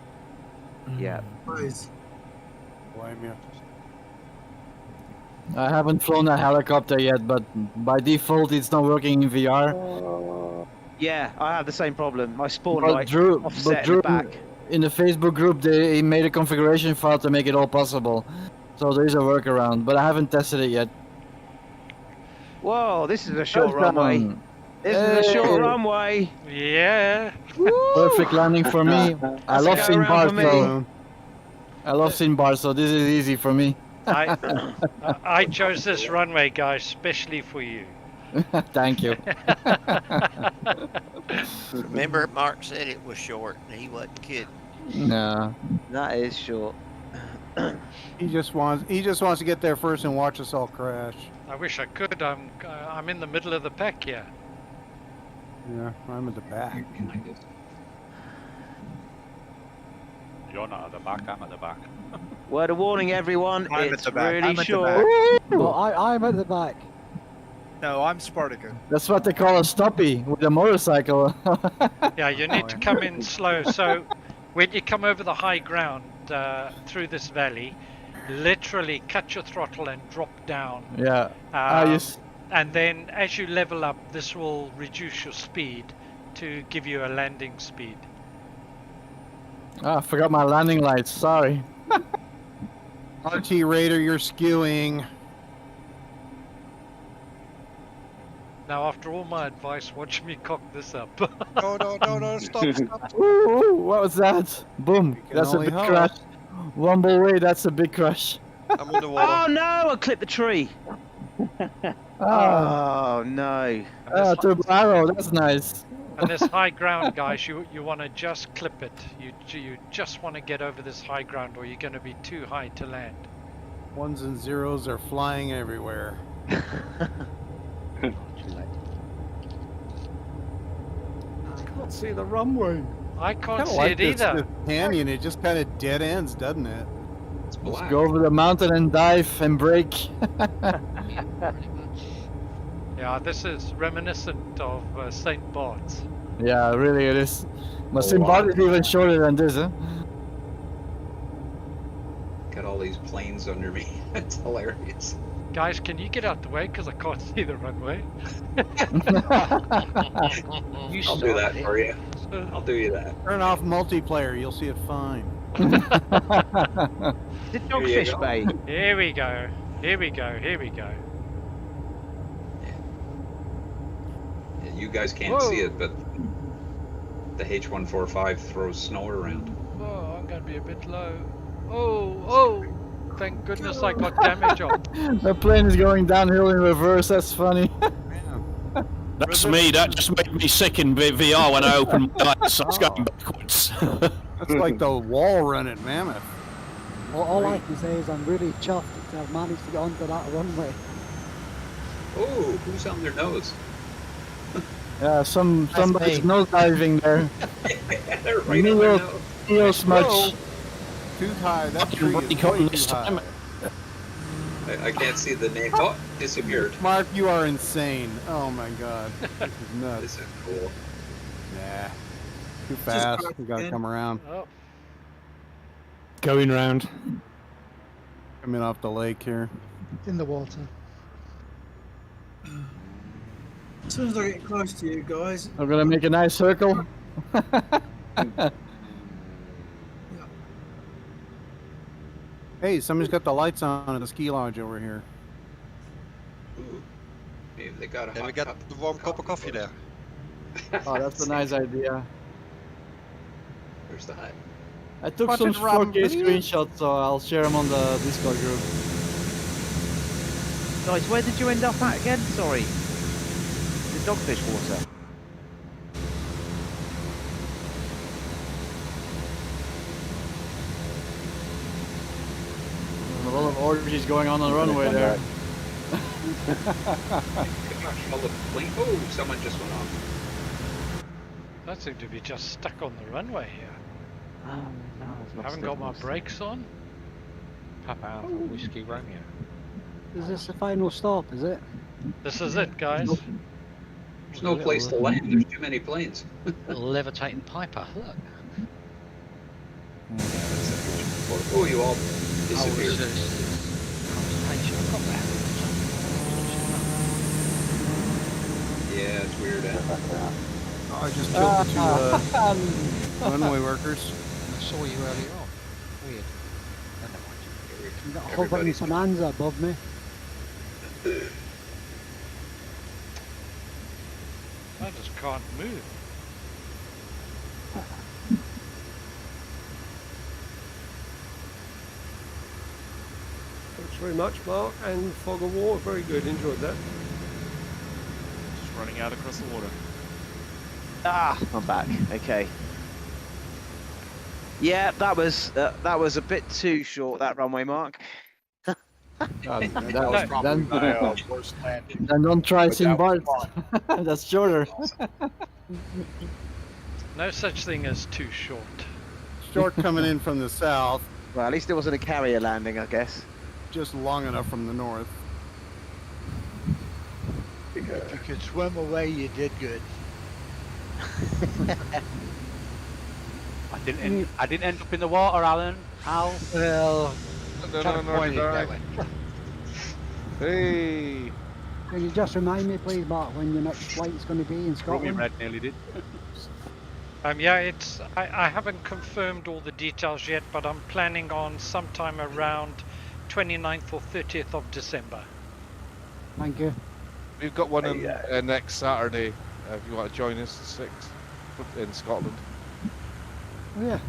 Yeah. Nice. Blame you. I haven't flown a helicopter yet, but by default it's not working in VR. Yeah, I have the same problem. My spawn But light Drew, offset in the back. in the Facebook group, they made a configuration file to make it all possible. So there is a workaround, but I haven't tested it yet. Whoa, this is a short runway. This is a short runway. Yeah. Perfect landing for me. I love go around for SimBar, me. I love SimBar, so this is easy for me. I chose this runway, guys, specially for you. Thank you. Remember, Mark said it was short, and he wasn't kidding. No. That is short. He just wants to get there first and watch us all crash. I wish I could. I'm in the middle of the pack here. Yeah, I'm at the back. You're not at the back, I'm at the back. Word of warning, everyone. I'm at It's the back. really I'm at the short. No, I'm at the back. No, I'm Spartacus. That's what they call a stoppie with a motorcycle. Yeah, you need to come in slow. So when you come over the high ground through this valley, literally cut your throttle and drop down. Yeah. Yes. And then as you level up, this will reduce your speed to give you a landing speed. I forgot my landing lights. Sorry. RT Raider, you're skewing. Now, after all my advice, watch me cock this up. No, stop. Ooh, what was that? Boom. That's a only big hope. crash. Wumble way, that's a big crash. I'm in the water. Oh no! I clipped the tree. Oh no! Turbo arrow, that's nice. And this high ground, guys, you want to just clip it. You just want to get over this high ground, or you're going to be too high to land. Ones and zeros are flying everywhere. I can't see the runway. I can't see like it either. This canyon, it just kind of dead ends, doesn't it? It's Just black. go over the mountain and dive and brake. Yeah, this is reminiscent of St. Bart's. Yeah, really it is. My Oh, SimBar wow. is even shorter than this, huh? Got all these planes under me. It's hilarious. Guys, can you get out the way? Because I can't see the runway. I'll do that for you. I'll do you that. Turn off multiplayer, you'll see it fine. The Dogfish go. Bay. Here we go. Here we go. Here we go. Yeah, you guys can't Whoa. see it, but the H145 throws snow around. Oh, I'm going to be a bit low. Oh! Thank goodness I got damage on. The plane is going downhill in reverse, that's funny. That's me. That just made me sick in VR when I opened my eyes. So I was going backwards. That's like the wall run at Mammoth. All I can say is I'm really chuffed to have managed to get onto that runway. Oh, who's on their nose? Yeah, somebody's me. nose diving there. They're right on their nose. Neo smudge. Whoa. Too high, that tree is way too high. I can't see the name. Oh, disappeared. Mark, you are insane. Oh my god. This is nuts. This is cool. Nah. Too fast. We gotta come around. Oh, Going round. Coming off the lake here. It's in the water. As soon as I get close to you guys, I'm gonna make a nice circle. Hey, somebody's got the lights on at the ski lodge over here. Ooh. Maybe they got a And hot we got cup. the warm cup of coffee there. Oh, that's a nice idea. Where's the hut? I took Watch some it, Robin, 4K please. screenshots, so I'll share them on the Discord group. Guys, where did you end up at again? Sorry. The Dogfish Water. orgies going on the runway there. Oh, someone just went off. That seemed to be just stuck on the runway here. Haven't got my brakes on. Papa Alpha Whiskey Romeo. Is this the final stop, is it? This is it, guys. There's no place to land. There's too many planes. Little levitating Piper. Look. Oh, you all disappeared. Yeah, it's weird. I just killed the two runway workers. I saw you earlier on. Weird. You've got a whole bunch of bonanza above me. I just can't move. Thanks very much, Mark, and Fog of War. Very good. Enjoyed that. Just running out across the water. Ah, I'm back. Okay. Yeah, that was a bit too short, that runway, Mark. Then don't try Simbart. That's shorter. No such thing as too short. Short coming in from the south. Well, at least it wasn't a carrier landing, I guess. Just long enough from the north. If you could swim away, you did good. I didn't end up in the water, Alan. How? Well, No. Hey. Can you just remind me, please, Mark, when your next flight's going to be in Robbie Scotland? Red nearly did. Yeah, it's. I haven't confirmed all the details yet, but I'm planning on sometime around 29th or 30th of December. Thank you. We've got one on next Saturday. If you want to join us, 6 in Scotland. Oh, yeah.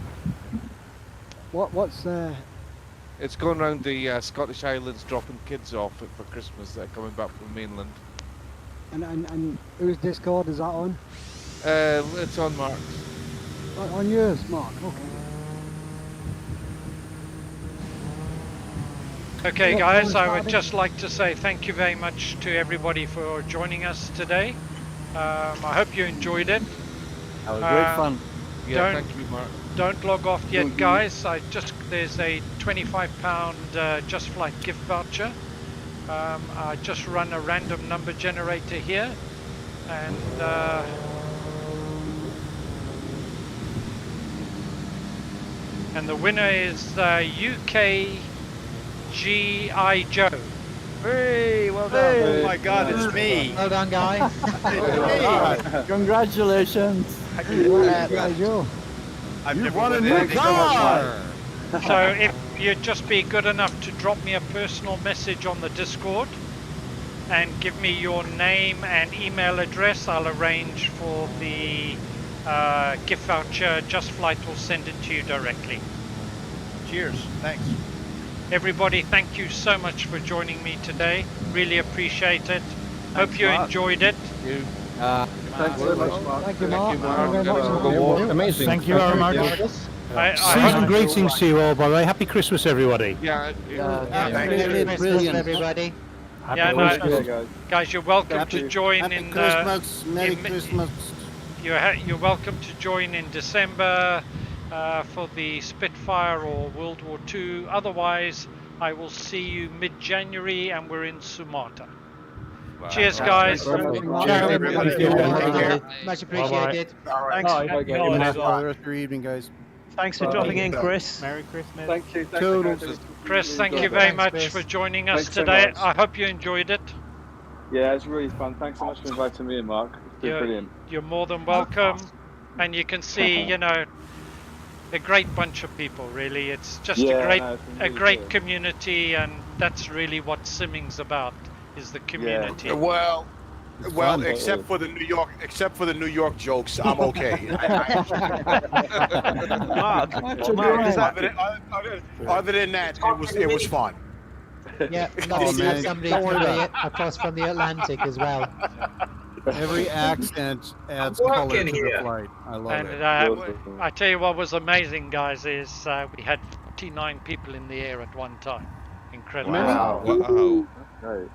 What's It's going around the Scottish Islands, dropping kids off for Christmas that are coming back from mainland. and whose Discord is that on? It's on Mark's. On yours, Mark. Okay, Yeah, guys, I would Friday. just like to say thank you very much to everybody for joining us today. I hope you enjoyed it. That was great fun. Yeah, thank you, Mark. Don't log off yet, guys. There's a £25 Just Flight gift voucher. I just run a random number generator here, and the winner is UK G.I. Joe. Hey, well done. Oh my God, it's me. Well done, guys. Congratulations. I've never won a won new anything car. So if you'd just be good enough to drop me a personal message on the Discord and give me your name and email address, I'll arrange for the gift voucher. Just Flight will send it to you directly. Cheers. Thanks. Everybody, thank you so much for joining me today. Really appreciate it. Hope you Mark. enjoyed it. Thanks very much, Mark. Thank you, Mark. Amazing. Thank you very much. Season greetings to you all, by the way. Happy Christmas, everybody. Merry Christmas, everybody. Guys, you're welcome to join Happy in. Christmas, Merry Christmas. You're welcome to join in December for the Spitfire or World War II. Otherwise, I will see you mid-January, and we're in Sumatra. Wow. Cheers, guys. Much appreciated. Thanks. Have a good rest of your evening, guys. Thanks for dropping in, Chris. Merry Christmas. Thank you. Toodles. Chris, thank you very much for joining us Thanks so today. much. I hope you enjoyed it. Yeah, it's really fun. Thanks so much for inviting me and Mark. It's been brilliant. You're more than welcome. And you can see, a great bunch of people, really. It's just a great community, and that's really what simming's about, is the community. Well, except for the New York jokes, I'm okay. Mark, other than that, it was fun. Yeah, lovely to have somebody across from the Atlantic as well. Every accent adds color to the flight. I love it. I tell you what was amazing, guys, is we had 49 people in the air at one time, incredible. Wow. Wow. Right.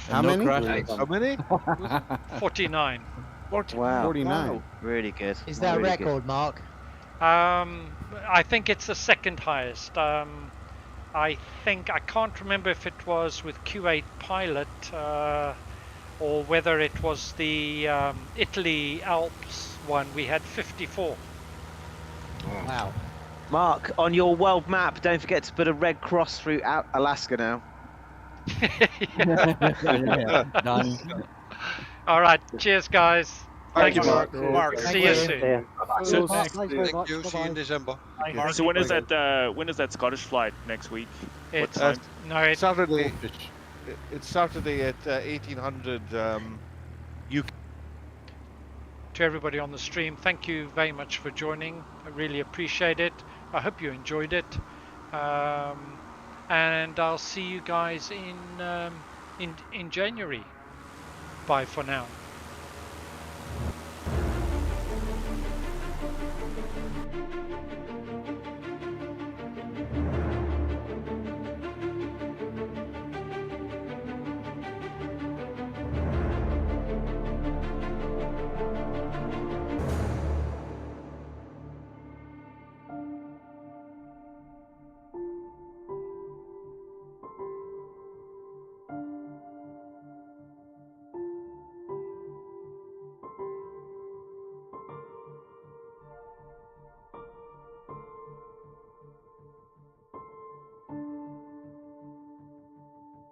How no many? crashes. How many? 49. 49. Wow. Really good. Is that a Really record, Mark? I think it's the second highest. I can't remember if it was with Q8 Pilot or whether it was the Italy Alps one. We had 54. Wow. Mark, on your world map, don't forget to put a red cross through Alaska now. Done. All right, cheers, guys. Thank you, Thanks. Mark. Mark, See you soon. So, Thanks very thank much. you. See you in Bye-bye. December. Mark, so when is that Scottish flight next week? What It's time? no, Saturday. It's Saturday at 1800 UK. to everybody on the stream, thank you very much for joining. I really appreciate it. I hope you enjoyed it, and I'll see you guys in January. Bye for now.